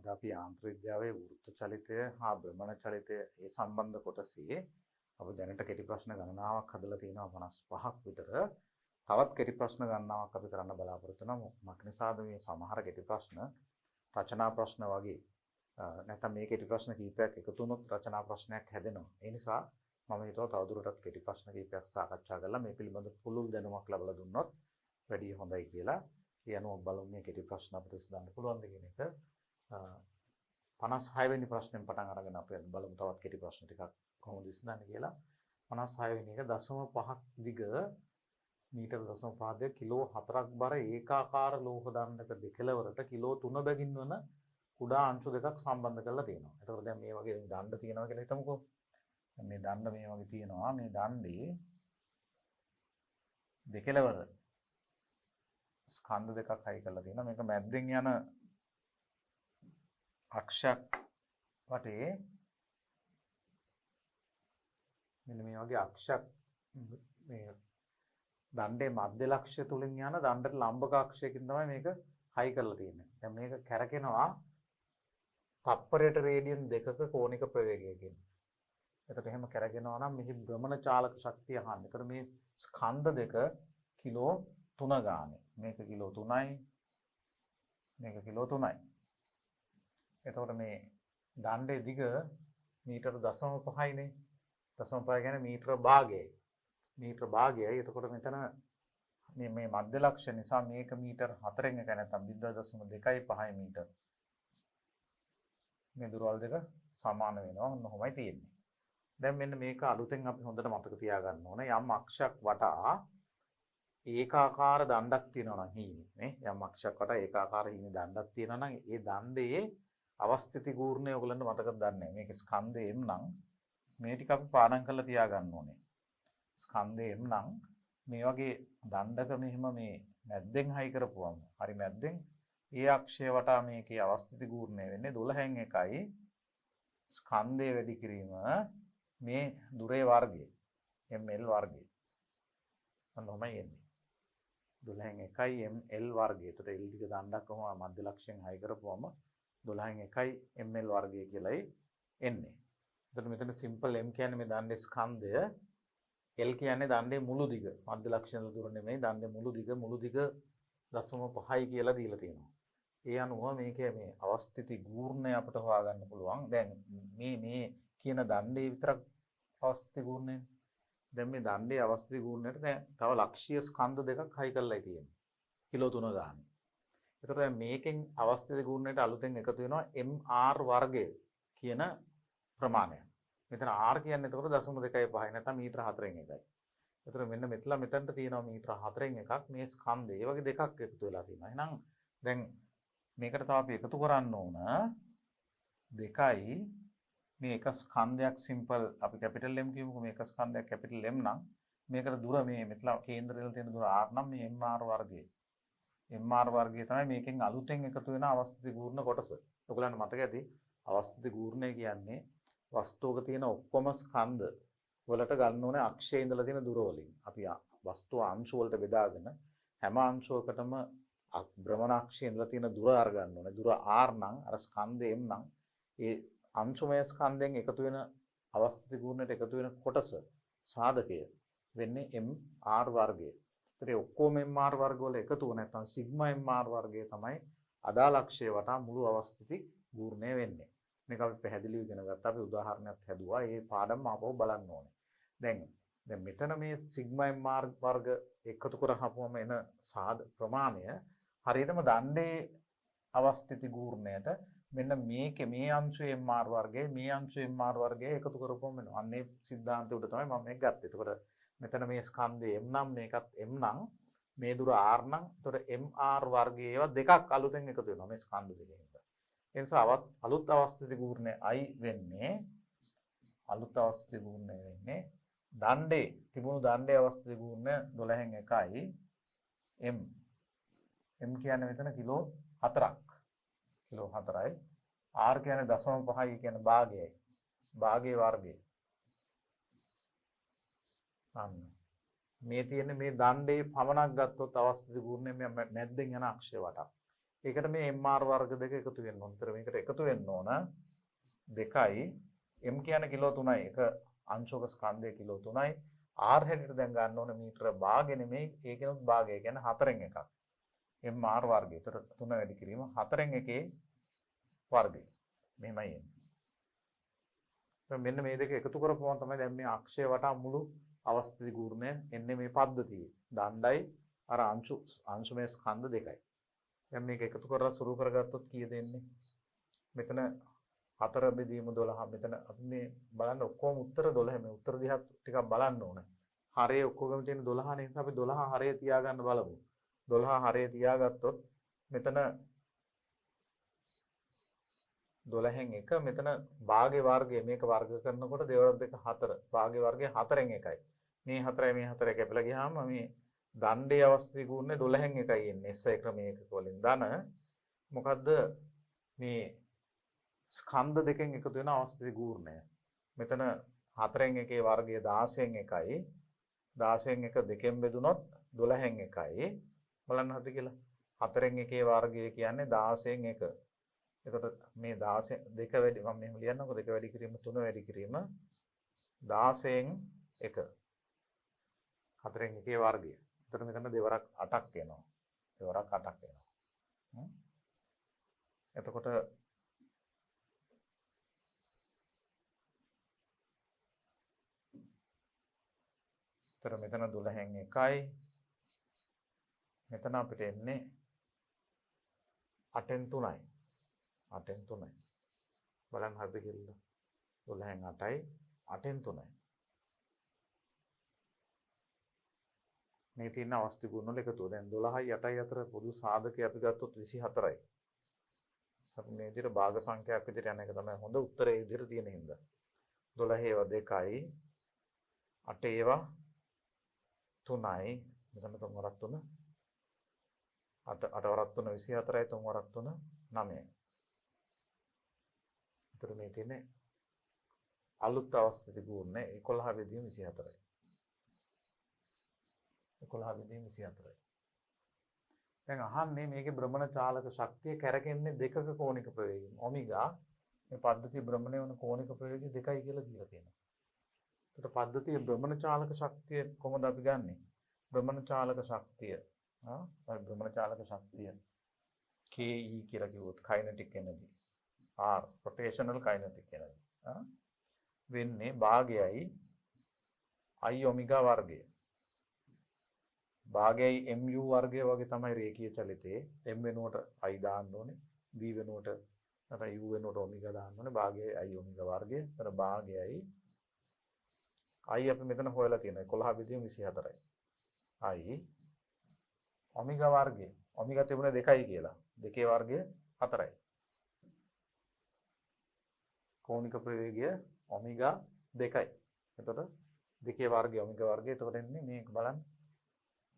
අද අපි යාන්ත්‍ර විද්‍යාවේ වෘත්ත චලිතය හා භ්‍රමණ චලිතය ඒ සම්බන්ධ කොටසේ අපි දැනට කෙටි ප්‍රශ්න ගණනාවක් හදලා තියෙනවා 55ක් විතර. තවත් කෙටි ප්‍රශ්න ගණනාවක් අපි කරන්න බලාපොරොත්තු වෙනවා. මොකක් නිසාද මේ සමහර කෙටි ප්‍රශ්න රචනා ප්‍රශ්න වගේ නැත්නම් මේ කෙටි ප්‍රශ්න කීපයක් එකතු වුණොත් රචනා ප්‍රශ්නයක් හැදෙනවා. ඒ නිසා මම හිතුවා තවදුරටත් කෙටි ප්‍රශ්න කීපයක් සාකච්ඡා කරලා මේ පිළිබඳ පුළුල් දැනුමක් ලබා දුන්නොත් වැඩි හොඳයි කියලා. ඒ අනුව බලමු මේ කෙටි ප්‍රශ්න අපිට විසඳන්න පුළුවන්ද කියන එක. 56 වෙනි ප්‍රශ්නෙන් පටන් අරගෙන අපි බලමු තවත් කෙටි ප්‍රශ්න ටිකක් කොහොමද විසඳන්නේ කියලා. 56 වෙනි එක 0.5ක් දිග මීටර 0.5 දෙක කිලෝ 4ක් බර ඒකාකාර ලෝහ දණ්ඩක දෙකලවරට කිලෝ 3 බැගින් වන කුඩා අංශු දෙකක් සම්බන්ධ කරලා තියෙනවා. එතකොට දැන් මේ වගේ දණ්ඩ තියෙනවා කියලා හිතමුකෝ. මේ දණ්ඩ මේ වගේ තියෙනවා. මේ දණ්ඩේ දෙකලවර ස්කන්ධ දෙකක් හයි කරලා තියෙනවා. මේක මැද්දෙන් යන අක්ෂයක් වටේ මෙන්න මේ වගේ අක්ෂයක් මේ දණ්ඩේ මධ්‍ය ලක්ෂ්‍ය තුලින් යන දණ්ඩට ලම්බක අක්ෂයකින් තමයි මේක හයි කරලා තියෙන්නේ. දැන් මේක කැරකෙනවා තප්පරයට රේඩියන් 2ක කෝණික ප්‍රවේගයකින්. එතකොට එහෙම කැරගෙනවා නම් මෙහි භ්‍රමණ චාලක ශක්තිය අහන්න. ඒතර මේ ස්කන්ධ දෙක කිලෝ 3 ගානේ. මේක කිලෝ 3යි. මේක කිලෝ 3යි. එතකොට මේ දණ්ඩේ දිග මීටර 0.5යිනේ. 0.5 කියන්නේ මීටර භාගයයි. මීටර භාගයයි. එතකොට මෙතන මේ මධ්‍ය ලක්ෂ්‍ය නිසා මේක මීටර 4න් එක නැත්නම් 0.25 මීටර. මේ දුරවල් දෙක සමාන වෙනවා. ඔන්නෝමයි තියෙන්නේ. දැන් මෙන්න මේක අලුතෙන් අපි හොඳට මතක තියාගන්න ඕනේ. යම් අක්ෂයක් වටා ඒකාකාර දණ්ඩක් තියෙනවා නම් හීනේ නේ. යම් අක්ෂයක් වටා ඒකාකාර හීනේ දණ්ඩක් තියෙනවා නම් ඒ දණ්ඩේ අවස්ථිති ගූර්ණය ඔයගලන්ට මතකද දන්නේ නැහැ. මේක ස්කන්ධය M නම් මේ ටික අපි පාඩම් කරලා තියාගන්න ඕනේ. ස්කන්ධය M නම් මේ වගේ දණ්ඩක මෙහෙම මේ මැද්දෙන් හයි කරපුවම හරි මැද්දෙන් ඒ අක්ෂය වටා මේකේ අවස්ථිති ගූර්ණය වෙන්නේ 12න් 1යි ස්කන්ධය වැඩි කිරීම මේ දුරේ වර්ගය ml වර්ගය. අන්නෝමයි එන්නේ. 12න් 1යි ml වර්ගය. ඒතට L දිග දණ්ඩක් කොහොම මධ්‍ය ලක්ෂයෙන් හයි කරපුවම 12න් 1යි ml වර්ගය කියලායි එන්නේ. එතකොට මෙතන සිම්පල් m කියන්නේ මේ දණ්ඩේ ස්කන්ධය, L කියන්නේ දණ්ඩේ මුළු දිග. මධ්‍ය ලක්ෂණ දුර නෙමෙයි දණ්ඩේ මුළු දිග 0.5යි කියලා දීලා තියෙනවා. ඒ අනුව මේකේ මේ අවස්ථිති ගූර්ණය අපිට හොයාගන්න පුළුවන්. දැන් මේ කියන දණ්ඩේ විතරක් අවස්ථිති ගූර්ණය. දැන් මේ දණ්ඩේ අවස්ථිති ගූර්ණයට දැන් තව ලක්ෂීය ස්කන්ධ දෙකක් හයි කරලායි තියෙන්නේ. කිලෝ 3 ගානේ. ඒතර දැන් මේකෙන් අවස්ථිති ගූර්ණයට අලුතෙන් එකතු වෙනවා mr වර්ගය කියන ප්‍රමාණය. මෙතන r කියන්නේ එතකොට 0.25 නැත්නම් මීටර 4න් එකයි. ඒතර මෙන්න මෙතනට තියෙනවා මීටර 4න් එකක් මේ ස්කන්ධය. ඒ වගේ දෙකක් එකතු වෙලා තියෙනවා. එහෙනම් දැන් මේකට තව අපි එකතු කරන්න ඕන 2යි මේ එක ස්කන්ධයක් සිම්පල් අපි කැපිටල් M කියමුකෝ. මේක ස්කන්ධයක් කැපිටල් M නම් මේකට දුර මේ මෙතන කේන්ද්‍රවල තියෙන දුර r නම් මේ mr වර්ගය. mr වර්ගය තමයි මේකෙන් අලුතෙන් එකතු වෙන අවස්ථිති ගූර්ණ කොටස. ඔයගලන්ට මතක ඇති අවස්ථිති ගූර්ණය කියන්නේ වස්තුවක තියෙන ඔක්කොම ස්කන්ධ වලට ගන්න ඕනේ අක්ෂයේ ඉඳලා තියෙන දුර වලින්. අපි වස්තුව අංශු වලට බෙදාගෙන හැම අංශුවකටම භ්‍රමණ අක්ෂයේ ඉඳලා තියෙන දුර අර ගන්න ඕනේ. දුර r නම් අර ස්කන්ධය m නම් ඒ අංශුමය ස්කන්ධයෙන් එකතු වෙන අවස්ථිති ගූර්ණයට එකතු වෙන කොටස සාධකය වෙන්නේ mr වර්ගය. ඒතරේ ඔක්කොම mr වර්ග වල එකතුව නැත්නම් සිග්මා mr වර්ගය තමයි අදාළ අක්ෂය වටා මුළු අවස්ථිති ගූර්ණය වෙන්නේ. මේක අපි පැහැදිලිව ඉගෙන ගත්තා. අපි උදාහරණයක් හැදුවා. ඒ පාඩම ආපහු බලන්න ඕනේ. දැන් මෙතන මේ සිග්මා mr වර්ග එකතු කරහපුවම එන ප්‍රමාණය හරියටම දණ්ඩේ අවස්ථිති ගූර්ණයට මෙන්න මේකේ මේ අංශයේ mr වර්ගය මේ අංශයේ mr වර්ගය එකතු කරපුවම වෙනවා. අන්නේ සිද්ධාන්තය උඩ තමයි මම මේක ගත්තේ. එතකොට මෙතන මේ ස්කන්ධය m නම් මේකත් m නම් මේ දුර r නම් එතකොට mr වර්ගයේ ඒවා දෙකක් අලුතෙන් එකතු වෙනවා මේ ස්කන්ධ දෙකෙන්. ඒ නිසා අලුත් අවස්ථිති ගූර්ණය I වෙන්නේ දණ්ඩේ තිබුණු දණ්ඩේ අවස්ථිති ගූර්ණය 12න් 1යි m කියන්නේ මෙතන කිලෝ 4ක්. කිලෝ 4යි. r කියන්නේ 0.5 කියන්නේ භාගයයි. භාගයේ වර්ගය. අන්න. මේ තියෙන්නේ මේ දණ්ඩේ පමණක් ගත්තොත් අවස්ථිති ගූර්ණය මැද්දෙන් යන අක්ෂය වටා. ඒකට මේ MR වර්ග දෙක එකතු වෙන්න ඕන. ඒතර මේකට එකතු වෙන්න ඕන 2යි m කියන්නේ කිලෝ 3යි. එක අංශක ස්කන්ධය කිලෝ 3යි. r හැටියට දැන් ගන්න ඕන මීටර භාගය නෙමෙයි. ඒකෙනුත් භාගය කියන්නේ 4න් එකක්. MR වර්ගය. ඒතර 3 වැඩි කිරීම 4න් එකේ වර්ගය. මෙහෙමයි එන්නේ. මෙන්න මේ දෙක එකතු කරපුවම තමයි දැන් මේ අක්ෂය වටා මුළු අවස්ථිති ගූර්ණය එන්නේ මේ පද්ධතියේ. දණ්ඩයි අර අංශුමය ස්කන්ධ දෙකයි. දැන් මේක එකතු කරලා සුරු කරගත්තොත් කීයද එන්නේ? මෙතන 4 බෙදීම 12. මෙතන අපි මේ බලන්න ඔක්කොම උත්තර 12. මේ උත්තර දිහා ටිකක් බලන්න ඕනේ. හරේ ඔක්කොගම තියෙන 12 නේ. අපි 12 හරේ තියාගන්න බලමු. 12 හරේ තියාගත්තොත් මෙතන 12න් 1 මෙතන භාගේ වර්ගය මේක වර්ග කරනකොට දෙවරක් දෙක 4 භාගේ වර්ගය 4න් 1යි මේ 4යි මේ 4 කැපිලා ගියාම මේ දණ්ඩේ අවස්ථිත ගුණය 12න් 1යි එන්නේ SI ක්‍රමයක වලින් ධන මොකද්ද මේ ස්කන්ධ දෙකෙන් එකතු වෙන අවස්ථිත ගුණය මෙතන 4න් 1ේ වර්ගය 16න් 1යි 16න් 1 දෙකෙන් බෙදුනොත් 12න් 1යි බලන්න හරිද කියලා 4න් 1ේ වර්ගය කියන්නේ 16න් 1 එතකොට මේ 16 දෙක වැඩි මම මෙහෙම ලියන්නකො දෙක වැඩි කිරීම 3 වැඩි කිරීම 16න් 1 4න් 1ේ වර්ගය. එතකොට මෙතන දෙවරක් 8ක් එනවා. දෙවරක් 8ක් එනවා. එතකොට මෙතන 12න් 1යි මෙතන අපිට එන්නේ 8න් 3යි. 8න් 3යි. බලන්න හරිද කියලා. 12න් 8යි 8න් 3යි. මේ තියෙන අවස්ථි ගුණ වල එකතුව. දැන් 12යි 8යි අතර පොදු සාධකය අපි ගත්තොත් 24යි. අපි මේ විදිහට භාග සංඛ්‍යාවක් විදිහට යන එක තමයි හොඳ උත්තරේ විදිහට තියෙන හින්දා. 12 ඒවා 2යි 8 ඒවා 3යි මෙතන 3 වරක් 3 8 වරක් 3 24යි 3 වරක් 3 9යි. ඒතර මේ තියෙන්නේ අලුත් අවස්ථිත ගුණ 11 බෙදීම 24යි. 11 බෙදීම 24යි. දැන් අහන්නේ මේකේ භ්‍රමණ චාලක ශක්තිය කැරකෙන්නේ දෙකක කෝණික ප්‍රවේගයෙන්. ඔමෙගා මේ පද්ධතිය භ්‍රමණය වන කෝණික ප්‍රවේගය 2යි කියලා දීලා තියෙනවා. ඒකට පද්ධතියේ භ්‍රමණ චාලක ශක්තිය කොහොමද අපි ගන්නෙ? භ්‍රමණ චාලක ශක්තිය භ්‍රමණ චාලක ශක්තිය KE කියලා කිව්වොත් kinetic energy R rotational kinetic energy වෙන්නේ භාගයයි I ඔමෙගා වර්ගය. භාගයයි mu වර්ගය වගේ තමයි රේඛීය චලිතයේ m වෙනුවට I දාන්න ඕනේ b වෙනුවට නැත්නම් u වෙනුවට ඔමෙගා දාන්න ඕනේ භාගයයි I ඔමෙගා වර්ගය. ඒතර භාගයයි I අපි මෙතන හොයලා තියෙනවා 11 බෙදීම 24යි. I ඔමෙගා වර්ගය. ඔමෙගා තිබුණේ 2යි කියලා. 2ේ වර්ගය 4යි. කෝණික ප්‍රවේගය ඔමෙගා 2යි. එතකොට 2ේ වර්ගය ඔමෙගා වර්ගය. එතකොට එන්නේ මේක බලන්න.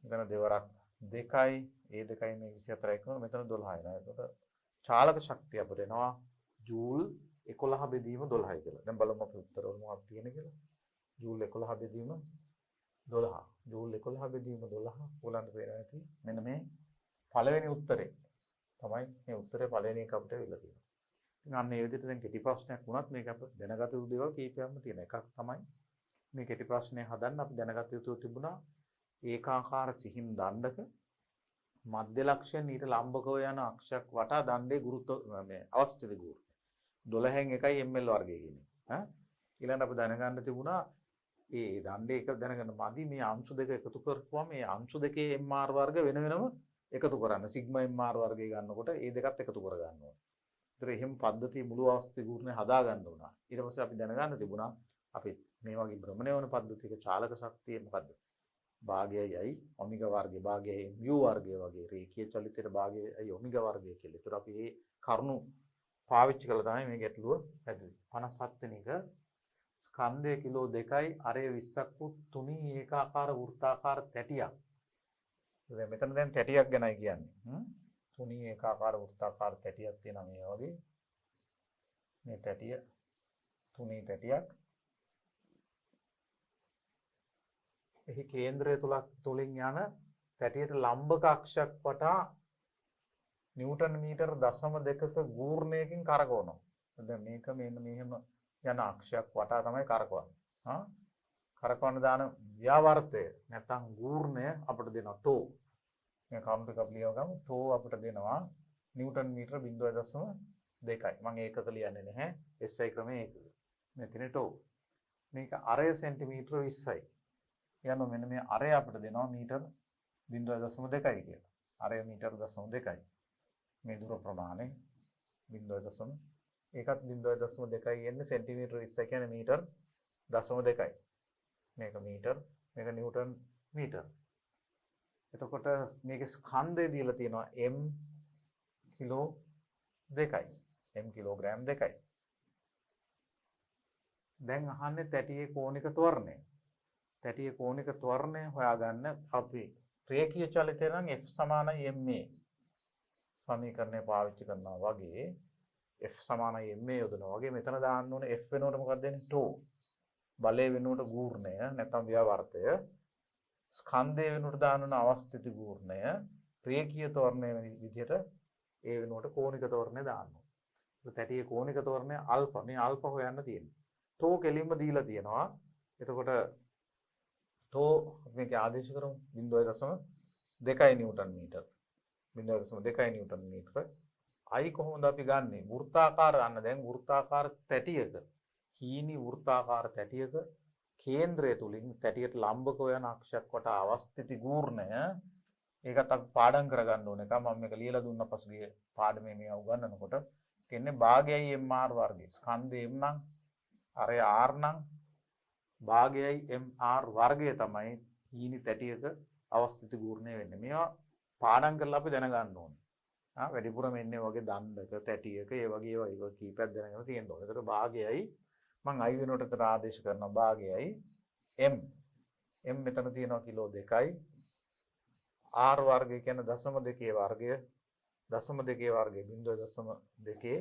මෙතන දෙවරක් 2යි, ඒ 2යි මේ 24යි කරනවා. මෙතන 12යි නේද? එතකොට චාලක ශක්තිය අපිට එනවා ජූල් 11 බෙදීම 12යි කියලා. දැන් බලමු අපි උත්තරවල මොකක්ද තියෙන්නේ කියලා. ජූල් 11 බෙදීම 12. ජූල් 11 බෙදීම 12 ඕලන්ට පේනවා ඇති. මෙන්න මේ පළවෙනි උත්තරේ තමයි මේ උත්තරේ පළවෙනි එක අපිට වෙලා තියෙනවා. ඉතින් අන්න ඒ විදිහට දැන් කෙටි ප්‍රශ්නයක් වුණත් මේක අපිට දැනගත යුතු දේවල් කීපයක්ම තියෙන එකක් තමයි මේ කෙටි ප්‍රශ්නේ හදන්න අපි දැනගත යුතු තිබුණා ඒකාකාර සිහින් දණ්ඩක මධ්‍ය ලක්ෂණ ඊට ලම්බකව යන අක්ෂයක් වටා දණ්ඩේ ගුරුත්ව මේ අවස්ථිත ගුරුත්වය 12න් 1යි ml වර්ගය කියන්නේ. ඊළඟට අපි දැනගන්න තිබුණා ඒ දණ්ඩේ එක දැනගන්න මදි මේ අංශු දෙක එකතු කරපුවම මේ අංශු දෙකේ mr වර්ග වෙන වෙනම එකතු කරන්න. සිග්මා mr වර්ගය ගන්නකොට ඒ දෙකත් එකතු කර ගන්න ඕනේ. ඒතර එහෙම පද්ධතිය මුළු අවස්ථිත ගුරුත්වය හදා ගන්න උනා. ඊට පස්සේ අපි දැනගන්න තිබුණා අපි මේ වගේ භ්‍රමණය වන පද්ධතියක චාලක ශක්තිය මොකද්ද? භාගයයි ඔමෙගා වර්ගය භාගයයි mu වර්ගය වගේ රේඛීය චලිතයේ භාගයයි ඔමෙගා වර්ගය කියලා. ඒතර අපි මේ කරුණු පාවිච්චි කළා තමයි මේ ගැටලුව හැදුවේ. 57 වෙනි එක ස්කන්ධය කිලෝ 2යි අරය 20ක් වූ තුනී ඒකාකාර වෘත්තාකාර තැටියක්. මෙතන දැන් තැටියක් ගැනයි කියන්නේ. තුනී ඒකාකාර වෘත්තාකාර තැටියක් තියෙනවා මේ වගේ. මේ තැටිය තුනී තැටියක්. එහි කේන්ද්‍රය තුලින් යන තැටියට ලම්බක අක්ෂයක් වටා නිව්ටන් මීටර් 0.2ක ගූර්ණයකින් කරකවනවා. දැන් මේක මෙන්න මෙහෙම යන අක්ෂයක් වටා තමයි කරකවන්නේ. හා කරකවන දාන ව්‍යාවර්තය නැත්නම් ගූර්ණය අපිට දෙනවා ටෝ. මේ කවුන්ට් එක අපි ලියව ගමු. ටෝ අපිට දෙනවා නිව්ටන් මීටර 0.2යි. මම ඒකක ලියන්නේ නැහැ. SI ක්‍රමයේ ඒකක. මෙතන ටෝ. මේක අරය සෙන්ටිමීටර 20යි. යනවා මෙන්න මේ අරය අපිට දෙනවා මීටර 0.2යි කියලා. අරය මීටර 0.2යි. මේ දුර ප්‍රමාණය 0.2 ඒකත් 0.2යි එන්නේ සෙන්ටිමීටර 20 කියන්නේ මීටර 0.2යි. මේක මීටර මේක නිව්ටන් මීටර. එතකොට මේකේ ස්කන්ධය දීලා තියෙනවා m කිලෝ 2යි. m කිලෝග්‍රෑම් 2යි. දැන් අහන්නේ තැටියේ කෝණික ත්වරණය. තැටියේ කෝණික ත්වරණය හොයාගන්න අපි රේඛීය චලිතය නම් f සමානයි ma සමීකරණය පාවිච්චි කරනවා වගේ f සමානයි ma යොදනවා වගේ මෙතන දාන්න ඕනේ f වෙනුවට මොකක්ද දෙන්නේ ටෝ බලය වෙනුවට ගූර්ණය නැත්නම් ව්‍යවර්තය ස්කන්ධය වෙනුවට දාන්න ඕන අවස්ථිති ගූර්ණය රේඛීය ත්වරණය විදිහට ඒ වෙනුවට කෝණික ත්වරණය දාන්න ඕනේ. තැටියේ කෝණික ත්වරණය ආල්ෆා මේ ආල්ෆා හොයන්න තියෙන්නේ. ටෝ කෙලින්ම දීලා තියෙනවා. එතකොට ටෝ මේක ආදේශ කරමු 0.2 Newton metre 0.2 Newton metre i කොහොමද අපි ගන්නෙ වෘත්තාකාර ගන්න දැන් වෘත්තාකාර තැටියක හීනි වෘත්තාකාර තැටියක කේන්ද්‍රය තුලින් තැටියට ලම්බකව යන අක්ෂයක් වට අවස්ථිති ගූර්ණය ඒකත් අපි පාඩම් කරගන්න ඕනේ. මම මේක ලියලා දුන්නා පසුගිය පාඩමේ මේ උගන්වනකොට කියන්නේ භාගයයි mr වර්ගය ස්කන්ධය m නම් අරය r නම් භාගයයි mr වර්ගය තමයි හීනි තැටියක අවස්ථිති ගූර්ණය වෙන්නේ. මේවා පාඩම් කරලා අපි දැනගන්න ඕනේ. වැඩිපුරම එන්නේ වගේ දණ්ඩක තැටියක ඒ වගේ ඒවා කීපයක් දැනගෙන තියෙන්න ඕනේ. ඒතර භාගයයි මම i වෙනුවට අතර ආදේශ කරනවා භාගයයි m මෙතන තියෙනවා කිලෝ 2යි r වර්ගය කියන්නේ 0.2 වර්ගය 0.2 වර්ගය 0.2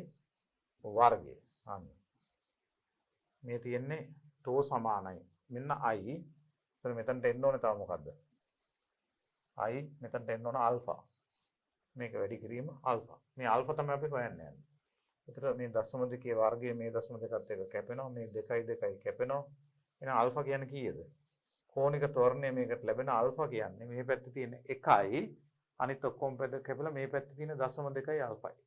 වර්ගය අන්න මේ තියෙන්නේ ටෝ සමානයි මෙන්න i එතන මෙතනට එන්න ඕනේ තව මොකද්ද i මෙතනට එන්න ඕන ආල්ෆා මේක වැඩි කිරීම ආල්ෆා මේ ආල්ෆා තමයි අපි හොයන්නේ යන්නේ. ඒතර මේ 0.2 වර්ගය මේ 0.2ත් එක කැපෙනවා මේ 2යි කැපෙනවා. එහෙනම් ආල්ෆා කියන්නේ කීයද? කෝණික ත්වරණය මේකට ලැබෙන ආල්ෆා කියන්නේ මේ පැත්තේ තියෙන 1යි අනිත් ඔක්කොම පැත්ත කැපලා මේ පැත්තේ තියෙන 0.2යි ආල්ෆායි.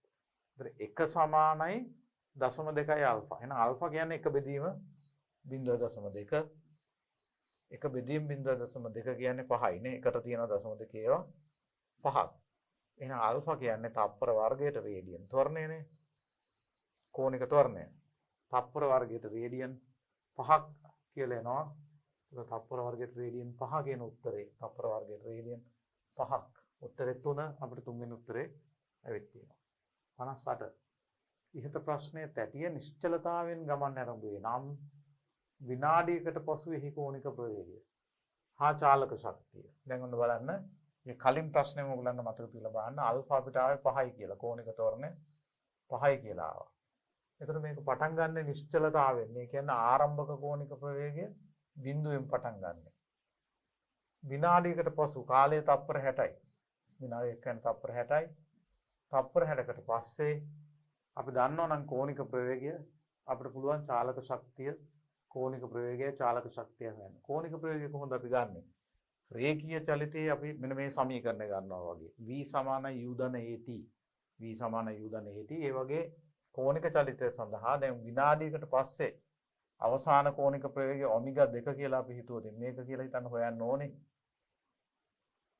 ඒතර 1 සමානයි 0.2යි ආල්ෆා. එහෙනම් ආල්ෆා කියන්නේ එක බෙදීම 0.2 එක බෙදීම 0.2 කියන්නේ 5යි නේ. එකට තියෙන 0.2 ඒවා 5ක්. එහෙනම් ආල්ෆා කියන්නේ තප්පර වර්ගයට රේඩියන් ත්වරණයනේ. කෝණික ත්වරණය. තප්පර වර්ගයට රේඩියන් 5ක් කියලා එනවා. ඒක තප්පර වර්ගයට රේඩියන් 5 කියන උත්තරේ. තප්පර වර්ගයට රේඩියන් 5ක්. උත්තරේ 3 අපිට තුන්වෙනි උත්තරේ ඇවිත් තියෙනවා. 58. ඉහත ප්‍රශ්නයේ තැටිය නිශ්චලතාවයෙන් ගමන් ආරම්භුවේ නම් විනාඩියකට පසු එහි කෝණික ප්‍රවේගය හා චාලක ශක්තිය. දැන් ඔන්න බලන්න මේ කලින් ප්‍රශ්නේම ඔයගලන්ට මතක තියලා බලන්න අල්ෆා අපිට ආවේ 5යි කියලා කෝණික ත්වරණය 5යි කියලා ආවා. එතකොට මේක පටන් ගන්න නිශ්චලතාවයෙන්. මේ කියන්නේ ආරම්භක කෝණික ප්‍රවේගය බිඳුවෙන් පටන් ගන්න. විනාඩියකට පසු කාලය තප්පර 60යි. විනාඩියක් කියන්නේ තප්පර 60යි. තප්පර 60කට පස්සේ අපි දන්නවා නම් කෝණික ප්‍රවේගය අපිට පුළුවන් චාලක ශක්තිය කෝණික ප්‍රවේගය චාලක ශක්තිය හොයන්න. කෝණික ප්‍රවේගය කොහොමද අපි ගන්නෙ? රේඛීය චලිතයේ අපි මෙන්න මේ සමීකරණය ගන්නවා වගේ. v = u ධන at. v = u ධන at. ඒ වගේ කෝණික චලිතය සඳහා දැන් විනාඩියකට පස්සේ අවසාන කෝණික ප්‍රවේගය ඔමෙගා 2 කියලා අපි හිතුවොත් මේක කියලා හිතන්න හොයන්න ඕනේ.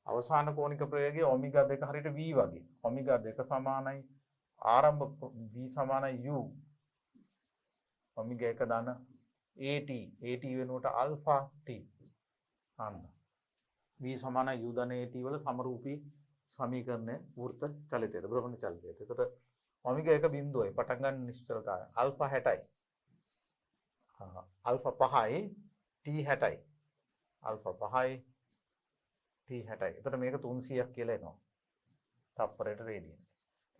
අවසාන කෝණික ප්‍රවේගය ඔමෙගා 2 හරියට v වගේ. ඔමෙගා 2 සමානයි ආරම්භ v = u ඔමෙගා 1 ධන at. at වෙනුවට ආල්ෆා t. අන්න v = u ධන at වල සමරූපී සමීකරණය වෘත්ත චලිතයද බ්‍රහ්මණ චලිතයද. එතකොට ඔමෙගා 1 බිඳුවයි පටන් ගන්න නිශ්චලතාවය ආල්ෆා 60යි. ආල්ෆා 5යි t 60යි. ආල්ෆා 5යි t 60යි. එතකොට මේක 300ක් කියලා එනවා. තප්පරයට රේඩියන්.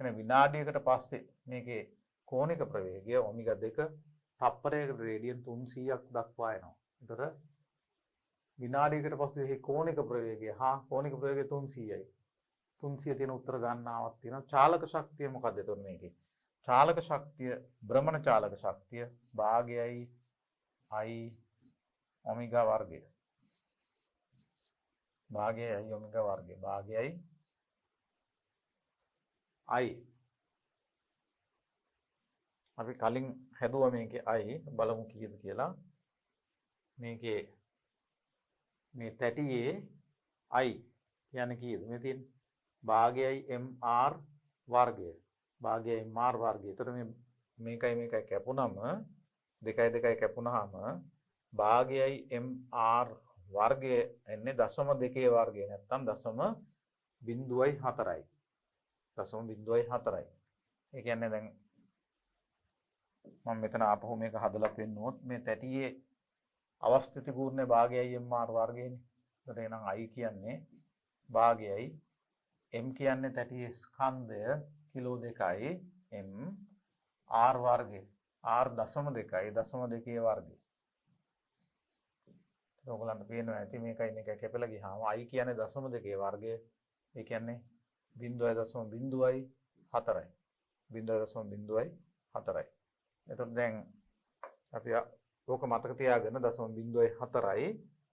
එහෙනම් විනාඩියකට පස්සේ මේකේ කෝණික ප්‍රවේගය ඔමෙගා 2 තප්පරයකට රේඩියන් 300ක් දක්වා එනවා. එතකොට විනාඩියකට පස්සේ මේ කෝණික ප්‍රවේගය හා කෝණික ප්‍රවේගය 300යි. 300 තියෙන උත්තර ගණනාවක් තියෙනවා. චාලක ශක්තිය මොකක්ද එතකොට මේකේ? චාලක ශක්තිය භ්‍රමණ චාලක ශක්තිය භාගයයි I ඔමෙගා වර්ගය. භාගයයි I ඔමෙගා වර්ගය. භාගයයි I අපි කලින් හැදුවා මේකේ I බලමු කීයද කියලා. මේකේ මේ තැටියේ I කියන්නේ කීයද? මේ තියෙන්නේ භාගයයි mr වර්ගය. භාගයයි mr වර්ගය. එතකොට මේකයි කැපුණම දෙකයි කැපුණාම භාගයයි mr වර්ගය එන්නේ 0.2 වර්ගය නැත්නම් 0.04යි. 0.04යි. ඒ කියන්නේ දැන් මම මෙතන ආපහු මේක හදලා පෙන්නුවොත් මේ තැටියේ අවස්ථිති කූර්ණේ භාගයයි mr වර්ගයනේ. එතකොට එහෙනම් I කියන්නේ භාගයයි m කියන්නේ තැටියේ ස්කන්ධය කිලෝ 2යි m r වර්ගය r 0.2යි 0.2 වර්ගය. ඔයගොල්ලන්ට පේනවා ඇති මේකයි කැපෙලා ගියාම I කියන්නේ 0.2 වර්ගය. ඒ කියන්නේ 0.04යි 0.04යි. එතකොට දැන් අපි ඕක මතක තියාගෙන 0.04යි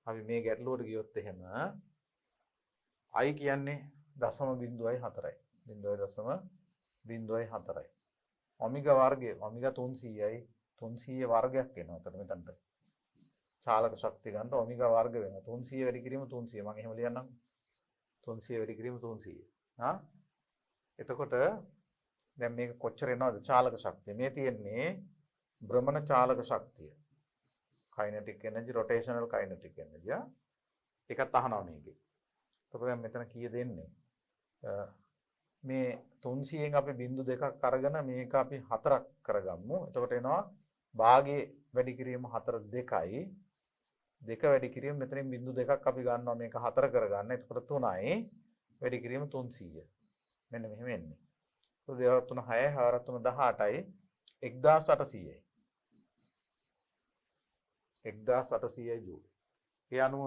අපි මේ ගැටලුවට ගියොත් එහෙම I කියන්නේ 0.04යි 0.04යි ඔමෙගා වර්ගය ඔමෙගා 300යි 300 වර්ගයක් එනවා. එතකොට මෙතනට චාලක ශක්තිය ගන්න ඔමෙගා වර්ග වෙනවා. 300 වැඩි කිරීම 300 මම එහෙම ලියන්නම් 300 වැඩි කිරීම 300 එතකොට දැන් මේක කොච්චර එනවද චාලක ශක්තිය? මේ තියෙන්නේ භ්‍රමණ චාලක ශක්තිය. kinetic energy rotational kinetic energy. ඒකත් අහනවා මේකේ. එතකොට දැන් මෙතන කීයද එන්නේ? මේ 300න් අපි බිංදු දෙකක් අරගෙන මේක අපි 4ක් කරගමු. එතකොට එනවා භාගයේ වැඩි කිරීම 4 2යි. 2 වැඩි කිරීම මෙතනින් බිංදු දෙකක් අපි ගන්නවා මේක 4 කරගන්න. එතකොට 3යි වැඩි කිරීම 300. මෙන්න මෙහෙම එන්නේ. එතකොට 2 3 6යි 4 3 18යි 1800යි. 1800යි ජූල්. ඒ අනුව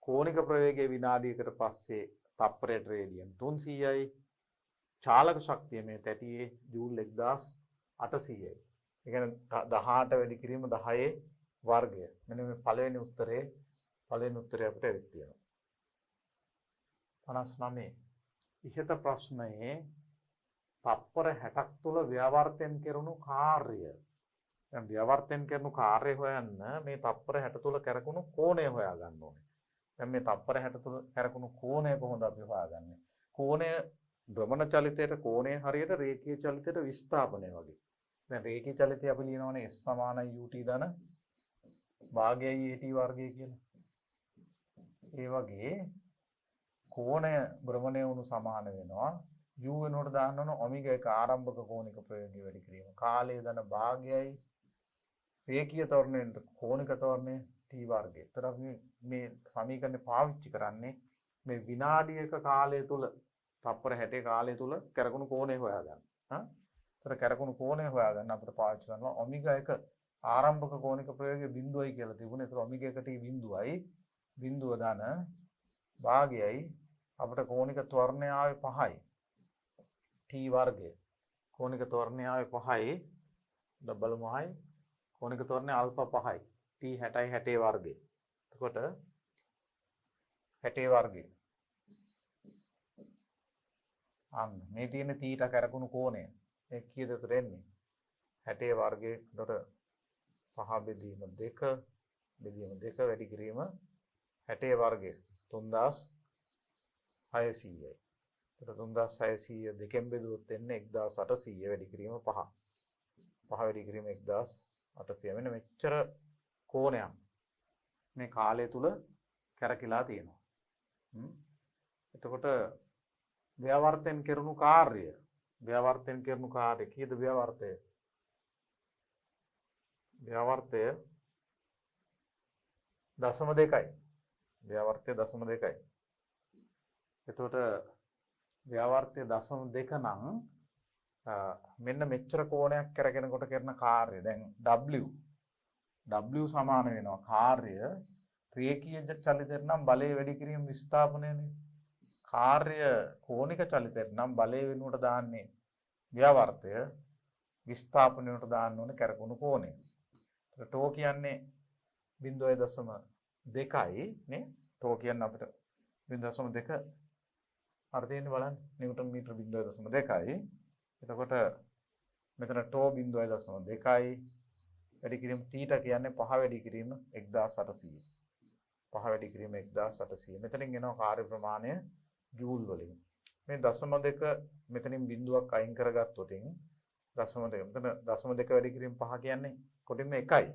කෝණික ප්‍රවේගයේ විනාඩියකට පස්සේ තප්පරයට රේඩියන් 300යි. චාලක ශක්තිය මේ තැටියේ ජූල් 1800යි. ඒ කියන්නේ 18 වැඩි කිරීම 10 වර්ගය. මෙන්න මේ පළවෙනි උත්තරේ අපිට ඇවිත් තියෙනවා. 59. ඉහත ප්‍රශ්නයේ තප්පර 60ක් තුල ව්‍යවර්තයෙන් කෙරුණු කාර්ය. දැන් ව්‍යවර්තයෙන් කරනු කාර්ය හොයන්න මේ තප්පර 60 තුල කරකුණු කෝණය හොයා ගන්න ඕනේ. දැන් මේ තප්පර 60 තුල කරකුණු කෝණය කොහොමද අපි හොයාගන්නේ? කෝණය භ්‍රමණ චලිතයට කෝණය හරියට රේඛීය චලිතයට විස්ථාපනය වගේ. දැන් රේඛීය චලිතය අපි ලියනවානේ S = ut ධන භාගයයි at වර්ගය කියලා. ඒ වගේ කෝණය භ්‍රමණය වුණු සමාන වෙනවා u වෙනකොට දාන්න ඕන ඔමෙගා 1 ආරම්භක කෝණික ප්‍රවේගය වැඩි කිරීම. කාලය ධන භාගයයි රේඛීය ත්වරණයෙන් කෝණික ත්වරණය t වර්ගය. ඒතර අපි මේ සමීකරණය පාවිච්චි කරන්නේ මේ විනාඩියක කාලය තුල තප්පර 60 කාලය තුල කරකුණු කෝණය හොයාගන්න. ඒතර කරකුණු කෝණය හොයාගන්න අපිට පාවිච්චි කරනවා ඔමෙගා 1 ආරම්භක කෝණික ප්‍රවේගය බිඳුවයි කියලා තිබුණේ. ඒතර ඔමෙගා 1 t බිඳුවයි බිඳුව ධන භාගයයි අපිට කෝණික ත්වරණය ආවේ 5යි. t වර්ගය. කෝණික ත්වරණය ආවේ 5යි. ඩබල් මොහයි කෝණික ත්වරණය ආල්ෆා 5යි. t 60යි 60 වර්ගය. එතකොට 60 වර්ගය. අන්න මේ තියෙන තීටා කරකුණු කෝණය. ඒ කීයද උතර එන්නේ? 60 වර්ගයේ ඩොට 5 බෙදීම 2 වැඩි කිරීම 60 වර්ගය 3600යි. එතකොට 3600 දෙකෙන් බෙදුවොත් එන්නේ 1800 වැඩි කිරීම 5. 5 වැඩි කිරීම 1800. මෙන්න මෙච්චර කෝණයක් මේ කාලය තුල කැරකිලා තියෙනවා. එතකොට ව්‍යවර්තයෙන් කරනු කාර්ය කීයද ව්‍යවර්තය? ව්‍යවර්තය 0.2යි. ව්‍යවර්තය 0.2යි. එතකොට ව්‍යවර්තය 0.2 නම් මෙන්න මෙච්චර කෝණයක් කරගෙනකොට කරන කාර්ය දැන් W සමාන වෙනවා කාර්ය රේඛීය චලිතයට නම් බලය වැඩි කිරීම විස්ථාපනයනේ. කාර්ය කෝණික චලිතයට නම් බලය වෙනුවට දාන්නේ ව්‍යවර්තය විස්ථාපනයට දාන්න ඕනේ කරකුණු කෝණය. ඒතර ටෝ කියන්නේ 0.2යි නේ. ටෝ කියන්නේ අපිට 0.2 අර තියෙන්නේ බලන්න නිව්ටන් මීටර 0.2යි. එතකොට මෙතන ටෝ 0.2යි. වැඩි කිරීම තීටා කියන්නේ 5 වැඩි කිරීම 1800. 5 වැඩි කිරීම 1800. මෙතනින් එනවා කාර්ය ප්‍රමාණය ජූල් වලින්. මේ 0.2 මෙතනින් බිඳුවක් අයින් කරගත්තොත් දශම දෙක මෙතන දශම දෙක වැඩි කිරීම 5 කියන්නේ කොටින්ම 1යි.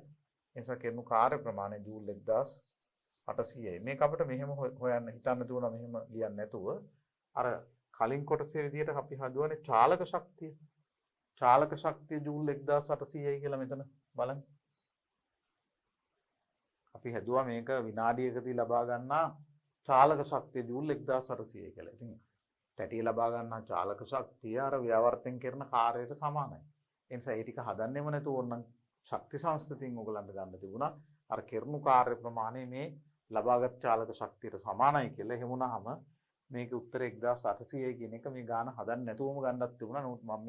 ඒ නිසා කරනු කාර්ය ප්‍රමාණය ජූල් 1800යි. මේක අපිට මෙහෙම හොයන්න හිතන්න දුවනවා මෙහෙම ලියන්න නැතුව අර කලින් කොටසේ විදිහට අපි හදුවනේ චාලක ශක්තිය. චාලක ශක්තිය ජූල් 1800යි කියලා මෙතන බලන්න. අපි හදුවා මේක විනාඩියකදී ලබා ගන්නා චාලක ශක්තිය ජූල් 1800යි කියලා. ඉතින් තැටිය ලබා ගන්නා චාලක ශක්තිය අර ව්‍යවර්තෙන් කරන කාර්යයට සමානයි. ඒ නිසා ඒ ටික හදන්නෙම නැතුව ඕනනම් ශක්ති සංස්ථතියෙන් ඔයගලන්ට ගන්න තිබුණා. අර කෙරණු කාර්ය ප්‍රමාණය මේ ලබාගත් චාලක ශක්තියට සමානයි කියලා. එහෙම වුණාම මේකේ උත්තරය 1800යි කියන එක මේ ගාන හදන්න නැතුවම ගන්නත් තිබුණා. නමුත් මම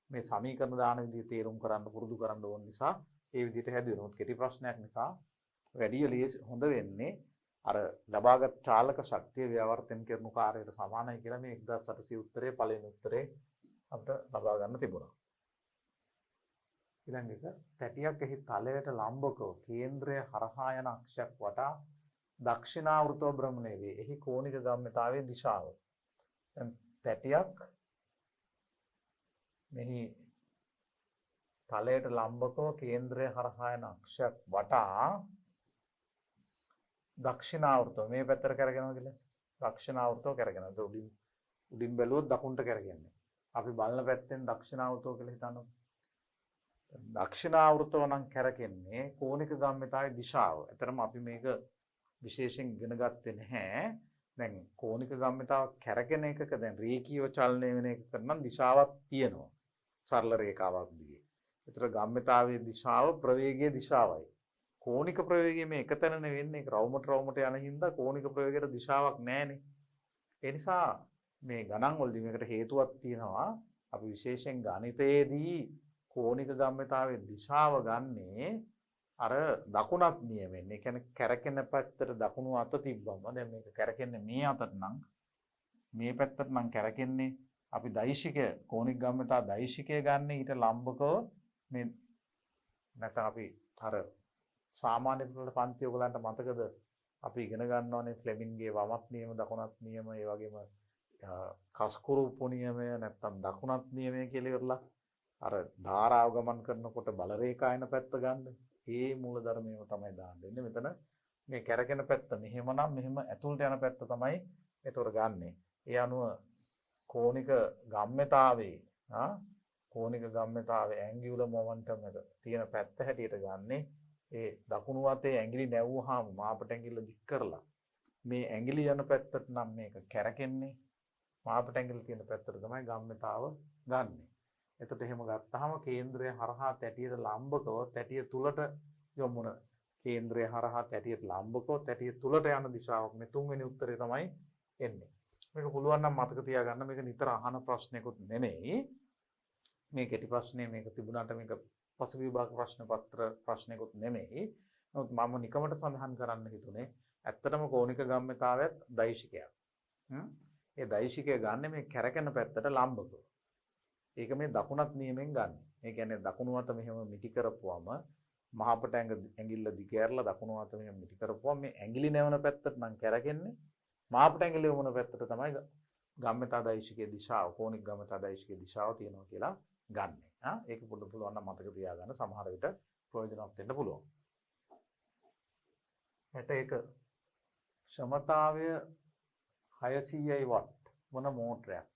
මේ සමීකරණ දාන විදිහ තේරුම් කරන්න පුරුදු කරන්න ඕන නිසා ඒ විදිහට හැදුවේ. නමුත් කෙටි ප්‍රශ්නයක් නිසා වැඩි හොඳ වෙන්නේ අර ලබාගත් චාලක ශක්තිය ව්‍යවර්තන කරනු කාර්යයට සමානයි කියලා මේ 1800 උත්තරේ පළවෙනි උත්තරේ අපිට ලබා ගන්න තිබුණා. ඊළඟ එක තැටියක් එහි තලයට ලම්බකව කේන්ද්‍රය හරහා යන අක්ෂයක් වටා දක්ෂිනාවෘතව භ්‍රමණය වේ. එහි කෝණික ගම්‍යතාවයේ දිශාව. දැන් තැටියක් මෙහි තලයට ලම්බකව කේන්ද්‍රය හරහා යන අක්ෂයක් වටා දක්ෂිනාවෘතව මේ පැත්තට කරගෙනවා කියලා දක්ෂිනාවෘතව කරගෙනවා. ඒක උඩින් බැලුවොත් දකුණට කරගෙන්නේ. අපි බලන පැත්තෙන් දක්ෂිනාවෘතව කියලා හිතනවා. දක්ෂිනාවෘතව නම් කරගෙන්නේ කෝණික ගම්‍යතාවයේ දිශාව. ඇතරම අපි මේක විශේෂයෙන් ඉගෙන ගත්තේ නැහැ. දැන් කෝණික ගම්‍යතාව කරගෙන එකක දැන් රේඛීය චලනය වෙන එකක නම් දිශාවක් තියෙනවා. සරල රේඛාවක් දිගේ. ඒතර ගම්‍යතාවයේ දිශාව ප්‍රවේගයේ දිශාවයි. කෝණික ප්‍රවේගය මේ එකතැන නෙවෙන්නේ. ඒක රවුමට යන හින්දා කෝණික ප්‍රවේගයට දිශාවක් නැහැනේ. ඒ නිසා මේ ගණන් වලදී මේකට හේතුවක් තියෙනවා. අපි විශේෂයෙන් ගණිතයේදී කෝණික ගම්‍යතාවයේ දිශාව ගන්නේ අර දකුණත් නියමෙන්. ඒ කියන්නේ කැරකෙන පැත්තට දකුණු අත තිබ්බම දැන් මේක කැරකෙන්නේ මේ අතට නම් මේ පැත්තට නම් කැරකෙන්නේ අපි දෛශිකය කෝණික ගම්‍යතාව දෛශිකය ගන්න ඊට ලම්බකව මේ නැත්නම් අපි අර සාමාන්‍ය ප්‍රවල පන්ති ඔයගලන්ට මතකද අපි ඉගෙන ගන්නවානේ ෆ්ලෙමින්ගේ වමත් නියම දකුණත් නියම ඒ වගේම කස්කුරුප්පු නියමය නැත්නම් දකුණත් නියමය කියලා ඉවරලා අර ධාරාව ගමන් කරනකොට බල රේඛායන පැත්ත ගන්න. ඒ මූලධර්මයම තමයි දාන්න දෙන්නේ. මෙතන මේ කැරකෙන පැත්ත මෙහෙම නම් මෙහෙම ඇතුළට යන පැත්ත තමයි ඒතොර ගන්නෙ. ඒ අනුව කෝණික ගම්‍යතාවයේ කෝණික ගම්‍යතාවයේ ඇන්ගියුලර් මොමන්ටම් එක තියෙන පැත්ත හැටියට ගන්නෙ. ඒ දකුණු අතේ ඇඟිලි නැවුවාම මාපට ඇඟිල්ල දික් කරලා මේ ඇඟිලි යන පැත්තට නම් මේක කැරකෙන්නේ. මාපට ඇඟිලි තියෙන පැත්තට තමයි ගම්‍යතාව ගන්නෙ. එතකොට එහෙම ගත්තාම කේන්ද්‍රය හරහා තැටියට ලම්බකව තැටිය තුලට යොමුන කේන්ද්‍රය හරහා තැටියට ලම්බකව තැටිය තුලට යන දිශාවක් මේ තුන්වෙනි උත්තරේ තමයි එන්නේ. මේක පුළුවන් නම් මතක තියාගන්න. මේක නිතර අහන ප්‍රශ්නයක්වත් නෙමෙයි. මේ කෙටි ප්‍රශ්නේ මේක තිබුණාට මේක පසු විභාග ප්‍රශ්න පත්‍ර ප්‍රශ්නයක්වත් නෙමෙයි. නමුත් මම නිකමට සඳහන් කරන්න හිතුනේ ඇත්තටම කෝණික ගම්‍යතාවයත් දෛශිකයක්. ඒ දෛශිකය ගන්න මේ කැරකෙන පැත්තට ලම්බකව. ඒක මේ දකුණත් නියමෙන් ගන්න. ඒ කියන්නේ දකුණු අත මෙහෙම මිටි කරපුවම මහපට ඇඟිල්ල දිගෑරලා දකුණු අත මෙහෙම මිටි කරපුවම මේ ඇඟිලි නැවන පැත්තට නම් කැරකෙන්නේ. මහපට ඇඟිලි වුණ පැත්තට තමයි ගම්‍යතා දෛශිකයේ දිශාව කෝණික ගම්‍යතා දෛශිකයේ දිශාව තියෙනවා කියලා ගන්න. ඒක පුළුවන් නම් මතක තියාගන්න. සමහර විට ප්‍රයෝජනවත් වෙන්න පුළුවන්. 61 ක්ෂමතාවය 600යි වට් මොන මෝටරයක්.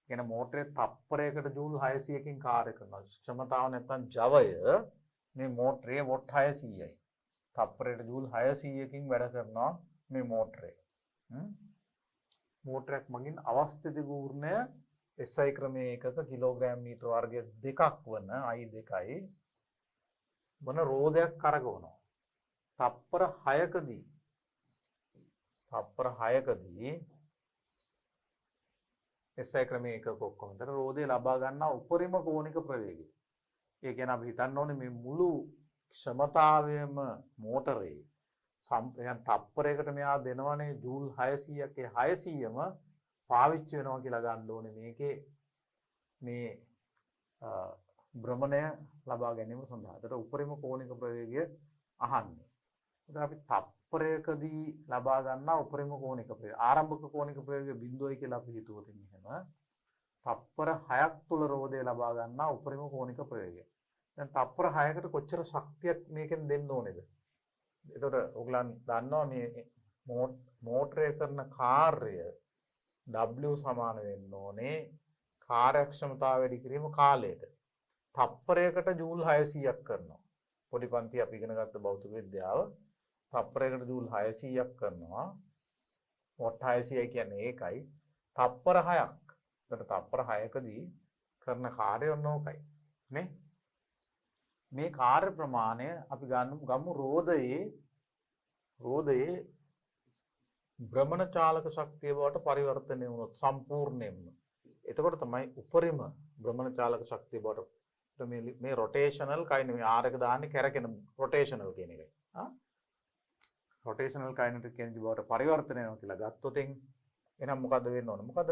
කියන මෝටරේ තප්පරයකට ජූල් 600කින් කාර්ය කරනවා. ක්ෂමතාව නැත්නම් ජවය මේ මෝටරේ වොට් 600යි. තප්පරයකට ජූල් 600කින් වැඩ කරනවා මේ මෝටරේ. මෝටරයක් මගින් අවස්ථිත ගූර්ණය SI ක්‍රමයේ එකක කිලෝග්‍රෑම් මීටර වර්ගය 2ක් වන I2යි වන රෝදයක් කරකවනවා. තප්පර 6කදී SI ක්‍රමයේ එකක ඔක්කොම. ඒතර රෝදේ ලබා ගන්නා උපරිම කෝණික ප්‍රවේගය. ඒ කියන්නේ අපි හිතන්න ඕනේ මේ මුළු ක්ෂමතාවයම මෝටරේ සම්පයන් තප්පරයකට මෙයා දෙනවනේ ජූල් 600ක්. ඒ 600ම පාවිච්චි වෙනවා කියලා ගන්න ඕනේ මේකේ මේ භ්‍රමණය ලබා ගැනීම සඳහා. ඒතර උපරිම කෝණික ප්‍රවේගය අහන්නේ. ඒතර අපි තප්පරයකදී ලබා ගන්නා උපරිම කෝණික ප්‍රවේගය ආරම්භක කෝණික ප්‍රවේගය 0යි කියලා අපි හිතුවොත් එහෙම තප්පර 6ක් තුල රෝදය ලබා ගන්නා උපරිම කෝණික ප්‍රවේගය. දැන් තප්පර 6කට කොච්චර ශක්තියක් මේකෙන් දෙන්න ඕනේද? එතකොට ඔයගලන් දන්නවා මේ මෝටරේ කරන කාර්යය W සමාන වෙන්න ඕනේ කාර්යක්ෂමතාව වැඩි කිරීම කාලයට. තප්පරයකට ජූල් 600ක් කරනවා. පොඩි පන්ති අපි ඉගෙන ගත්ත භෞතික විද්‍යාව තප්පරයකට ජූල් 600ක් කරනවා. වොට් 600යි කියන්නේ ඒකයි. තප්පර 6ක්. එතකොට තප්පර 6කදී කරන කාර්යය ඕනෝකයි. නේ? මේ කාර්ය ප්‍රමාණය අපි ගමු රෝදයේ භ්‍රමණ චාලක ශක්තිය බවට පරිවර්තනය වුණොත් සම්පූර්ණයෙන්ම. එතකොට තමයි උපරිම භ්‍රමණ චාලක ශක්තිය බවට මේ රොටේෂනල් කයින් මේ R එක දාන්නේ කැරකෙන රොටේෂනල් කියන එකයි. රොටේෂනල් කයිනටික් එනර්ජි බවට පරිවර්තනය වෙනවා කියලා ගත්තොත් එහෙනම් මොකද වෙන්න ඕන? මොකද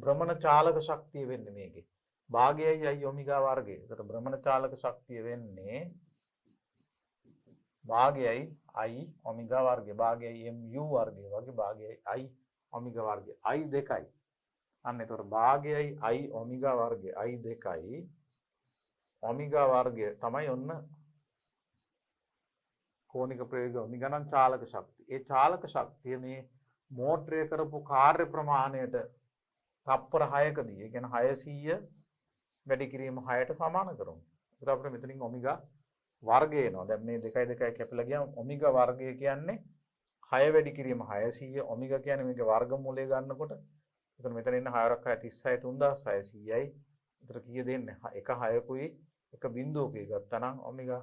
භ්‍රමණ චාලක ශක්තිය වෙන්නේ මේකේ. භාගයයි I ඔමෙගා වර්ගය. ඒකට භ්‍රමණ චාලක ශක්තිය වෙන්නේ භාගයයි I ඔමෙගා වර්ගය. භාගයයි mu වර්ගය වගේ භාගයයි I ඔමෙගා වර්ගය. I දෙකයි. අන්න ඒතකොට භාගයයි I ඔමෙගා වර්ගය. I දෙකයි. ඔමෙගා වර්ගය තමයි ඔන්න කෝණික ප්‍රවේගය ඔමෙගා නම් චාලක ශක්තිය. ඒ චාලක ශක්තිය මේ මෝටරේ කරපු කාර්ය ප්‍රමාණයට තප්පර 6කදී ඒ කියන්නේ 600 වැඩි කිරීම 6ට සමාන කරමු. ඒකට අපිට මෙතනින් ඔමෙගා වර්ගය එනවා. දැන් මේ 2 2 කැපිලා ගියාම ඔමෙගා වර්ගය කියන්නේ 6 වැඩි කිරීම 600. ඔමෙගා කියන්නේ මේකේ වර්ගමූලය ගන්නකොට එතන මෙතන ඉන්න 6 6 36 3600යි. ඒතර කීය දෙන්නේ? එක 6කුයි එක බිංදුවකුයි ගත්තා නම් ඔමෙගා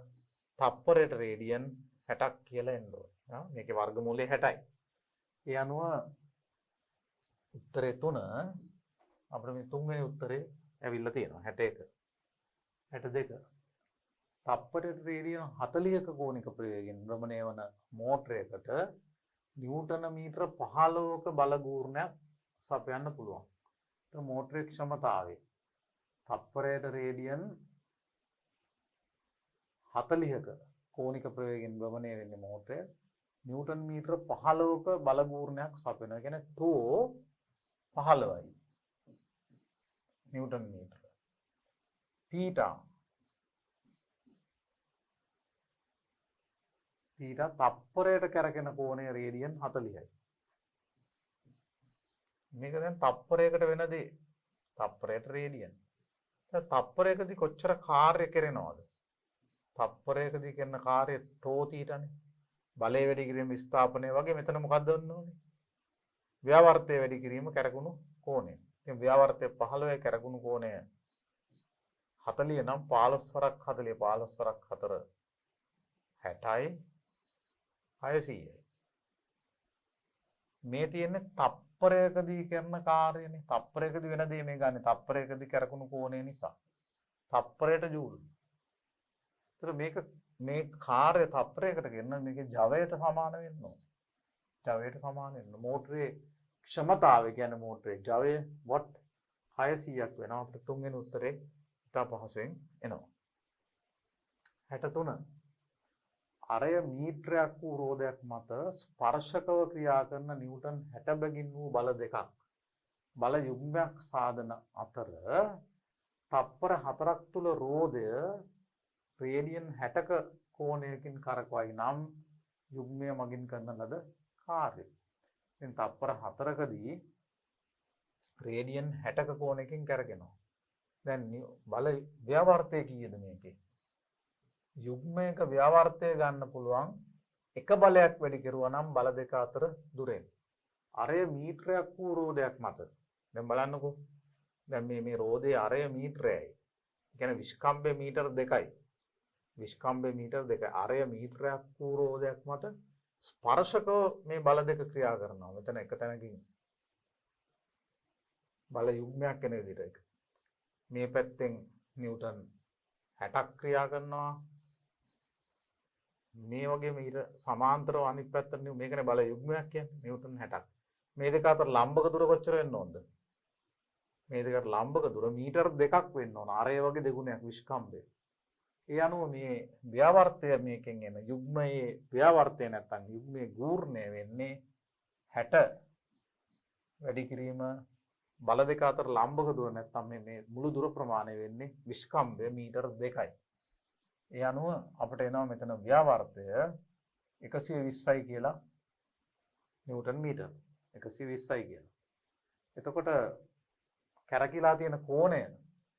තප්පරයට රේඩියන් 60ක් කියලා එන්න ඕනේ. මේකේ වර්ගමූලය 60යි. ඒ අනුව උත්තරේ 3 අපිට මේ තුන්වෙනි උත්තරේ ඇවිල්ලා තියෙනවා 61 62 තප්පරයට රේඩියන් 40ක කෝණික ප්‍රවේගයෙන් භ්‍රමණය වන මෝටරයකට නිව්ටන මීටර 15ක බල ගූර්ණයක් සපයන්න පුළුවන්. ඒක මෝටරේ ක්ෂමතාවය තප්පරයට රේඩියන් 40ක කෝණික ප්‍රවේගයෙන් භ්‍රමණය වෙන්නේ මෝටරය නිව්ටන් මීටර 15ක බල ගූර්ණයක් සපයනවා. කියන්නේ τ 15යි. Newton metre. තීටා තප්පරයට කැරකෙන කෝණය රේඩියන් 40යි. මේක දැන් තප්පරයකට වෙන දේ. තප්පරයට රේඩියන්. දැන් තප්පරයකදී කොච්චර කාර්ය කරනවද? තප්පරයකදී කරන කාර්ය tau තීටානේ. බලය වැඩි කිරීම විස්ථාපනය වගේ මෙතන මොකක්ද වෙන්න ඕනේ? ව්‍යාවර්තය වැඩි කිරීම කැරකුණු කෝණය. ඉතින් ව්‍යාවර්තය 15යි කැරකුණු කෝණය 40 නම් 15 වරක් 40 15 වරක් 4 60යි 600යි. මේ තියෙන්නේ තප්පරයකදී කරන කාර්යනේ. තප්පරයකදී වෙන දේ මේ ගන්න. තප්පරයකදී කැරකුණු කෝණය නිසා. තප්පරයට ජූල්. ඒතර මේ කාර්ය තප්පරයකට ගෙන්න මේකේ ජවයට සමාන වෙන්න ඕන. ජවයට සමාන වෙන්න. මෝටරේ ක්ෂමතාවය කියන්නේ මෝටරේ ජවය වොට් 600ක් වෙනවා. අපිට තුන්වෙනි උත්තරේ ඉතා පහසුවෙන් එනවා. 63 අරය මීටරයක් වූ රෝදයක් මත ස්පර්ශකව ක්‍රියා කරන නිව්ටන් 60 බැගින් වූ බල දෙකක් බල යුග්මයක් සාධන අතර තප්පර 4ක් තුල රෝදය රේඩියන් 60ක කෝණයකින් කරකවයි නම් යුග්මය මගින් කරන ලද කාර්යය. ඉතින් තප්පර 4කදී රේඩියන් 60ක කෝණයකින් කරගෙනවා. දැන් බල ව්‍යාවර්තය කීයද මේකේ? යුග්මයක ව්‍යාවර්තය ගන්න පුළුවන් එක බලයක් වැඩි කරුවා නම් බල දෙක අතර දුරෙන්. අරය මීටරයක් වූ රෝදයක් මත. දැන් බලන්නකෝ. දැන් මේ රෝදේ අරය මීටරයයි. ඒ කියන්නේ විස්කම්භය මීටර 2යි. විස්කම්භය මීටර 2යි. අරය මීටරයක් වූ රෝදයක් මත ස්පර්ශකව මේ බල දෙක ක්‍රියා කරනවා. මෙතන එක තැනකින් බල යුග්මයක් වෙන විදිහට එක. මේ පැත්තෙන් නිව්ටන් 60ක් ක්‍රියා කරනවා. මේ වගේ ඊට සමාන්තරව අනිත් පැත්තට මේකනේ බල යුග්මයක් කියන්නේ නිව්ටන් 60ක්. මේ දෙක අතර ලම්බක දුර කොච්චර වෙන්න ඕනද? මේ දෙකට ලම්බක දුර මීටර් 2ක් වෙන්න ඕන. අර ඒ වගේ දෙගුණයක් විස්කම්භය. ඒ අනුව මේ ව්‍යාවර්තය මේකෙන් එන යුග්මයේ ව්‍යාවර්තය නැත්තම් යුග්මයේ ගූර්ණය වෙන්නේ 60 වැඩි කිරීම බල දෙක අතර ලම්බක දුර නැත්තම් මේ මුළු දුර ප්‍රමාණය වෙන්නේ විස්කම්භය මීටර් 2යි. ඒ අනුව අපිට එනවා මෙතන ව්‍යාවර්තය 120යි කියලා නිව්ටන් මීටර 120යි කියලා. එතකොට කැරකිලා තියෙන කෝණය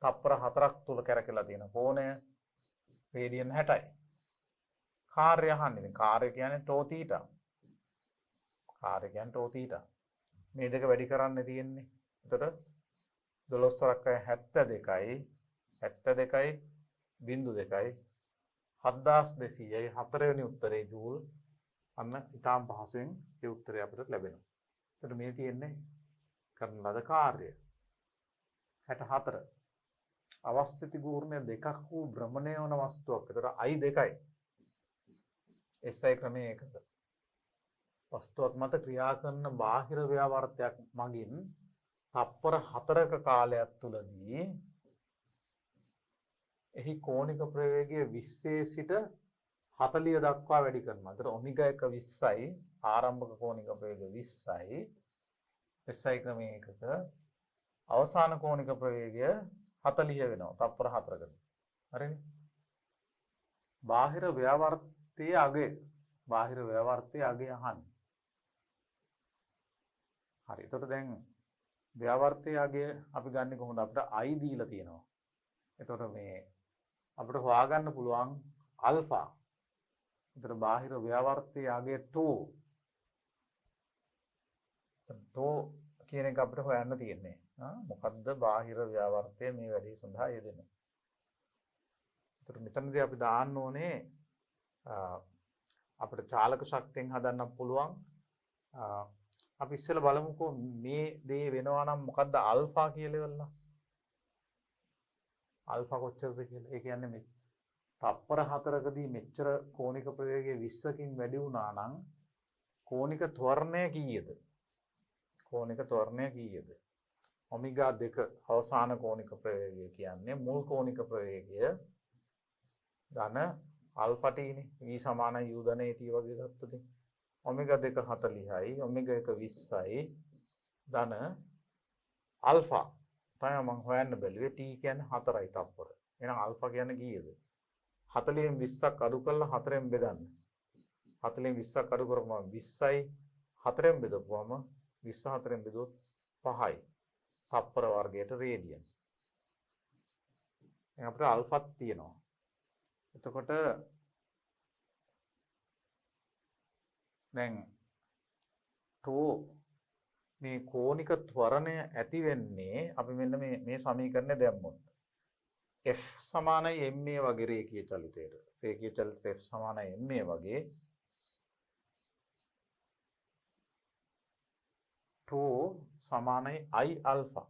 තප්පර 4ක් තුල කැරකිලා තියෙන කෝණය රේඩියන් 60යි. කාර්ය අහන්නේ. කාර්ය කියන්නේ ටෝ තීටා. කාර්ය කියන්නේ ටෝ තීටා. මේ දෙක වැඩි කරන්න තියෙන්නේ. එතකොට 12 වරක් 72යි 72යි 0.2යි 7200යි 4 වෙනි උත්තරේ ජූල්. අන්න ඊටාම් පහසුවෙන් ඒ උත්තරය අපිට ලැබෙනවා. එතකොට මේ තියෙන්නේ කරන ලද කාර්යය 64. අවස්ථිති ගූර්ණය දෙකක් වූ භ්‍රමණය වන වස්තුවක්. එතකොට I 2යි. SI ක්‍රමයේ එකක. වස්තුවක් මත ක්‍රියා කරන බාහිර ව්‍යාවර්තයක් මගින් තප්පර 4ක කාලයක් තුලදී එහි කෝණික ප්‍රවේගය 20 සිට 40 දක්වා වැඩි කරනවා. එතකොට ඔමෙගා 1 20යි ආරම්භක කෝණික ප්‍රවේගය 20යි. SI ක්‍රමයේ එකක අවසාන කෝණික ප්‍රවේගය 40 වෙනවා තප්පර 4කට. හරිනේ. බාහිර ව්‍යාවර්තයේ අගය අහන්නේ. හරි. එතකොට දැන් ව්‍යාවර්තයේ අගය අපි ගන්නෙ කොහොමද? අපිට I දීලා තියෙනවා. එතකොට මේ අපිට හොයාගන්න පුළුවන් අල්ෆා. එතකොට බාහිර ව්‍යාවර්තයේ අගය 2. කියන එක අපිට හොයන්න තියෙන්නේ. මොකද්ද බාහිර ව්‍යාවර්තය මේ වැඩේ සඳහා යෙදෙන්නේ. ඒතර මෙතනදී අපි දාන්න ඕනේ අපිට චාලක ශක්තියෙන් හදන්න පුළුවන්. අපි ඉස්සෙල්ලා බලමුකෝ මේ දේ වෙනවා නම් මොකද්ද අල්ෆා කියලා ඉවරලා. අල්ෆා කොච්චරද කියලා. ඒ කියන්නේ මේ තප්පර 4කදී මෙච්චර කෝණික ප්‍රවේගය 20කින් වැඩි වුණා නම් කෝණික ත්වරණය කීයද? කෝණික ත්වරණය කීයද? ඔමෙගා 2 අවසාන කෝණික ප්‍රවේගය කියන්නේ මුල් කෝණික ප්‍රවේගය ධන ආල්ෆා t නේ. v = u ධන at වගේ ගත්තොත් ඔමෙගා 2 40යි ඔමෙගා 1 20යි ධන ආල්ෆා තමයි මම හොයන්න බැලුවේ. t කියන්නේ 4යි තප්පර. එහෙනම් ආල්ෆා කියන්නේ කීයද? 40න් 20ක් අඩු කරලා 4ෙන් බෙදන්න. 40න් 20ක් අඩු කරපුවම 20යි 4ෙන් බෙදපුවම 20 4ෙන් බෙදුවොත් 5යි. තප්පර වර්ගයට රේඩියන්. එහෙනම් අපිට අල්ෆාත් තියෙනවා. එතකොට දැන් ටෝ මේ කෝණික ත්වරණය ඇති වෙන්නේ අපි මෙන්න මේ සමීකරණය දැම්මොත් F = ma වගේ රේඛීය චලිතයට. රේඛීය චලිත F = ma වගේ ටෝ සමානයි I alpha.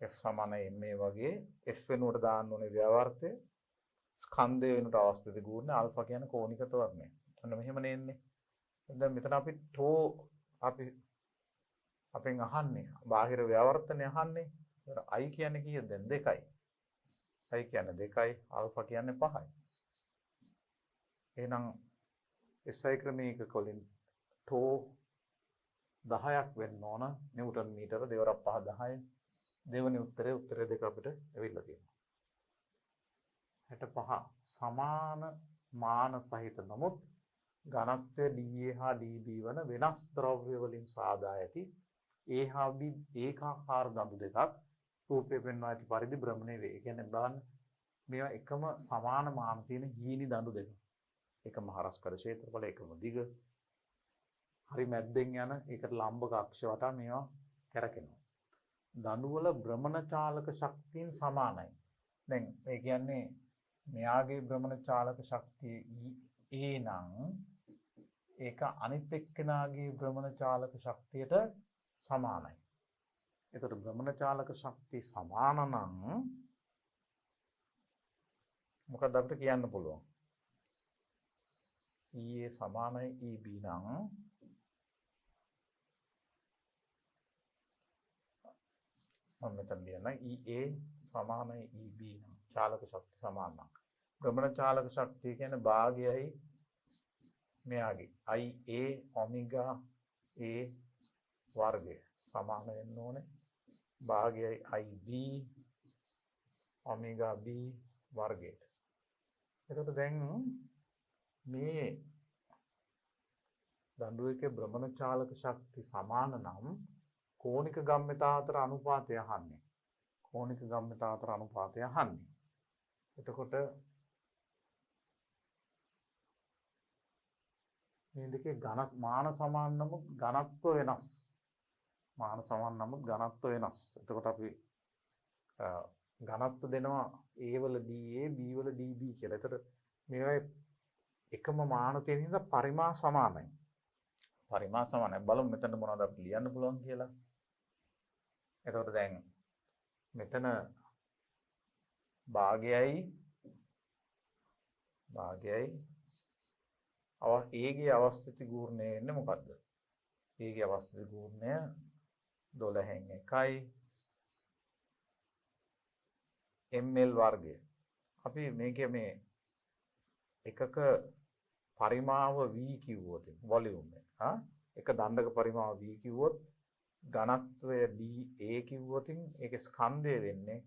F සමානයි ma වගේ F වෙනුවට දාන්න ඕනේ ව්‍යාවර්තය. ස්කන්ධය වෙනුවට අවස්ථිත ගුණ alpha කියන්නේ කෝණික ත්වරණය. අන්න මෙහෙම නෙන්නේ. දැන් මෙතන අපි ටෝ අපෙන් අහන්නේ බාහිර ව්‍යාවර්තනය අහන්නේ. I කියන්නේ කීයද දැන් 2යි. I කියන්නේ 2යි alpha කියන්නේ 5යි. එහෙනම් SI ක්‍රමයක කොලින් ටෝ 10ක් වෙන්න ඕන නිව්ටන් මීටර 2 5 10. දෙවෙනි උත්තරේ දෙක අපිට ඇවිල්ලා තියෙනවා. 65 සමාන මාන සහිත නමුත් ඝනත්වය dA හා dB වන වෙනස් ද්‍රව්‍ය වලින් සාදා ඇති A හා B ඒකාකාර දඬු දෙකක් රූපේ පෙන්වා ඇති පරිදි භ්‍රමණය වේ. ඒ කියන්නේ බලන්න මේවා එකම සමාන මාන තියෙන හීනි දඬු දෙක. එකම හරස්කඩ ක්ෂේත්‍රඵල එකම දිග. හරි මැද්දෙන් යන ඒකට ලම්බක අක්ෂ වටා මේවා කැරකෙනවා. දඬු වල භ්‍රමණ චාලක ශක්තියින් සමානයි. දැන් ඒ කියන්නේ මෙයාගේ භ්‍රමණ චාලක ශක්තිය E නම් ඒක අනිත් එක්කෙනාගේ භ්‍රමණ චාලක ශක්තියට සමානයි. එතකොට භ්‍රමණ චාලක ශක්තිය සමාන නම් මොකක්ද අපිට කියන්න පුළුවන්? EA සමානයි EB නම් මම මෙතන ලියනවා EA සමානයි EB නම් චාලක ශක්තිය සමාන නම් භ්‍රමණ චාලක ශක්තිය කියන්නේ භාගයයි මෙයාගේ IA ඔමෙගා A වර්ගය සමාන වෙන්න ඕනේ භාගයයි IB ඔමෙගා B වර්ගයට. එතකොට දැන් මේ දඬුවමේ භ්‍රමණ චාලක ශක්තිය සමාන නම් කෝණික ගම්‍යතා අතර අනුපාතය අහන්නේ. කෝණික ගම්‍යතා අතර අනුපාතය අහන්නේ. එතකොට මේ දෙකේ මාන සමාන නමුත් ඝනත්ව වෙනස්. මාන සමාන නමුත් ඝනත්ව වෙනස්. එතකොට අපි ඝනත්ව දෙනවා A වල DA B වල DB කියලා. එතකොට මේවා එකම මාන තියෙන හින්දා පරිමා සමානයි. පරිමා සමානයි. බලමු මෙතන මොනවද අපිට ලියන්න පුළුවන් කියලා. එතකොට දැන් මෙතන භාගයයි A ගේ අවස්ථිති ගූර්ණය වෙන්නේ මොකද්ද? A ගේ අවස්ථිති ගූර්ණය 12න් 1යි ml වර්ගය. අපි මේකේ මේ එකක පරිමාව v කිව්වොත් වොලියුම් එක දණ්ඩක පරිමාව v කිව්වොත් ඝනත්වය dA කිව්වොත් ඒකේ ස්කන්ධය වෙන්නේ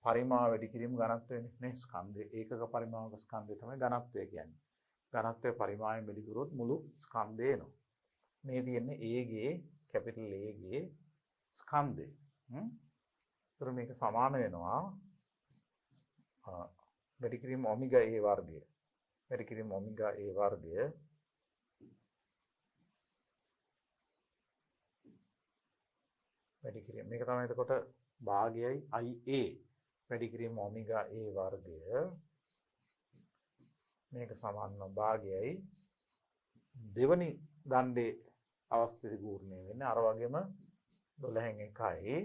පරිමාව වැඩි කිරීම ඝනත්වය වෙන්නේ නේ ස්කන්ධය ඒකක පරිමාවක ස්කන්ධය තමයි ඝනත්වය කියන්නේ. ඝනත්වය පරිමාවයෙන් වැඩි කරොත් මුළු ස්කන්ධය එනවා. මේ තියෙන්නේ A ගේ කැපිටල් A ගේ ස්කන්ධය. ඒතර මේක සමාන වෙනවා වැඩි කිරීම ඔමෙගා A වර්ගය. වැඩි කිරීම ඔමෙගා A වර්ගය වැඩි කිරීම මේක තමයි එතකොට භාගයයි IA වැඩි කිරීම ඔමෙගා A වර්ගය මේක සමානව භාගයයි දෙවනි දණ්ඩේ අවස්ථිති ගූර්ණය වෙන්නේ අර වගේම 12න් 1යි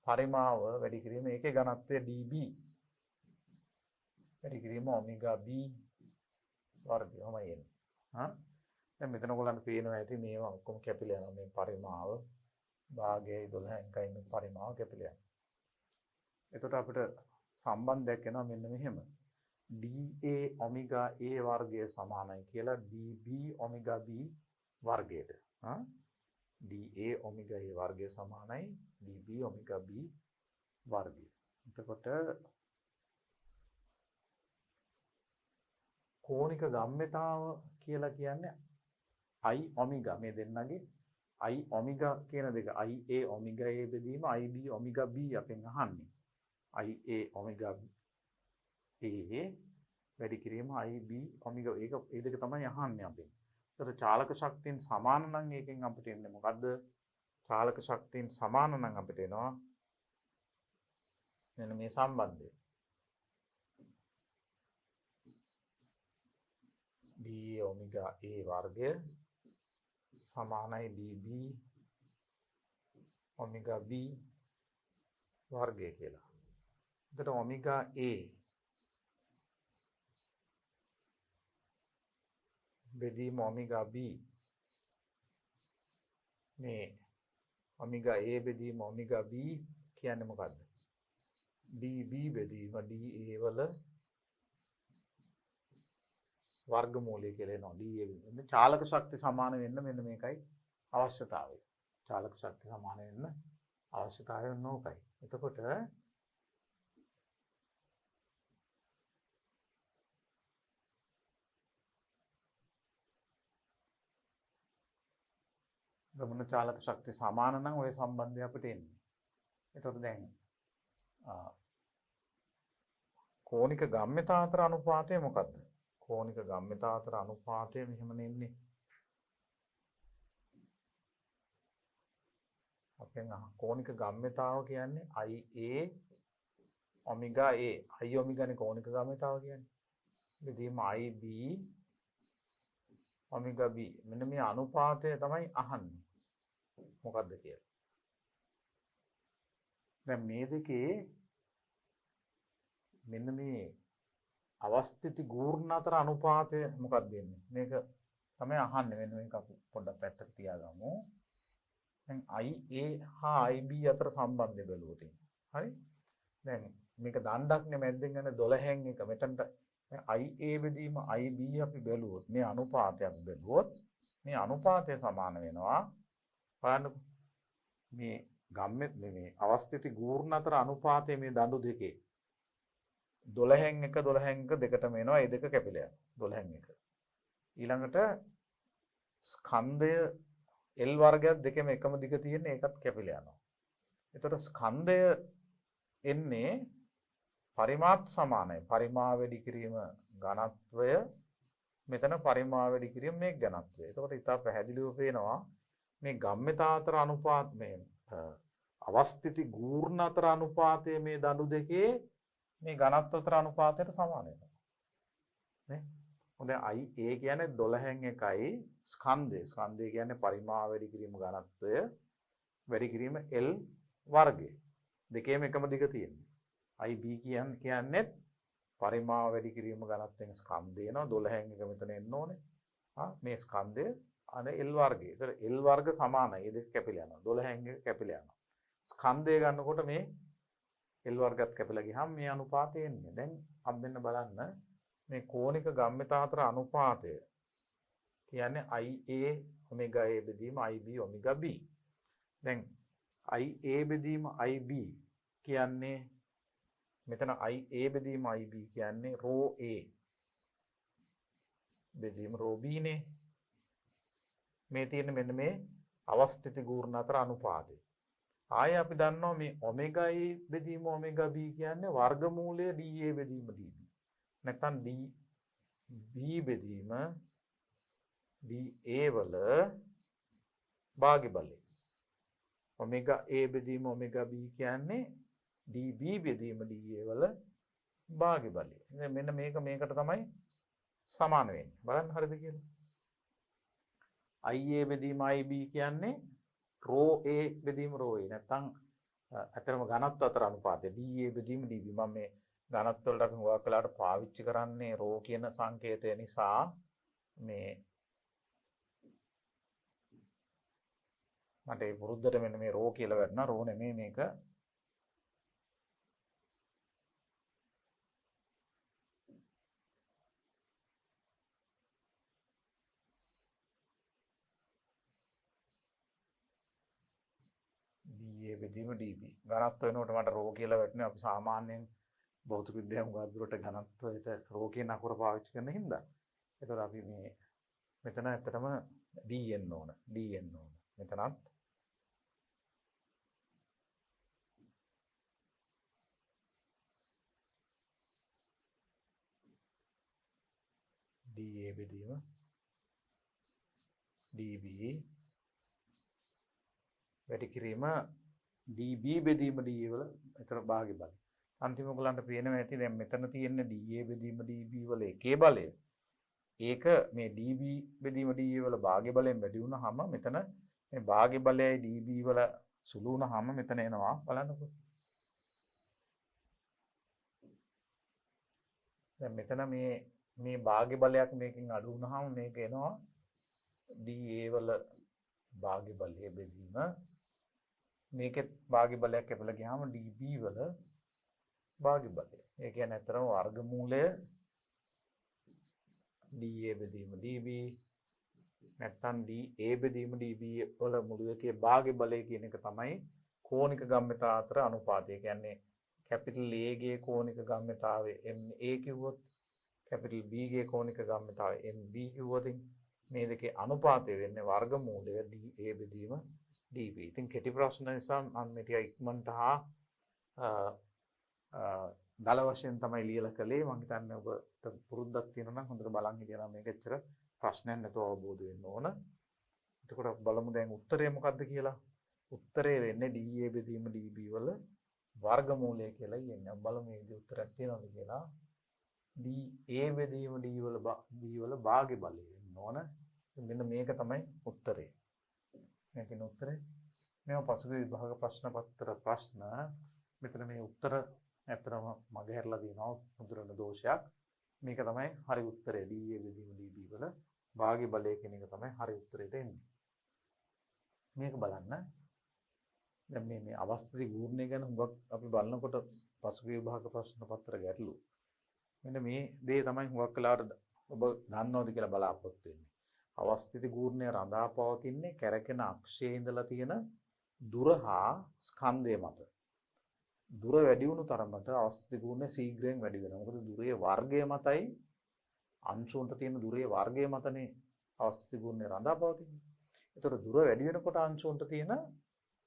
පරිමාව වැඩි කිරීම ඒකේ ඝනත්වය dB වැඩි කිරීම ඔමෙගා B වර්ගයමයි එන්නේ. දැන් මෙතන ඔයගොල්ලන්ට පේනවා ඇති මේවා ඔක්කොම කැපිලා යනවා මේ පරිමාව භාගයයි 12න් 1යි මේ පරිමාව කැපිලා යනවා. එතකොට අපිට සම්බන්ධයක් එනවා මෙන්න මෙහෙම. dA ඔමෙගා A වර්ගය සමානයි කියලා dB ඔමෙගා B වර්ගයට. dA ඔමෙගා A වර්ගය සමානයි dB ඔමෙගා B වර්ගය. එතකොට කෝණික ගම්‍යතාව කියලා කියන්නේ I ඔමෙගා මේ දෙන්නගේ I ඔමෙගා කියන දෙක IA ඔමෙගා A බෙදීම IB ඔමෙගා B අපෙන් අහන්නේ. IA ඔමෙගා A වැඩි කිරීම IB ඔමෙගා ඒක ඒ දෙක තමයි අහන්නේ අපෙන්. ඒතර චාලක ශක්තියන් සමාන නම් එකෙන් අපිට එන්නේ මොකද්ද? චාලක ශක්තියන් සමාන නම් අපිට එනවා මෙන්න මේ සම්බන්ධය. D ඔමෙගා A වර්ගය සමානයි dB ඔමෙගා B වර්ගය කියලා. එතකොට ඔමෙගා A බෙදීම ඔමෙගා B මේ ඔමෙගා A බෙදීම ඔමෙගා B කියන්නේ මොකද්ද? dB බෙදීම dA වල වර්ගමූලය කියලා එනවා dA වෙන්නේ. චාලක ශක්තිය සමාන වෙන්න මෙන්න මේකයි අවශ්‍යතාවය. චාලක ශක්තිය සමාන වෙන්න අවශ්‍යතාවය නෝකයි. එතකොට භ්‍රමණ චාලක ශක්තිය සමාන නම් ওই සම්බන්ධය අපිට එන්නේ. එතකොට දැන් කෝණික ගම්‍යතා අතර අනුපාතය මොකද්ද? කෝණික ගම්‍යතා අතර අනුපාතය මෙහෙම නෙන්නේ. අපෙන් කෝණික ගම්‍යතාව කියන්නේ IA ඔමෙගා A. I ඔමෙගානේ කෝණික ගම්‍යතාව කියන්නේ. බෙදීම IB ඔමෙගා B. මෙන්න මේ අනුපාතය තමයි අහන්නේ. මොකද්ද කියලා. දැන් මේ දෙකේ මෙන්න මේ අවස්ථිති ගූර්ණ අතර අනුපාතය මොකක්ද වෙන්නේ? මේක තමයි අහන්නේ. මෙන්න මේක අපි පොඩ්ඩක් පැත්තට තියාගමු. දැන් IA හා IB අතර සම්බන්ධය බැලුවොත් හරි. දැන් මේක දණ්ඩක්නේ මැද්දෙන් යන 12න් එක මෙතනට IA බෙදීම IB අපි බැලුවොත් මේ අනුපාතය අපි බැලුවොත් මේ අනුපාතය සමාන වෙනවා බලන්න මේ ගම්මෙත් මේ අවස්ථිති ගූර්ණ අතර අනුපාතය මේ දඬු දෙකේ 12න් එක 12න් එක දෙකටම එනවා ඒ දෙක කැපිලා යනවා 12න් එක ඊළඟට ස්කන්ධය L වර්ගයක් දෙකෙම එකම දිග තියෙන ඒකත් කැපිලා යනවා එතකොට ස්කන්ධය එන්නේ පරිමාත් සමානයි පරිමා වැඩි කිරීම ඝනත්වය මෙතන පරිමා වැඩි කිරීම මේ ඝනත්වය එතකොට ඉතා පැහැදිලිව පේනවා මේ ගම්මිතා අතර අනුපාත මේ අවස්ථිති ගූර්ණ අතර අනුපාතය මේ දඬු දෙකේ මේ ඝනත්ව අතර අනුපාතයට සමාන වෙනවා නේ හොඳයි IA කියන්නේ 12න් එකයි ස්කන්ධය කියන්නේ පරිමා වැඩි කිරීම ඝනත්වය වැඩි කිරීම L වර්ගය දෙකේම එකම දිග තියෙනවා IB කියන්නේ පරිමා වැඩි කිරීම ඝනත්වයෙන් ස්කන්ධය එනවා 12න් එක මෙතන එන්න ඕනේ මේ ස්කන්ධය අනේ L වර්ගය. ඒතර L වර්ග සමානයි. මේ දෙක කැපිලා යනවා. 12න් එක කැපිලා යනවා. ස්කන්ධය ගන්නකොට මේ L වර්ගත් කැපිලා ගියහම මේ අනුපාතය එන්නේ. දැන් අම්බෙන්න බලන්න මේ කෝණික ගම්මිතා අතර අනුපාතය කියන්නේ IA ඔමෙගා A බෙදීම IB ඔමෙගා B. දැන් IA බෙදීම IB කියන්නේ මෙතන IA බෙදීම IB කියන්නේ ρ A බෙදීම ρ B නේ. මේ තියෙන මෙන්න මේ අවස්ථිති ගූර්ණ අතර අනුපාතය. ආයෙ අපි දන්නවා මේ ඔමෙගා A බෙදීම ඔමෙගා B කියන්නේ වර්ගමූලය DA බෙදීම DB. නැත්නම් DB බෙදීම DA වල භාග්‍ය බලය. ඔමෙගා A බෙදීම ඔමෙගා B කියන්නේ DB බෙදීම DA වල භාග්‍ය බලය. මෙන්න මේක මේකට තමයි සමාන වෙන්නේ. බලන්න හරිද කියලා? IA බෙදීම IB කියන්නේ ρ A බෙදීම ρ A නැත්නම් අතරම ඝනත්ව අතර අනුපාතය DA බෙදීම DB මම මේ ඝනත්ව වලට අපි හුඟක් වෙලාවට පාවිච්චි කරන්නේ ρ කියන සංකේතය නිසා මේ මට ඒ පුරුද්දට මෙන්න මේ ρ කියලා වැටුණා ρ නෙමෙයි මේක DA බෙදීම DB ඝනත්ව වෙනකොට මට ρ කියලා වැටුනේ අපි සාමාන්‍යයෙන් භෞතික විද්‍යාව උගත් දුරට ඝනත්වයට ρ කියන අකුර පාවිච්චි කරන හින්දා. ඒතකොට අපි මේ මෙතන ඇත්තටම DN ඕන. මෙතනත් DA බෙදීම DB වැඩි කිරීම DB බෙදීම DA වල එතන භාග්‍ය බලය. අන්තිම ඔයගලන්ට පේනවා ඇති දැන් මෙතන තියෙන DA බෙදීම DB වල එකේ බලය. ඒක මේ DB බෙදීම DA වල භාග්‍ය බලයෙන් වැඩි වුණාම මෙතන මේ භාග්‍ය බලයයි DB වල සුළු වුණාම මෙතන එනවා බලන්නකො. දැන් මෙතන මේ භාග්‍ය බලයක් මේකෙන් අඩු වුණාම මේක එනවා DA වල භාග්‍ය බලය බෙදීම මේකෙත් භාග්‍ය බලයක් කැපලා ගියාම DB වල භාග්‍ය බලය. ඒ කියන්නේ අතරම වර්ගමූලය DA බෙදීම DB නැත්නම් DA බෙදීම DB වල මුළු එකේ භාග්‍ය බලය කියන එක තමයි කෝණික ගම්මිතා අතර අනුපාතය. කියන්නේ කැපිටල් A ගේ කෝණික ගම්මිතාවය MA කිව්වොත් කැපිටල් B ගේ කෝණික ගම්මිතාවය MB කිව්වොත් මේ දෙකේ අනුපාතය වෙන්නේ වර්ගමූලය DA බෙදීම DB. ඉතින් කෙටි ප්‍රශ්න නිසා මම මේ ටික ඉක්මනට දල වශයෙන් තමයි ලියලා කළේ. මම හිතන්නේ ඔබට පුරුද්දක් තියෙනවා නම් හොඳට බලන් හිටියනම් මේක ඇත්තට ප්‍රශ්නයක් නැතුව අවබෝධ වෙන්න ඕන. එතකොට බලමු දැන් උත්තරය මොකක්ද කියලා. උත්තරය වෙන්නේ DA බෙදීම DB වල වර්ගමූලය කියලා කියන්නේ. බලමු මේ විදිහට උත්තරයක් තියෙනවද කියලා. DA බෙදීම D වල B වල භාග්‍ය බලය වෙන්න ඕන. මෙන්න මේක තමයි උත්තරේ. මේ තියෙන උත්තරේ. මේවා පසුගිය විභාග ප්‍රශ්න පත්‍ර ප්‍රශ්න මෙතන මේ උත්තර ඇත්තටම මගහැරලා දිනවා මුද්‍රණ දෝෂයක්. මේක තමයි හරි උත්තරය. D බෙදීම DB වල භාග්‍ය බලය කියන එක තමයි හරි උත්තරයට එන්නේ. මේක බලන්න. දැන් මේ අවස්ථිති ගූර්ණය ගැන හුඟක් අපි බලනකොට පසුගිය විභාග ප්‍රශ්න පත්‍ර ගැටලු. මෙන්න මේ දේ තමයි හුඟක් වෙලාවට ඔබ දන්නවද කියලා බලාපොරොත්තු වෙන්නේ. අවස්ථිති ගූර්ණය රඳා පවතින්නේ කැරකෙන අක්ෂයේ ඉඳලා තියෙන දුර හා ස්කන්ධය මත. දුර වැඩි වුණු තරමට අවස්ථිති ගූර්ණය ශීඝ්‍රයෙන් වැඩි වෙනවා. මොකද දුරේ වර්ගය මතයි අංශුන්ට තියෙන දුරේ වර්ගය මතනේ අවස්ථිති ගූර්ණය රඳා පවතින්නේ. ඒතර දුර වැඩි වෙනකොට අංශුන්ට තියෙන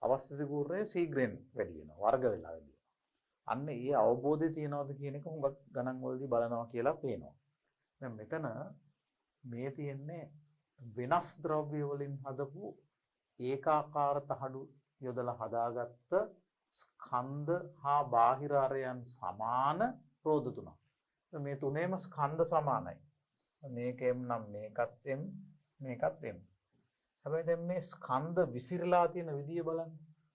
අවස්ථිති ගූර්ණය ශීඝ්‍රයෙන් වැඩි වෙනවා. වර්ග වෙලා වැඩි වෙනවා. අන්න ඒ අවබෝධය තියනවාද කියන එක හුඟක් ගණන් වලදී බලනවා කියලා පේනවා. දැන් මෙතන මේ තියෙන්නේ වෙනස් ද්‍රව්‍ය වලින් හදපු ඒකාකාර තහඩු යොදලා හදාගත්ත ස්කන්ධ හා බාහිර අරයන් සමාන රෝධ තුනක්. මේ තුනේම ස්කන්ධ සමානයි. මේකෙම නම් මේකත් M මේකත් M. හැබැයි දැන් මේ ස්කන්ධ විසිරලා තියෙන විදිය බලන්න.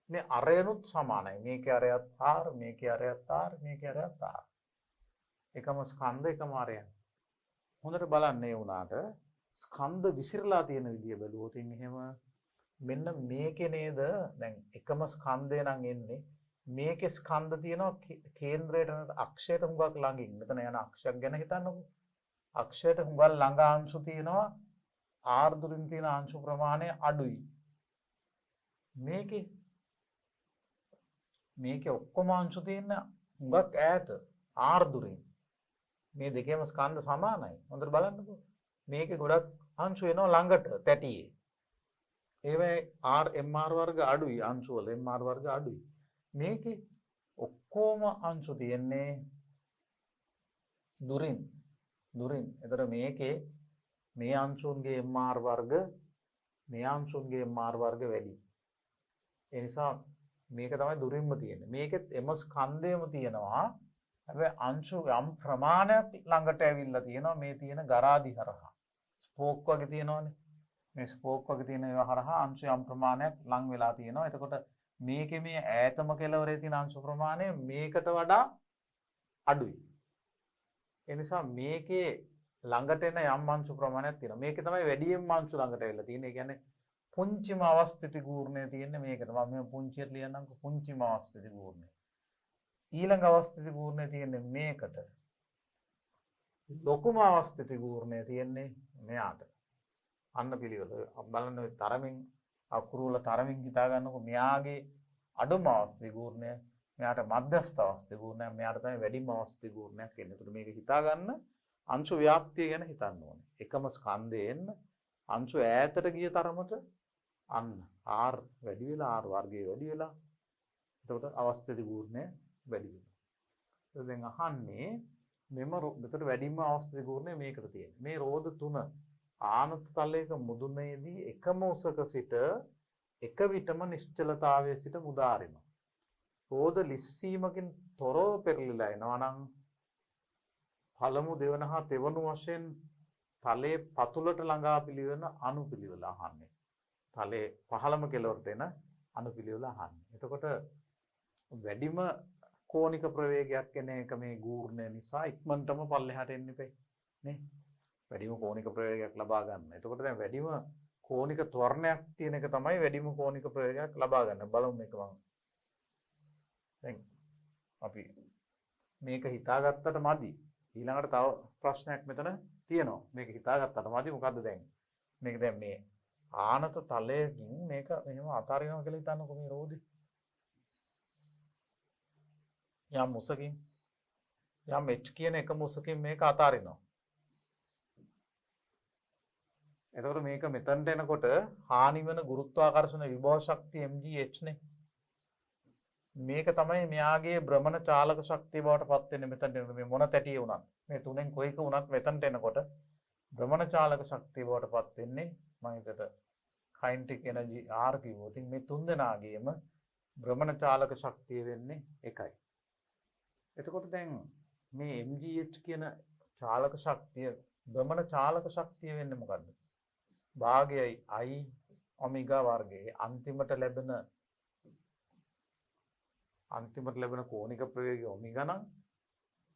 මේ අරයනුත් සමානයි. මේකේ අරයත් R, මේකේ අරයත් R, මේකේ අරයත් R. එකම ස්කන්ධ එකම අරයන්. හොඳට බලන්න මේ උනාට ස්කන්ධ විසිරලා තියෙන විදිය බැලුවොත් එහෙම මෙන්න මේකේ නේද දැන් එකම ස්කන්ධය නම් එන්නේ මේකේ ස්කන්ධ තියෙනවා කේන්ද්‍රයට අක්ෂයට හුඟක් ළඟින්. මෙතන යන අක්ෂයක් ගැන හිතන්නකෝ. අක්ෂයට හුඟක් ළඟ අංශු තියෙනවා R දුරින් තියෙන අංශු ප්‍රමාණය අඩුයි. මේකේ ඔක්කොම අංශු තියෙන හුඟක් ඈත R දුරින්. මේ දෙකේම ස්කන්ධ සමානයි. හොඳට බලන්නකෝ. මේකේ ගොඩක් අංශු එනවා ළඟට තැටියේ. ඒවැ R MR වර්ග අඩුයි අංශු වල MR වර්ග අඩුයි. මේකේ ඔක්කොම අංශු තියෙන්නේ දුරින්. එතකොට මේකේ මේ අංශුන්ගේ MR වර්ග මේ අංශුන්ගේ MR වර්ග වැඩි. ඒ නිසා මේක තමයි දුරින්ම තියෙන්නේ. මේකෙත් එම ස්කන්ධයම තියෙනවා. හැබැයි අංශු යම් ප්‍රමාණයක් ළඟට ඇවිල්ලා තියෙනවා මේ තියෙන ගරාදි හරහා. ස්පෝක් වගේ තියෙනවනේ. මේ ස්පෝක් වගේ තියෙන ඒවා හරහා අංශු යම් ප්‍රමාණයක් ලං වෙලා තියෙනවා. එතකොට මේකේ මේ ඈතම කෙළවරේ තියෙන අංශු ප්‍රමාණය මේකට වඩා අඩුයි. ඒ නිසා මේකේ ළඟට එන යම් අංශු ප්‍රමාණයක් තියෙනවා. මේකේ තමයි වැඩියෙන්ම අංශු ළඟට ඇවිල්ලා තියෙන්නේ. ඒ කියන්නේ පුංචිම අවස්ථිති ගූර්ණය තියෙන්නේ මේකට. මම මේ පුංචියට ලියන්නම්කො පුංචිම අවස්ථිති ගූර්ණය. ඊළඟ අවස්ථිති ගූර්ණය තියෙන්නේ මේකට. ලොකුම අවස්ථිති ගූර්ණය තියෙන්නේ මෙයාට. අන්න පිළිවෙල බලන්න ඔය තරමින් අකුරු වල තරමින් හිතා ගන්නකො මෙයාගේ අඩුම අවස්ථිති ගූර්ණය මෙයාට මධ්‍යස්ථ අවස්ථිති ගූර්ණය මෙයාට තමයි වැඩිම අවස්ථිති ගූර්ණයක් එන්නේ. ඒකට මේක හිතා ගන්න අංශු ව්‍යාප්තිය ගැන හිතන්න ඕනේ. එකම ස්කන්ධයෙන් අංශු ඈතට ගිය තරමට අන්න R වැඩි වෙලා R වර්ගය වැඩි වෙලා එතකොට අවස්ථිති ගූර්ණය වැඩි වෙනවා. දැන් අහන්නේ මෙතන වැඩිම අවස්ථිති ගූර්ණය මේකට තියෙන්නේ. මේ රෝධ තුන ආනත තලයක මුදුනේදී එකම උසක සිට එක විටම නිශ්චලතාවයේ සිට මුදාරිනවා. රෝධ ලිස්සීමකින් තොරව පෙරලිලා එනවා නම් පළමු දෙවන හා තෙවනු වශයෙන් තලයේ පතුලට ළඟා පිළිවෙන අනුපිළිවෙල අහන්නේ. තලයේ පහළම කෙළවරට එන අනුපිළිවෙල අහන්නේ. එතකොට වැඩිම කෝණික ප්‍රවේගයක් එන එක මේ ගූර්ණය නිසා ඉක්මනටම පල්ලෙහාට එන්න ඉපේ නේ. වැඩිම කෝණික ප්‍රවේගයක් ලබා ගන්න. එතකොට දැන් වැඩිම කෝණික ත්වරණයක් තියෙන එක තමයි වැඩිම කෝණික ප්‍රවේගයක් ලබා ගන්න. බලමු මේක මම. දැන් අපි මේක හිතාගත්තට මදි. ඊළඟට තව ප්‍රශ්නයක් මෙතන තියෙනවා. මේක හිතාගත්තට මදි. මොකද්ද දැන්? මේක දැන් මේ ආනත තලයකින් මේක මෙහෙම අතාරිනවා කියලා හිතන්නකො මේ රෝදේ. යම් උසකින් යම් h කියන එකම උසකින් මේක අතාරිනවා. එතකොට මේක මෙතනට එනකොට හානි වෙන ගුරුත්වාකර්ෂණ විභව ශක්තිය mgh නේ. මේක තමයි මෙයාගේ භ්‍රමණ චාලක ශක්තිය බවට පත් වෙන්නේ මෙතනට එනකොට මේ මොන තැටියේ වුණත් මේ තුනෙන් කොයික වුණත් මෙතනට එනකොට භ්‍රමණ චාලක ශක්තිය බවට පත් වෙන්නේ මම හිතට kinetic energy R කිව්වොත් මේ තුන් දෙනාගේම භ්‍රමණ චාලක ශක්තිය වෙන්නේ එකයි. එතකොට දැන් මේ mgh කියන චාලක ශක්තිය භ්‍රමණ චාලක ශක්තිය වෙන්නේ මොකද්ද? භාගයයි I ඔමෙගා වර්ගයේ අන්තිමට ලැබෙන අන්තිමට ලැබෙන කෝණික ප්‍රවේගය ඔමෙගා නම්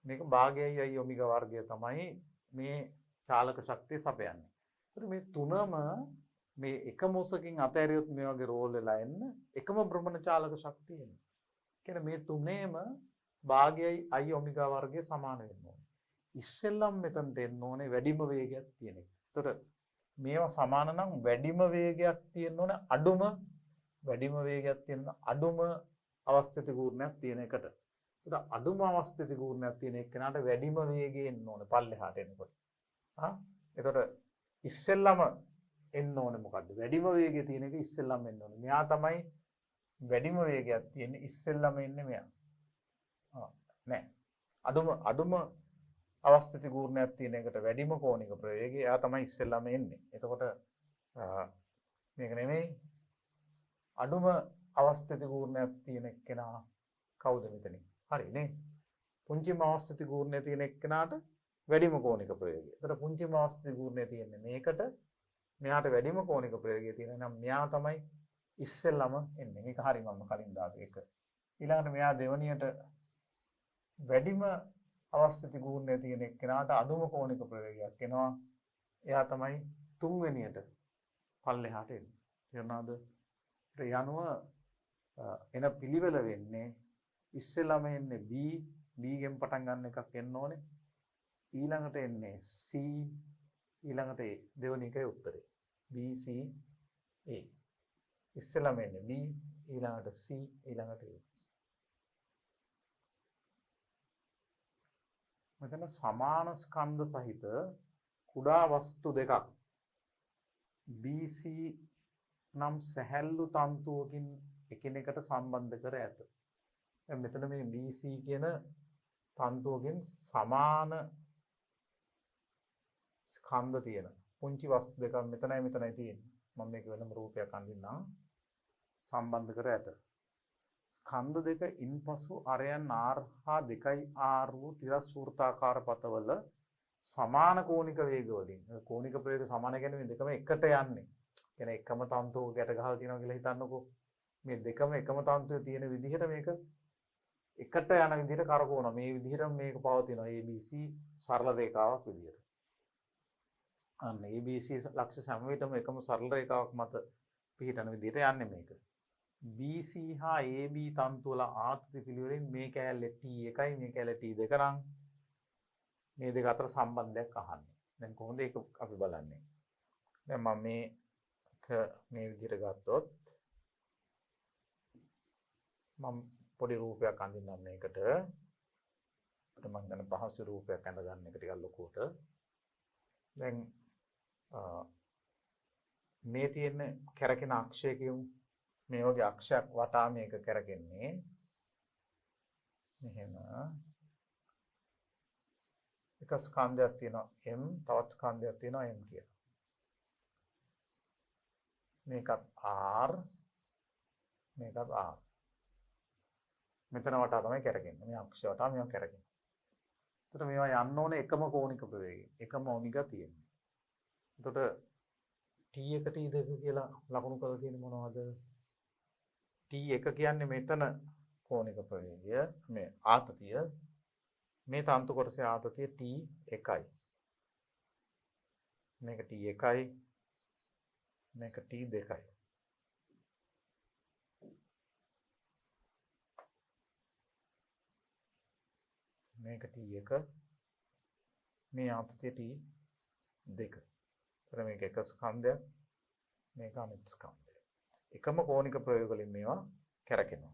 මේක භාගයයි i ඔමෙගා වර්ගය තමයි මේ චාලක ශක්තිය සපයන්නේ. ඒත් මේ තුනම මේ එකම උසකින් අතහැරියොත් මේ වගේ රෝල් වෙලා එන්න එකම භ්‍රමණ චාලක ශක්තිය එන්නේ. කියන්නේ මේ තුනේම භාගයයි i ඔමෙගා වර්ගය සමාන වෙන්න ඕනේ. ඉස්සෙල්ලම මෙතනට එන්න ඕනේ වැඩිම වේගයක් තියෙන එක. ඒතර මේවා සමාන නම් වැඩිම වේගයක් තියෙන්න ඕනේ අඩුම වැඩිම වේගයක් තියෙන අඩුම අවස්ථිත ගූර්ණයක් තියෙන එකට. ඒතර අඩුම අවස්ථිත ගූර්ණයක් තියෙන එකනට වැඩිම වේගය එන්න ඕනේ පල්ලෙහාට එනකොට. එතකොට ඉස්සෙල්ලම එන්න ඕනේ මොකද්ද? වැඩිම වේගය තියෙන එක ඉස්සෙල්ලම එන්න ඕනේ. මෙයා තමයි වැඩිම වේගයක් තියෙන්නේ ඉස්සෙල්ලම එන්නේ මෙයා. නෑ. අඩුම අවස්ථිත ගූර්ණයක් තියෙන එකට වැඩිම කෝණික ප්‍රවේගය එයා තමයි ඉස්සෙල්ලම එන්නේ. එතකොට මේක නෙමෙයි අඩුම අවස්ථිත ගූර්ණයක් තියෙන එක්කෙනා කවුද මෙතනින්? හරි නේ. පුංචිම අවස්ථිත ගූර්ණය තියෙන එක්කෙනාට වැඩිම කෝණික ප්‍රවේගය. ඒතර පුංචිම අවස්ථිත ගූර්ණය තියෙන්නේ මේකට මෙයාට වැඩිම කෝණික ප්‍රවේගය තියෙන නම් මෙයා තමයි ඉස්සෙල්ලම එන්නේ. මේක හරි මම කලින් දාපු එක. ඊළඟට මෙයා දෙවණියට වැඩිම අවස්ථිත ගූර්ණය තියෙන එක්කෙනාට අඩුම කෝණික ප්‍රවේගයක් එනවා. එයා තමයි තුන්වෙනියට පල්ලෙහාට එන්නේ. තේරුණාද? ඒ අනුව එන පිළිවෙල වෙන්නේ ඉස්සෙල්ලාම එන්නේ B ගෙන් පටන් ගන්න එකක් එන්න ඕනේ. ඊළඟට එන්නේ C ඊළඟට A. දෙවෙනි එකේ උත්තරේ B C A. ඉස්සෙල්ලාම එන්නේ B ඊළඟට C ඊළඟට A. මෙතන සමාන ස්කන්ධ සහිත කුඩා වස්තු දෙකක් BC නම් සැහැල්ලු තන්තුවකින් එකිනෙකට සම්බන්ධ කර ඇත. දැන් මෙතන මේ BC කියන තන්තුවකින් සමාන ස්කන්ධ තියෙන පුංචි වස්තු දෙකක් මෙතනයි තියෙන්නේ. මම මේක වෙනම රූපයක් අඳින්නම්. සම්බන්ධ කර ඇත. ස්කන්ධ දෙක ඉන්පසු අරයන් R හා 2R වූ තිරස් වෘත්තාකාර පතවල සමාන කෝණික වේග වලින් කෝණික ප්‍රවේග සමාන කියන්නේ මේ දෙකම එකට යන්නේ. කියන්නේ එකම තන්තුවක ගැට ගහලා තියෙනවා කියලා හිතන්නකෝ. මේ දෙකම එකම තන්තුවේ තියෙන විදිහට මේක එකට යන විදිහට කරකවනවා. මේ විදිහට මේක පවතිනවා. ABC සරල රේඛාවක් විදිහට. අන්න ABC ලක්ෂ සම විටම එකම සරල රේඛාවක් මත පිහිටන විදිහට යන්නේ මේක. BC හා AB තන්තු වල ආත්‍රි පිළිවෙලින් මේ කෑල්ලේ T1යි මේ කෑල්ලේ T2 නම් මේ දෙක අතර සම්බන්ධයක් අහන්නේ. දැන් කොහොමද ඒක අපි බලන්නේ? දැන් මම මේ විදිහට ගත්තොත් මම පොඩි රූපයක් අඳින්නම් මේකට. අපිට මම ගන්න පහසු රූපයක් අඳ ගන්න එක ටිකක් ලොකුවට. දැන් මේ තියෙන කැරකෙන අක්ෂය කියමු. මේ වගේ අක්ෂයක් වටා මේක කැරකෙන්නේ. මෙහෙම එක ස්කන්ධයක් තියෙනවා M තවත් ස්කන්ධයක් තියෙනවා M කියලා. මේකත් R මේකත් R. මෙතන වටා තමයි කැරකෙන්නේ. මේ අක්ෂය වටා මේවා කැරකෙන්නේ. එතකොට මේවා යන්න ඕනේ එකම කෝණික ප්‍රවේගයෙන්. එකම ඔමෙගා තියෙන්නේ. එතකොට T1 T2 කියලා ලකුණු කරලා තියෙන්නේ මොනවද? T1 කියන්නේ මෙතන කෝණික ප්‍රවේගය මේ ආතතිය. මේ තන්තු කොටසේ ආතතිය T1යි. මේක T1යි. මේක T2යි. මේක T1 මේ ආතතිය T2. ඒතර මේක එක ස්කන්ධයක් මේක අනිත් ස්කන්ධය. එකම කෝණික ප්‍රවේග වලින් මේවා කැරකෙනවා.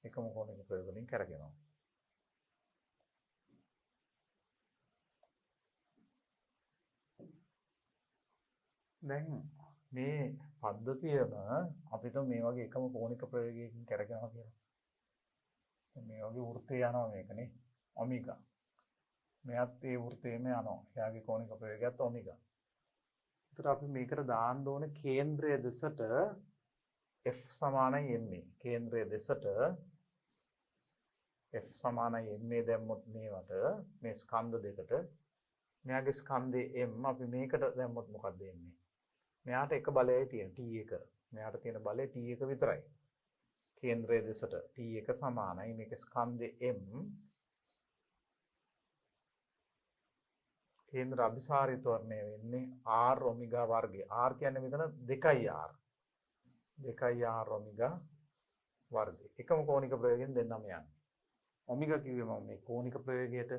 එකම කෝණික ප්‍රවේග වලින් කැරකෙනවා. දැන් මේ පද්ධතියම අපිට මේ වගේ එකම කෝණික ප්‍රවේගයකින් කැරකෙනවා කියලා. මේ වගේ වෘත්තය යනවා මේකනේ ඔමෙගා. මෙයත් ඒ වෘත්තයේම යනවා. එයාගේ කෝණික ප්‍රවේගයත් ඔමෙගා. ඒතර අපි මේකට දාන්න ඕනේ කේන්ද්‍රය දෙසට F සමානයි ma. කේන්ද්‍රය දෙසට F සමානයි ma දැම්මොත් මේවට මේ ස්කන්ධ දෙකට මෙයාගේ ස්කන්ධේ M අපි මේකට දැම්මොත් මොකක්ද එන්නේ? මෙයාට එක බලයයි තියෙන T1. මෙයාට තියෙන බලය T1 විතරයි. කේන්ද්‍රයේ දෙසට T1 සමානයි. මේක ස්කන්ධේ M. කේන්ද්‍ර අභිසාරී ත්වරණය වෙන්නේ R ඔමෙගා වර්ගය. R කියන්නේ මෙතන 2R. 2R ඔමෙගා වර්ගය. එකම කෝණික ප්‍රවේගයෙන් දෙන්නම යන්නේ. ඔමෙගා කිව්වේ මම මේ කෝණික ප්‍රවේගයට,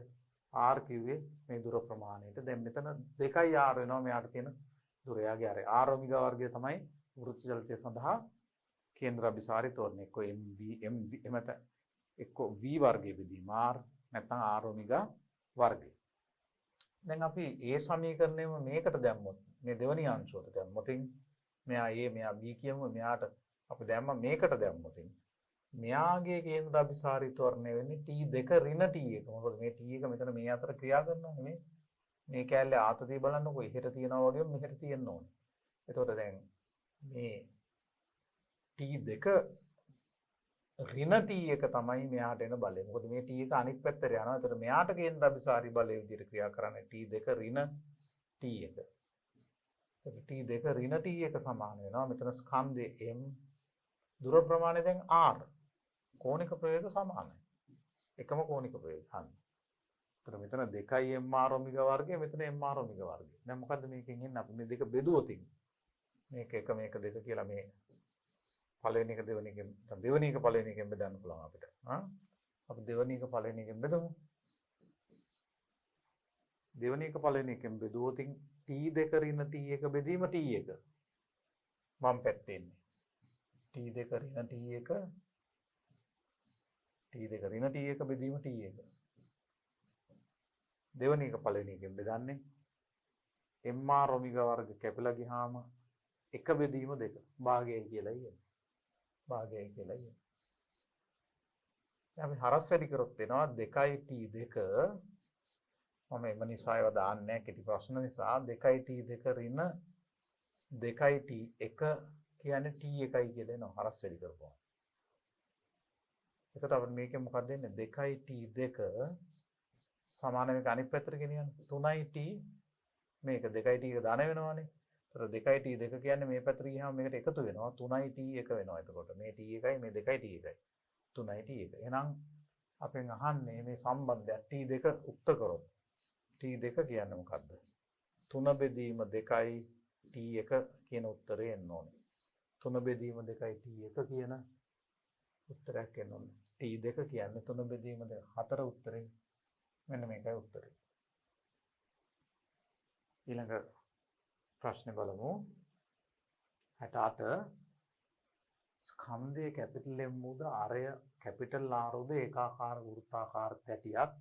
R කිව්වේ මේ දුර ප්‍රමාණයට. දැන් මෙතන 2R වෙනවා මෙයාට තියෙන දුර. යාගේ R ඔමෙගා වර්ගය තමයි වෘත්ත චලිතය සඳහා කේන්ද්‍ර අභිසාරී ත්වරණය. එක්ක MV එමෙත එක්ක V වර්ගයේ බෙදීම R නැත්නම් R ඔමෙගා වර්ගය. දැන් අපි ඒ සමීකරණයම මේකට දැම්මොත් මේ දෙවෙනි අංශුවට දැම්මොත් මෙයා A මෙයා B කියමු. මෙයාට අපි දැම්ම මේකට දැම්මොත් මෙයාගේ කේන්ද්‍ර අභිසාරී ත්වරණය වෙන්නේ T2 ඍණ T1. මොකද මේ T1 මෙතන මේ අතර ක්‍රියා කරනවා නෙමෙයි. මේ කැලේ ආතතිය බලන්නකො ඉහෙට තියනවා වගේම මෙහෙට තියෙන්න ඕනේ. එතකොට දැන් මේ T2 ඍණ T1 තමයි මෙයාට එන බලය. මොකද මේ T1 අනිත් පැත්තට යනවා. ඒතර මෙයාට කේන්ද්‍ර අභිසාරී බලය විදිහට ක්‍රියා කරන්නේ T2 ඍණ T1. ඒතර T2 ඍණ T1 සමාන වෙනවා. මෙතන ස්කන්ධේ M, දුර ප්‍රමාණය දැන් R. කෝණික ප්‍රවේග සමානයි. එකම කෝණික ප්‍රවේග. හරි. ඒතර මෙතන 2 mr ඔමෙගා වර්ගය, මෙතන mr ඔමෙගා වර්ගය. දැන් මොකද්ද මේකෙන් එන්නේ? අපි මේ දෙක බෙදුවොත් මේක එක මේක දෙක කියලා මේ පළවෙනි එක දෙවෙනි එකෙන් දෙවෙනි එක පළවෙනි එකෙන් බෙදන්න පුළුවන් අපිට. අපි දෙවෙනි එක පළවෙනි එකෙන් බෙදමු. දෙවෙනි එක පළවෙනි එකෙන් බෙදුවොත් T2 ඍණ T1 බෙදීම T1 වම් පැත්තේ ඉන්නේ. T2 ඍණ T1 T2 ඍණ T1 බෙදීම T1. දෙවෙනි එක පළවෙනි එකෙන් බෙදන්නේ mr ඔමෙගා වර්ග කැපිලා ගියාම එක බෙදීම 2 භාගයයි කියලා කියන්නේ. භාගයයි කියලා කියන්නේ. අපි හරස් වැඩි කරොත් වෙනවා 2t2 මම එම නිසා ඒවා දාන්නේ නැහැ කෙටි ප්‍රශ්න නිසා 2t2 ඍණ 2t1 කියන්නේ t1යි කියලා එනවා හරස් වැඩි කරපුවා. එතකොට අපිට මේකෙන් මොකක්ද එන්නේ 2t2 සමාන මේක අනිත් පැත්තට ගෙනියන්න 3t මේක 2t1 ධන වෙනවානේ. ඒතර 2t2 කියන්නේ මේ පැත්තට ගියාම මේකට එකතු වෙනවා 3t1 වෙනවා. එතකොට මේ t1යි මේ 2t1යි 3t1. එහෙනම් අපෙන් අහන්නේ මේ සම්බන්ධය t2 උක්ත කරොත් t2 කියන්නේ මොකද්ද? 3 බෙදීම 2යි t1 කියන උත්තරේ එන්න ඕනේ. 3 බෙදීම 2යි t1 කියන උත්තරයක් එන්න ඕනේ. t2 කියන්නේ 3 බෙදීම 4 උත්තරේ. මෙන්න මේකයි උත්තරේ. ඊළඟ ප්‍රශ්නේ බලමු. 68 ස්කන්ධයේ කැපිටල් M උද අරය කැපිටල් R උද ඒකාකාර වෘත්තාකාර තැටියක්.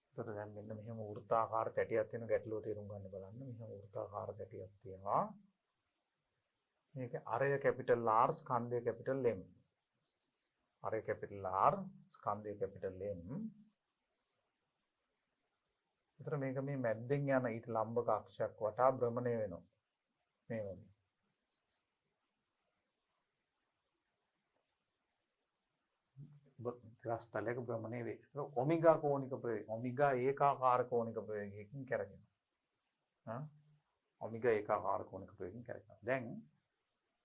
එතකොට දැන් මෙන්න මෙහෙම වෘත්තාකාර තැටියක් තියෙන ගැටලුව තේරුම් ගන්න බලන්න. මෙහෙම වෘත්තාකාර තැටියක් තියෙනවා. මේක අරය කැපිටල් R ස්කන්ධය කැපිටල් M. අරය කැපිටල් R ස්කන්ධය කැපිටල් M. එතකොට මේක මේ මැද්දෙන් යන ඊට ලම්බක අක්ෂයක් වටා භ්‍රමණය වෙනවා. මේ වගේ. ත්‍රිස්තලයක භ්‍රමණය වේ. ඒක ඔමෙගා කෝණික ප්‍රවේගය. ඔමෙගා ඒකාකාර කෝණික ප්‍රවේගයකින් කරගෙනවා. ඔමෙගා ඒකාකාර කෝණික ප්‍රවේගයෙන් කරගෙනවා. දැන්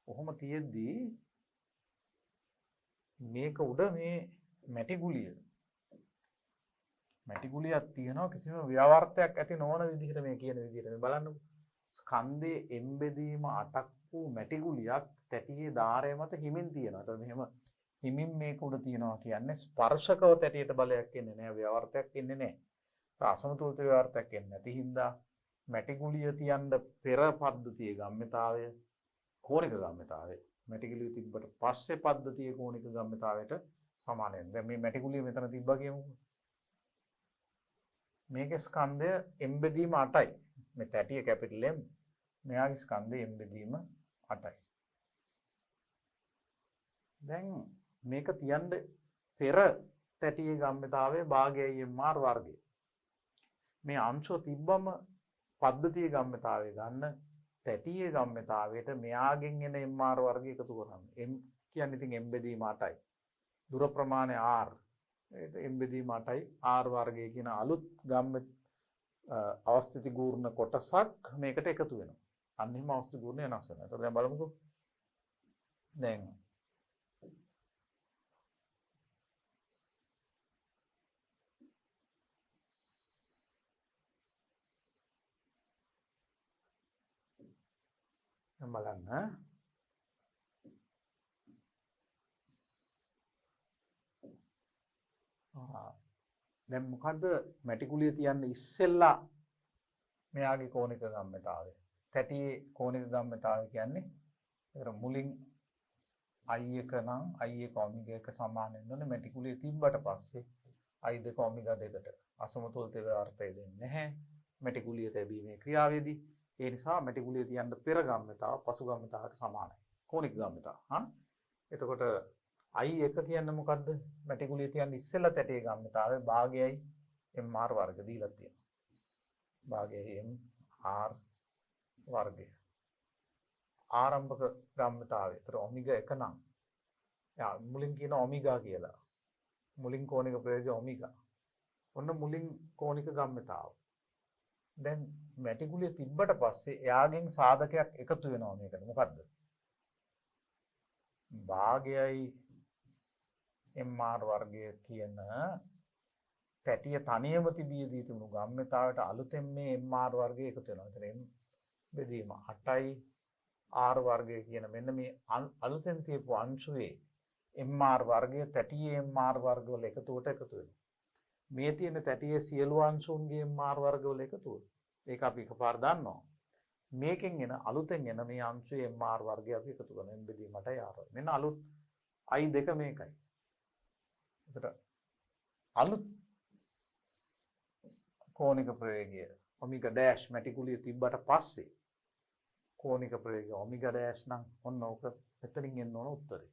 කොහොම තියෙද්දී මේක උඩ මේ මැටි ගුලියක් තියෙනවා කිසිම ව්‍යවර්තයක් ඇති නොවන විදිහට මේ කියන විදිහට මේ බලන්නකො. ස්කන්ධයේ M බෙදීම 8ක් වූ මැටි ගුලියක් තැටියේ ධාරය මත හිමින් තියෙනවා. ඒතකොට මෙහෙම හිමින් මේක උඩ තියනවා කියන්නේ ස්පර්ශකව තැටියට බලයක් එන්නේ නැහැ, ව්‍යවර්තයක් එන්නේ නැහැ. අසමතුලිත ව්‍යවර්තයක් එන්නේ නැති හින්දා මැටි ගුලිය තියන්න පෙර පද්ධතියේ ගම්මිතාවය කෝණික ගම්මිතාවය මැටි ගුලිය තිබ්බට පස්සේ පද්ධතියේ කෝණික ගම්මිතාවයට සමාන වෙනවා. දැන් මේ මැටි ගුලිය මෙතන තිබ්බා කියමුකෝ. මේකේ ස්කන්ධය M බෙදීම 8යි. මේ තැටිය කැපිටල් M. මෙයාගේ ස්කන්ධය M බෙදීම 8යි. දැන් මේක තියන්න පෙර තැටියේ ගම්මිතාවයේ භාගයයි mr වර්ගය. මේ අංශුව තිබ්බම පද්ධතියේ ගම්මිතාවය ගන්න තැටියේ ගම්මිතාවයට මෙයාගෙන් එන mr වර්ගය එකතු කරන්න. m කියන්නේ ඉතින් m බෙදීම 8යි. දුර ප්‍රමාණය r. ඒක m බෙදීම 8යි r වර්ගය කියන අලුත් ගම්ම අවස්ථිති ගූර්ණ කොටසක් මේකට එකතු වෙනවා. අන්න එහෙම අවස්ථිති ගූර්ණ වෙනස් වෙනවා. ඒතකොට දැන් බලමුකෝ දැන් බලන්න දැන් මොකද්ද මැටිකුලිය තියන්න ඉස්සෙල්ලා මෙයාගේ කෝණික ගම්‍යතාවය. තැටියේ කෝණික ගම්‍යතාවය කියන්නේ ඒතර මුලින් i1 නම් i1 ඔමෙගා 1 සමාන වෙන්න ඕනේ මැටිකුලිය තිබ්බට පස්සේ i2 ඔමෙගා 2ට අසමතුලිත වර්තය දෙන්නේ නැහැ මැටිකුලිය තැබීමේ ක්‍රියාවේදී. ඒ නිසා මැටිකුලිය තියන්න පෙර ගම්‍යතාව පසු ගම්‍යතාවට සමානයි. කෝණික ගම්‍යතාව. හා එතකොට i1 කියන්නේ මොකද්ද? මැටිකුලිය තියන්න ඉස්සෙල්ලා තැටියේ ගම්‍යතාවය භාගයයි mr වර්ග දීලා තියෙනවා. භාගයයි mr වර්ගය. ආරම්භක ගම්‍යතාවය. ඒතර ඔමෙගා 1 නම් යා මුලින් කියන ඔමෙගා කියලා. මුලින් කෝණික ප්‍රවේගය ඔමෙගා. ඔන්න මුලින් කෝණික ගම්‍යතාව. දැන් මැටිකුලිය තිබ්බට පස්සේ එයාගෙන් සාධකයක් එකතු වෙනවා මේකට. මොකද්ද? භාගයයි mr වර්ගය කියන පැටිය තනියම තිබියදී තිබුණු ගම්‍යතාවයට අලුතෙන් මේ mr වර්ගය එකතු වෙනවා. එතන බෙදීම 8යි r වර්ගය කියන මෙන්න මේ අලුතෙන් තියපු අංශුවේ mr වර්ගය තැටියේ mr වර්ග වල එකතුවට එකතු වෙනවා. මේ තියෙන තැටියේ සියලු අංශුන්ගේ mr වර්ග වල එකතුව. ඒක අපි එකපාර දන්නවා. මේකෙන් එන අලුතෙන් එන මේ අංශයේ mr වර්ගය අපි එකතු කරනවා. m බෙදීම 8යි r. මෙන්න අලුත් i2 මේකයි. එතකොට අලුත් කෝණික ප්‍රවේගය ඔමෙගා ඩෑෂ් මැටිකුලිය තිබ්බට පස්සේ කෝණික ප්‍රවේගය ඔමෙගා ඩෑෂ් නම් ඔන්න ඕක මෙතනින් එන්න ඕන උත්තරේ.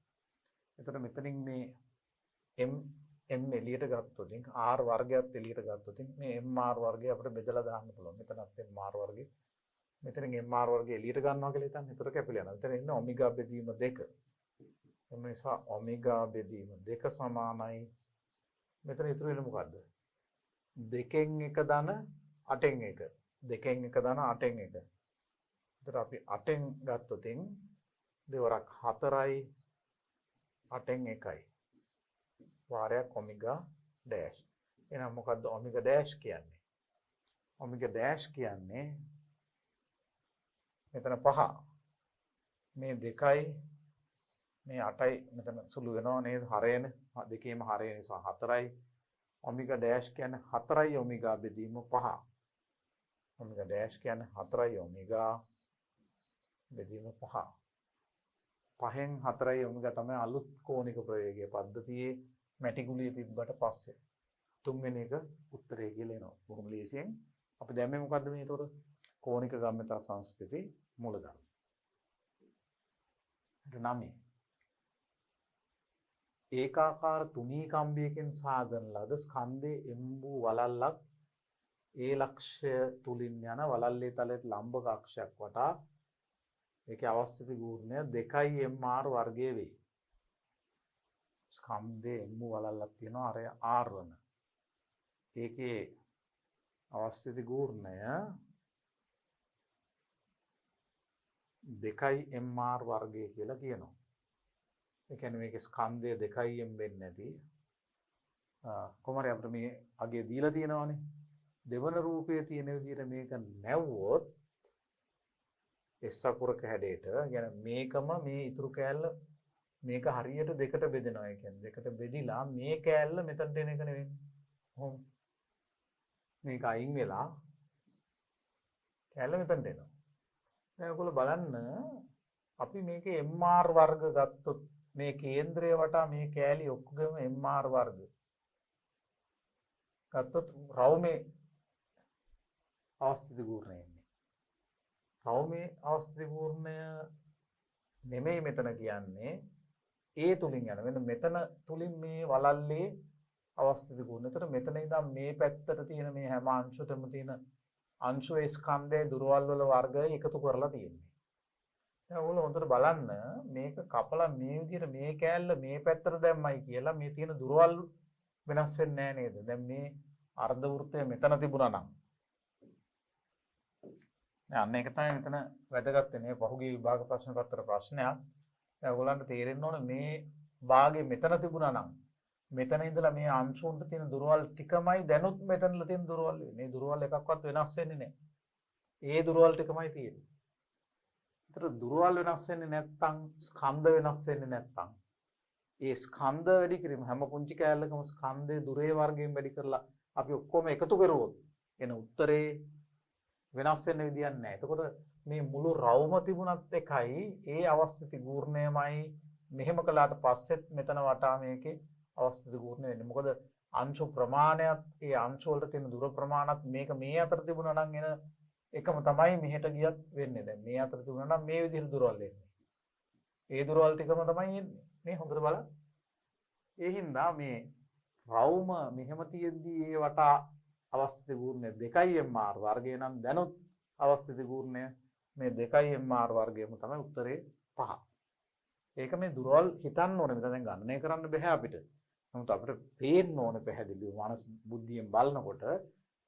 එතකොට මෙතනින් මේ m එළියට ගත්තොත් r වර්ගයත් එළියට ගත්තොත් මේ mr වර්ගය අපිට බෙදලා දාන්න පුළුවන්. මෙතනත් mr වර්ගය මෙතනින් mr වර්ගය එළියට ගන්නවා කියලා හිතන්න. ඒතර කැපිලා යනවා. එතන ඉන්න ඔමෙගා බෙදීම 2. එම නිසා ඔමෙගා බෙදීම 2 සමානයි. මෙතන ඉතුරු වෙන්නේ මොකද්ද? 2න් 1 ධන 8න් 1. 2න් 1 ධන 8න් 1. එතකොට අපි 8න් ගත්තොත් දෙවරක් 4යි 8න් 1යි. වාරයක් ඔමෙගා ඩෑෂ්. එහෙනම් මොකද්ද ඔමෙගා ඩෑෂ් කියන්නේ? ඔමෙගා ඩෑෂ් කියන්නේ මෙතන 5. මේ 2යි මේ 8යි මෙතන සුළු වෙනවා නේද? හරයනේ. දෙකේම හරය නිසා 4යි. ඔමෙගා ඩෑෂ් කියන්නේ 4යි ඔමෙගා බෙදීම 5. ඔමෙගා ඩෑෂ් කියන්නේ 4යි ඔමෙගා බෙදීම 5. 5න් 4යි ඔමෙගා තමයි අලුත් කෝණික ප්‍රවේගය පද්ධතියේ මැටිකුලිය තිබ්බට පස්සේ. තුන්වෙනි එක උත්තරය කියලා එනවා. බොහොම ලේසියෙන් අපි දැම්මේ මොකද්ද මේ ඒතොර? කෝණික ගම්‍යතා සංස්කෘති මූලධර්ම. 9 ඒකාකාර තුනී කම්බියකින් සාදන ලද ස්කන්ධයේ එම්බු වලල්ලක් ඒ ලක්ෂය තුලින් යන වලල්ලේ තලයට ලම්බක අක්ෂයක් වටා ඒකේ අවස්ථිත ගූර්ණය 2යි mr වර්ගයේ වේ. ස්කන්ධයේ එම්බු වලල්ලක් තියෙනවා අර r වන. ඒකේ අවස්ථිත ගූර්ණය 2යි mr වර්ගය කියලා කියනවා. ඒ කියන්නේ මේකේ ස්කන්ධය 2යියෙන් වෙන්නේ නැති කොහමද අපිට මේ අගේ දීලා තියෙනවානේ. දෙවන රූපයේ තියෙන විදිහට මේක නැවුවොත් එස්සකුරක හැඩයට يعني මේකම මේ ඉතුරු කෑල්ල මේක හරියට දෙකට බෙදෙනවා. ඒ කියන්නේ දෙකට බෙදිලා මේ කෑල්ල මෙතනට එන එක නෙවෙයි. කොහොම මේක අයින් වෙලා කෑල්ල මෙතනට එනවා. දැන් ඔයගොල්ලෝ බලන්න අපි මේකේ mr වර්ග ගත්තොත් මේ කේන්ද්‍රය වටා මේ කෑලි ඔක්කොගම mr වර්ග ගත්තොත් රවුමේ අවස්ථිත ගූර්ණය එන්නේ. රවුමේ අවස්ථිත ගූර්ණය නෙමෙයි මෙතන කියන්නේ ඒ තුලින් යන. මෙන්න මෙතන තුලින් මේ වලල්ලේ අවස්ථිත ගූර්ණය. ඒතර මෙතන ඉඳන් මේ පැත්තට තියෙන මේ හැම අංශුවටම තියෙන අංශුවේ ස්කන්ධයේ දුරවල් වල වර්ගය එකතු කරලා තියෙන්නේ. දැන් ඔයගොල්ලෝ හොඳට බලන්න මේක කපලා මේ විදිහට මේ කෑල්ල මේ පැත්තට දැම්මයි කියලා මේ තියෙන දුරවල් වෙනස් වෙන්නේ නැහැ නේද? දැන් මේ අර්ධ වෘත්තය මෙතන තිබුණා නම් දැන් අන්න ඒක තමයි මෙතන වැදගත් වෙන්නේ. පහුගිය විභාග ප්‍රශ්න පත්‍ර ප්‍රශ්නයක් දැන් ඔයගොල්ලන්ට තේරෙන්න ඕනේ මේ වාගේ මෙතන තිබුණා නම් මෙතන ඉඳලා මේ අංශුන්ට තියෙන දුරවල් ටිකමයි දැනුත් මෙතනලා තියෙන දුරවල් වෙන්නේ. මේ දුරවල් එකක්වත් වෙනස් වෙන්නේ නැහැ. ඒ දුරවල් ටිකමයි තියෙන්නේ. ඒතර දුරවල් වෙනස් වෙන්නේ නැත්නම් ස්කන්ධ වෙනස් වෙන්නේ නැත්නම් ඒ ස්කන්ධ වැඩි කිරීම හැම පුංචි කෑල්ලකම ස්කන්ධයේ දුරේ වර්ගයෙන් වැඩි කරලා අපි ඔක්කොම එකතු කරුවොත් එන උත්තරේ වෙනස් වෙන්න විදියක් නැහැ. එතකොට මේ මුළු රවුම තිබුණත් එකයි ඒ අවස්ථිති ගූර්ණයමයි මෙහෙම කළාට පස්සෙත් මෙතන වටා මේකේ අවස්ථිති ගූර්ණය වෙන්නේ. මොකද අංශු ප්‍රමාණයත් ඒ අංශු වලට තියෙන දුර ප්‍රමාණත් මේක මේ අතර තිබුණා නම් එන එකම තමයි මෙහෙට ගියත් වෙන්නේ. දැන් මේ අතර තිබුණා නම් මේ විදිහට දුරවල් එන්නේ. ඒ දුරවල් ටිකම තමයි එන්නේ. මේ හොඳට බලන්න. ඒ හින්දා මේ රවුම මෙහෙම තියෙද්දී ඒ වටා අවස්ථිති ගූර්ණය 2mr වර්ගය නම් දැනුත් අවස්ථිති ගූර්ණය මේ 2mr වර්ගයම තමයි උත්තරේ 5. ඒක මේ දුරවල් හිතන්න ඕනේ. මෙතන දැන් ගණනය කරන්න බෑ අපිට. නමුත් අපිට පේන්න ඕනේ පැහැදිලිව මානස බුද්ධියෙන් බලනකොට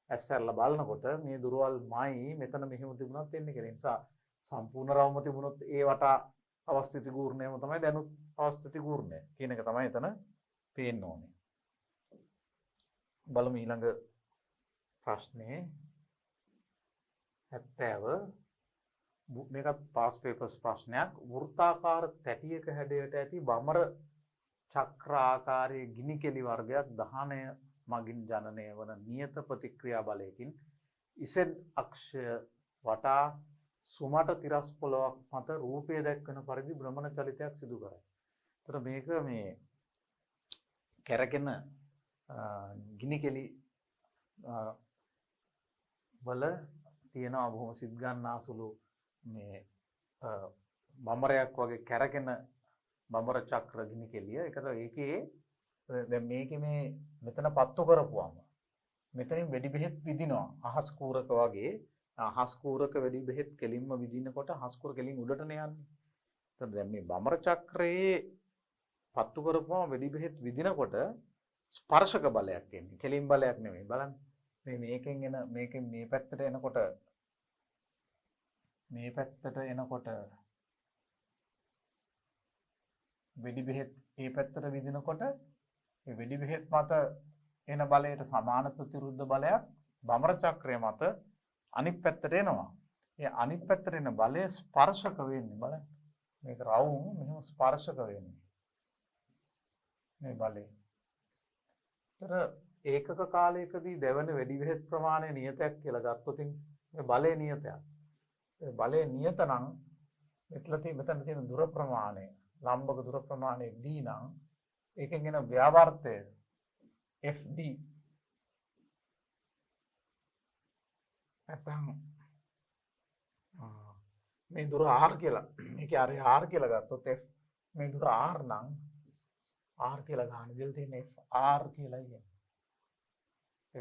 ඇස්සරලා බලනකොට මේ දුරවල්මයි මෙතන මෙහෙම තිබුණත් එන්නේ කියලා. ඒ නිසා සම්පූර්ණ රවුම තිබුණොත් ඒ වටා අවස්ථිති ගූර්ණයම තමයි දැනුත් අවස්ථිති ගූර්ණය කියන එක තමයි එතන පේන්න ඕනේ. බලමු ඊළඟ ප්‍රශ්නේ 70 මේකත් පාස් පේපර්ස් ප්‍රශ්නයක්. වෘත්තාකාර තැටියක හැඩයට ඇති බමර චක්‍ර ආකාරයේ ගිනි කෙලි වර්ගයක් දහනය මගින් ජනනය වන නියත ප්‍රතික්‍රියා බලයකින් ඉසෙඩ් අක්ෂය වටා සුමට තිරස් පොළොවක් මත රූපය දැක්වන පරිදි භ්‍රමණ චලිතයක් සිදු කරයි. ඒතර මේක මේ කැරකෙන ගිනි කෙලි වල තියෙනවා බොහොම සිත් ගන්නාසුළු මේ බඹරයක් වගේ කැරකෙන බඹර චක්‍ර ගිනි කෙලිය. ඒකට ඒකේ දැන් මේකේ මේ මෙතන පත්තු කරපුවාම මෙතනින් වෙඩි බෙහෙත් විදිනවා අහස් කූරක වගේ. අහස් කූරක වෙඩි බෙහෙත් කෙලින්ම විදිනකොට අහස් කූර කෙලින් උඩටනේ යන්නේ. එතකොට දැන් මේ බඹර චක්‍රයේ පත්තු කරපුවාම වෙඩි බෙහෙත් විදිනකොට ස්පර්ශක බලයක් එන්නේ. කෙලින් බලයක් නෙමෙයි. බලන්න. මේකෙන් එන මේකෙන් මේ පැත්තට එනකොට වෙඩි බෙහෙත් ඒ පැත්තට විදිනකොට ඒ වෙඩි බෙහෙත් මත එන බලයට සමාන ප්‍රතිවිරුද්ධ බලයක් බඹර චක්‍රය මත අනිත් පැත්තට එනවා. ඒ අනිත් පැත්තට එන බලය ස්පර්ශක වෙන්නේ. බලන්න. මේක රවුම් මෙහෙම ස්පර්ශක වෙන්නේ. මේ බලය. ඒතර ඒකක කාලයකදී දැවෙන වෙඩි බෙහෙත් ප්‍රමාණය නියතයක් කියලා ගත්තොත් මේ බලය නියතයක්. ඒ බලය නියත නම් මෙතන තියෙන දුර ප්‍රමාණය ලම්බක දුර ප්‍රමාණය d නම් ඒකෙන් එන ව්‍යාවර්තය fd නැත්නම් මේ දුර r කියලා මේකේ r කියලා ගත්තොත් f මේ දුර r නම් r කියලා ගන්න ඉතින් තියෙන fr කියලා කියන්නේ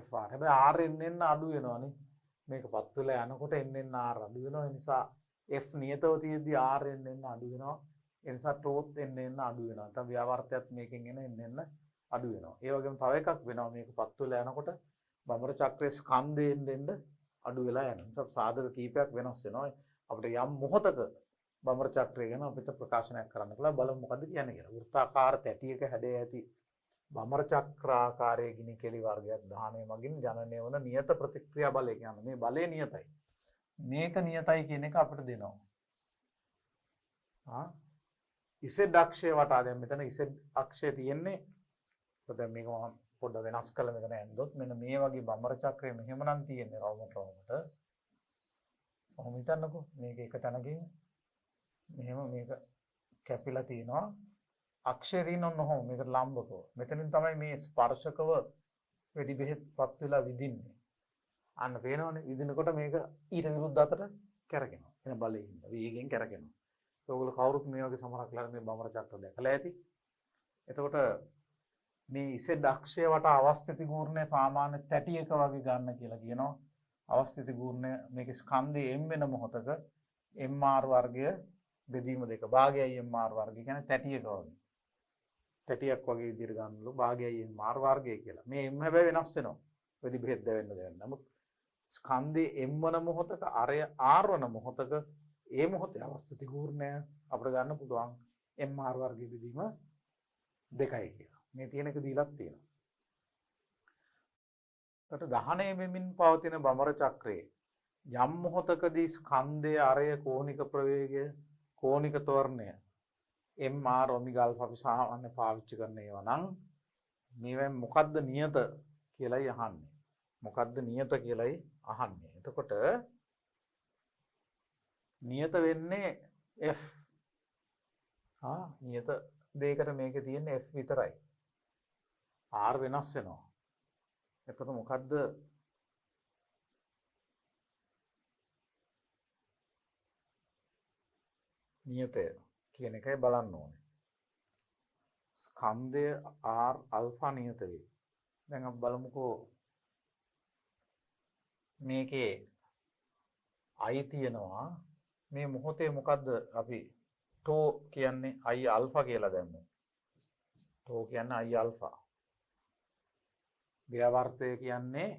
fr. හැබැයි r එන්න අඩු වෙනවනේ. මේකපත් වෙලා යනකොට එන්න r අඩු වෙනවා. ඒ නිසා f නියතව තියෙද්දි r එන්න අඩු වෙනවා. ඒ නිසා ටෝත් එන්න අඩු වෙනවා. නැත්නම් ව්‍යාවර්තයත් මේකෙන් එන්න අඩු වෙනවා. ඒ වගේම තව එකක් වෙනවා මේකපත් වෙලා යනකොට බඹර චක්‍රයේ ස්කන්ධයෙන් එන්න අඩු වෙලා යනවා. නිසා සාධක කීපයක් වෙනස් වෙනවා. අපිට යම් මොහොතක බඹර චක්‍රය ගැන අපිට ප්‍රකාශනයක් කරන්න කළා. බලමු මොකද කියන්නේ කියලා. වෘත්තාකාර තැටියක හැඩය ඇති බඹර චක්‍රාකාරයේ ගිනි කෙලි වර්ගයක් දහනය මගින් ජනනය වන නියත ප්‍රතික්‍රියා බලය කියන්නේ මේ බලය නියතයි. මේක නියතයි කියන එක අපිට දෙනවා. ඉසෙඩ් අක්ෂය වටා දැන් මෙතන ඉසෙඩ් අක්ෂය තියෙන්නේ. දැන් මේක මම පොඩ්ඩක් වෙනස් කළා මෙතන ඇන්දොත් මෙන්න මේ වගේ බඹර චක්‍රය මෙහෙමනම් තියෙන්නේ රවුමට. කොහොම හිතන්නකෝ මේක එක තැනකින් මෙහෙම මේක කැපිලා තියෙනවා. අක්ෂය තියෙනොත් නොහොම මේකට ලම්බකව. මෙතනින් තමයි මේ ස්පර්ශකව වෙඩි බෙහෙත්පත් වෙලා විදින්නේ. අන්න පේනවනේ විදිනකොට මේක ඊට විරුද්ධ අතට කැරගෙනවා. එන බලයෙන් වේගෙන් කැරගෙනවා. ඔයගොල්ලෝ කවුරුත් මේ වගේ සමහරක් ලාර මේ බඹර චක්‍ර දැකලා ඇති. එතකොට මේ ඉසෙඩ් අක්ෂය වටා අවස්ථිති ගූර්ණය සාමාන්‍ය තැටියක වගේ ගන්න කියලා කියනවා. අවස්ථිති ගූර්ණය මේකේ ස්කන්ධයේ m වෙන මොහොතක mr වර්ගය බෙදීම දෙක භාගයයි mr වර්ගය කියන්නේ තැටියක වගේ. තැටියක් වගේ විදිහට ගන්නලු භාගයයි mr වර්ගය කියලා. මේ m හැබැයි වෙනස් වෙනවා. වෙඩි බෙහෙත් දෙවෙන්න. නමුත් ස්කන්ධයේ m වන මොහොතක අරය r වන මොහොතක ඒ මොහොතේ අවස්ථිති ගූර්ණය අපිට ගන්න පුළුවන් mr වර්ගයේ බෙදීම 2යි කියලා. මේ තියෙන එක දීලක් තියෙනවා. එතකොට දහනය වෙමින් පවතින බඹර චක්‍රයේ යම් මොහොතකදී ස්කන්ධයේ අරය කෝණික ප්‍රවේගය කෝණික ත්වරණය mr ඔමෙගා අල්ෆා අපි සාමාන්‍ය පාවිච්චි කරන ඒවා නම් මේවෙන් මොකද්ද නියත කියලායි අහන්නේ. මොකද්ද නියත කියලායි අහන්නේ. එතකොට නියත වෙන්නේ f. නියත දෙයකට මේකේ තියෙන්නේ f විතරයි. r වෙනස් වෙනවා. එතකොට මොකද්ද නියතය කියන එකයි බලන්න ඕනේ. ස්කන්ධය r අල්ෆා නියත වේ. දැන් අපි බලමුකෝ මේකේ i තියෙනවා. මේ මොහොතේ මොකද්ද අපි ටෝ කියන්නේ i අල්ෆා කියලා දැම්මු. ටෝ කියන්නේ i අල්ෆා. ව්‍යවර්තය කියන්නේ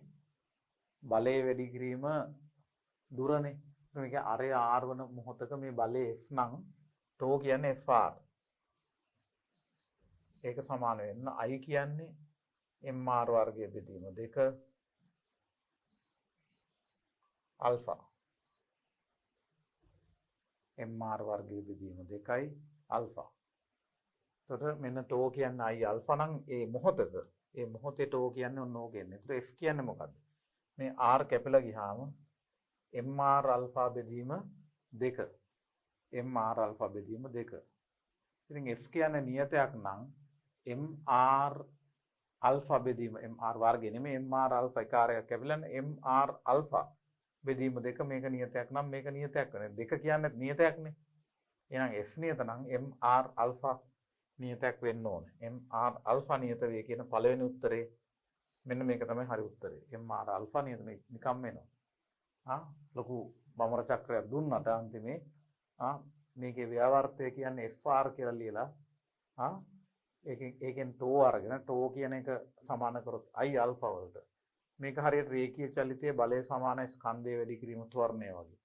බලය වැඩි කිරීම දුරනේ. මේක අරය r වන මොහොතක මේ බලය f නම් ටෝ කියන්නේ fr. ඒක සමාන වෙන්න i කියන්නේ mr වර්ගයේ බෙදීම 2 අල්ෆා. mr වර්ගයේ බෙදීම 2යි අල්ෆා. එතකොට මෙන්න ටෝ කියන්නේ i අල්ෆා නම් ඒ මොහොතක ඒ මොහොතේ ටෝ කියන්නේ ඔන්න ඕක එන්නේ. එතකොට f කියන්නේ මොකද්ද? මේ r කැපිලා ගියාම mr අල්ෆා බෙදීම 2. mr අල්ෆා බෙදීම 2. ඉතින් f කියන්නේ නියතයක් නම් mr අල්ෆා බෙදීම mr වර්ගය නෙමෙයි mr අල්ෆා එකාරයක් කැපිලා mr අල්ෆා බෙදීම 2 මේක නියතයක් නම් මේක නියතයක් වෙනවා. 2 කියන්නේ නියතයක්නේ. එහෙනම් f නියත නම් mr අල්ෆා නියතයක් වෙන්න ඕනේ. mr අල්ෆා නියත වේ කියන පළවෙනි උත්තරේ මෙන්න මේක තමයි හරි උත්තරේ. mr අල්ෆා නියත නිකම් වෙනවා. ලොකු බඹර චක්‍රයක් දුන්නට අන්තිමේ මේකේ ව්‍යවර්තය කියන්නේ fr කියලා ලියලා ඒකෙන් ටෝ අරගෙන ටෝ කියන එක සමාන කරොත් i අල්ෆා වලට මේක හරියට රේඛීය චලිතයේ බලය සමාන ස්කන්ධය වැඩි කිරීම ත්වරණය වගේ.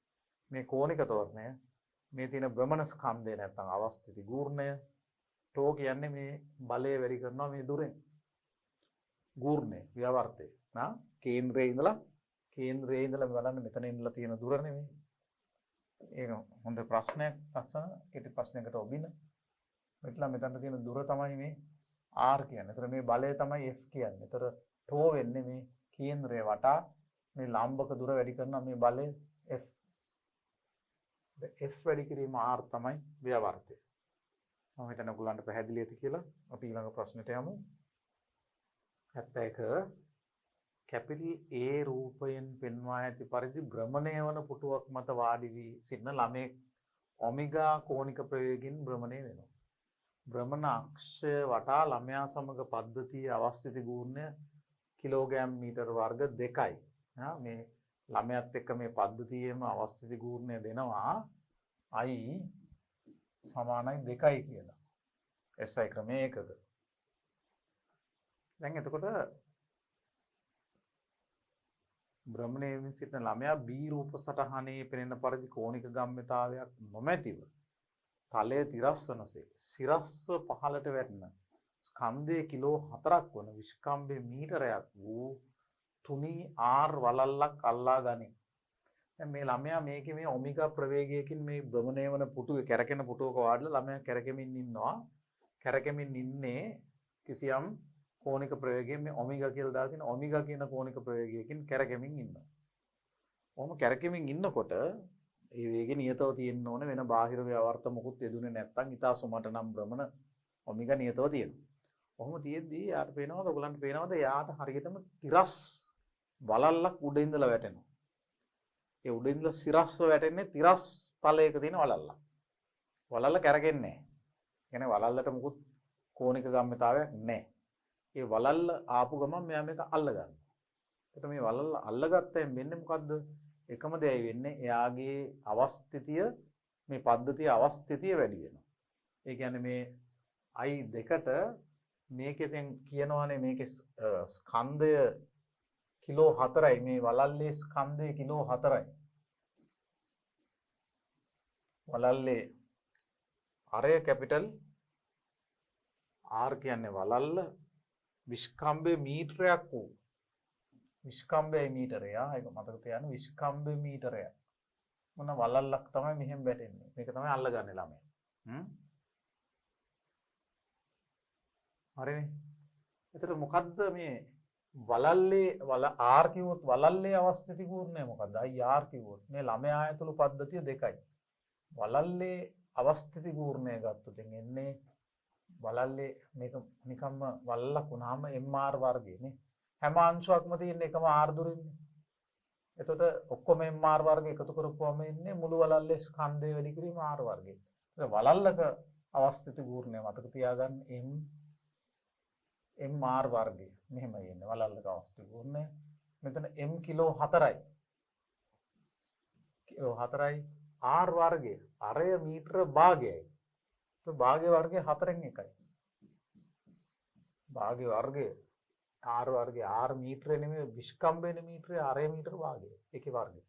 මේ කෝණික ත්වරණය මේ තියෙන භ්‍රමණ ස්කන්ධය නැත්නම් අවස්ථිති ගූර්ණය ටෝ කියන්නේ මේ බලය වැඩි කරනවා මේ දුරෙන්. ගූර්ණය ව්‍යවර්තය කේන්ද්‍රයේ ඉඳලා බලන්න මෙතන ඉඳලා තියෙන දුර නෙමෙයි. ඒක හොඳ ප්‍රශ්නයක්. ලස්සන කෙටි ප්‍රශ්නයකට ඔබින. මෙතන තියෙන දුර තමයි මේ r කියන්නේ. ඒතර මේ බලය තමයි f කියන්නේ. ඒතර ටෝ වෙන්නේ මේ කේන්ද්‍රය වටා මේ ලම්බක දුර වැඩි කරනවා මේ බලය f. f වැඩි කිරීම r තමයි ව්‍යවර්තය. මම හිතන්නේ ඔයගොල්ලන්ට පැහැදිලි ඇති කියලා. අපි ඊළඟ ප්‍රශ්නෙට යමු. 71 කැපිටල් A රූපයෙන් පෙන්වා ඇති පරිදි භ්‍රමණය වන පුටුවක් මත වාඩි වී සිටින ළමෙක් ඔමෙගා කෝණික ප්‍රවේගයෙන් භ්‍රමණය වෙනවා. භ්‍රමණ අක්ෂය වටා ළමයා සමග පද්ධතියේ අවස්ථිති ගුණය කිලෝග්‍රෑම් මීටර වර්ග 2යි. මේ ළමයාත් එක්ක මේ පද්ධතියේම අවස්ථිති ගුණය දෙනවා i සමානයි 2යි කියලා. SI ක්‍රමයේ එකක. දැන් එතකොට භ්‍රමණයෙන් සිටින ළමයා B රූප සටහනේ පෙනෙන පරිදි කෝණික ගම්‍යතාවයක් නොමැතිව තලය තිරස් වනසේ සිරස්ව පහළට වැටෙන ස්කන්ධයේ කිලෝ 4ක් වන විස්කම්භයේ මීටරයක් වූ තුනී R වලල්ලක් අල්ලා ගනී. දැන් මේ ළමයා මේකේ මේ ඔමෙගා ප්‍රවේගයකින් මේ භ්‍රමණය වන පුටුවේ කැරකෙන පුටුවක වාඩිලා ළමයා කැරකෙමින් ඉන්නවා. කැරකෙමින් ඉන්නේ කිසියම් කෝණික ප්‍රවේගයෙන් මේ ඔමෙගා කියලා දාලා තියෙන ඔමෙගා කියන කෝණික ප්‍රවේගයකින් කැරකෙමින් ඉන්නවා. ඔහොම කැරකෙමින් ඉන්නකොට ඒ වේගය නියතව තියෙන්න ඕනේ වෙන බාහිර ව්‍යවර්ත මොකුත් යෙදුනේ නැත්නම් ඊට සුමට නම් භ්‍රමණ ඔමෙගා නියතව තියෙනවා. ඔහොම තියෙද්දී යාට පේනවද ඔයගලන්ට පේනවද යාට හරියටම තිරස් වලල්ලක් උඩ ඉඳලා වැටෙනවා. ඒ උඩ ඉඳලා සිරස්ව වැටෙන්නේ තිරස් තලයක තියෙන වලල්ලක්. වලල්ල කැරකෙන්නේ නැහැ. කියන්නේ වලල්ලට මොකුත් කෝණික ගම්‍යතාවයක් නැහැ. ඒ වලල්ල ආපු ගමන් මෙයා මේක අල්ල ගන්නවා. එතකොට මේ වලල්ල අල්ලගත්තෙන් වෙන්නේ මොකද්ද? එකම දෙයයි වෙන්නේ එයාගේ අවස්ථිතිය මේ පද්ධතියේ අවස්ථිතිය වැඩි වෙනවා. ඒ කියන්නේ මේ i දෙකට මේකෙන් කියනවානේ මේකේ ස්කන්ධය කිලෝ 4යි මේ වලල්ලේ ස්කන්ධය කිලෝ 4යි. වලල්ලේ අරය කැපිටල් R කියන්නේ වලල්ල විස්කම්බේ මීටරයක් වූ විස්කම්බේ මීටරය ඒක මතක තියාගන්න විස්කම්බේ මීටරය මොන වලල්ලක් තමයි මෙහෙම වැටෙන්නේ මේක තමයි අල්ලගන්නේ ළමයා හරිනේ එතකොට මොකද්ද මේ වලල්ලේ R කිව්වොත් වලල්ලේ අවස්ථිති කූර්ණය මොකද්ද අයි R කිව්වොත් මේ ළමයා ඇතුළු පද්ධතිය දෙකයි වලල්ලේ අවස්ථිති කූර්ණය ගත්තොත් එන්නේ වලල්ලේ මේක නිකම්ම වලල්ලක් වුණාම MR වර්ගයනේ හැම අංශුවක්ම තියෙන එකම R දුරින්නේ එතකොට ඔක්කොම MR වර්ග එකතු කරපුවම ඉන්නේ මුළු වලල්ලේ ස්කන්ධය වැඩි කිරීම R වර්ගය. ඒක වලල්ලක අවස්ථිත ගූර්ණය මතක තියාගන්න MR වර්ගය. මෙහෙමයි එන්නේ වලල්ලක අවස්ථිත ගූර්ණය. මෙතන M කිලෝ 4යි. කිලෝ 4යි R වර්ගය. අරය මීටර භාගයයි. તો භාගය වර්ගය 4න් එකයි. භාගය වර්ගය R වර්ගය R මීටරේ නෙමෙයි විස්කම්බේන මීටරේ අරය මීටර භාගය. ඒකේ වර්ගය.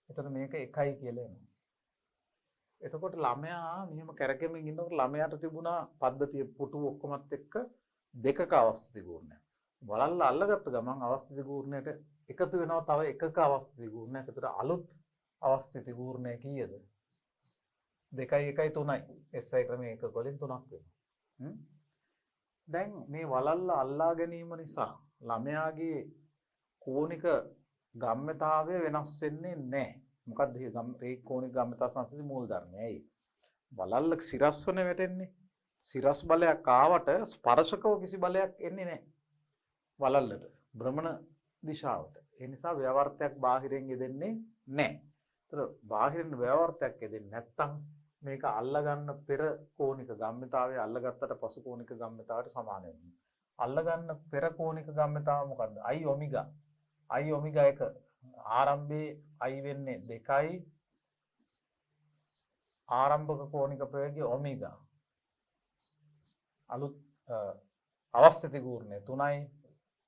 එතකොට මේක 1යි කියලා එනවා. එතකොට ළමයා මෙහෙම කැරකෙමින් ඉන්නකොට ළමයාට තිබුණා පද්ධතිය පුටු ඔක්කොමත් එක්ක දෙකක අවස්ථිත ගූර්ණයක්. වලල්ල අල්ලගත්ත ගමන් අවස්ථිත ගූර්ණයට එකතු වෙනවා තව එකක අවස්ථිත ගූර්ණයක්. එතකොට අලුත් අවස්ථිත ගූර්ණය කීයද? 2යි 1යි 3යි. SI ක්‍රමයේ එක වලින් 3ක් වෙනවා. දැන් මේ වලල්ල අල්ලා ගැනීම නිසා ළමයාගේ කෝණික ගම්‍යතාවය වෙනස් වෙන්නේ නැහැ. මොකද්ද මේ කෝණික ගම්‍යතා සංස්කෘතික මූල ධර්මය. ඇයි? වලල්ල සිරස්වනේ වැටෙන්නේ. සිරස් බලයක් ආවට ස්පර්ශකව කිසි බලයක් එන්නේ නැහැ. වලල්ලට භ්‍රමණ දිශාවට. ඒ නිසා ව්‍යවර්තයක් බාහිරින් යෙදෙන්නේ නැහැ. ඒතර බාහිරින් ව්‍යවර්තයක් යෙදෙන්නේ නැත්තම් මේක අල්ලගන්න පෙර කෝණික ගම්‍යතාවය අල්ලගත්තට පසු කෝණික ගම්‍යතාවට සමාන වෙනවා. අල්ලගන්න පෙර කෝණික ගම්‍යතාව මොකද්ද? I ඔමෙගා. I ඔමෙගා 1 ආරම්භයේ I වෙන්නේ 2යි. ආරම්භක කෝණික ප්‍රවේගය ඔමෙගා. අලුත් අවස්ථිත ගූර්ණය 3යි.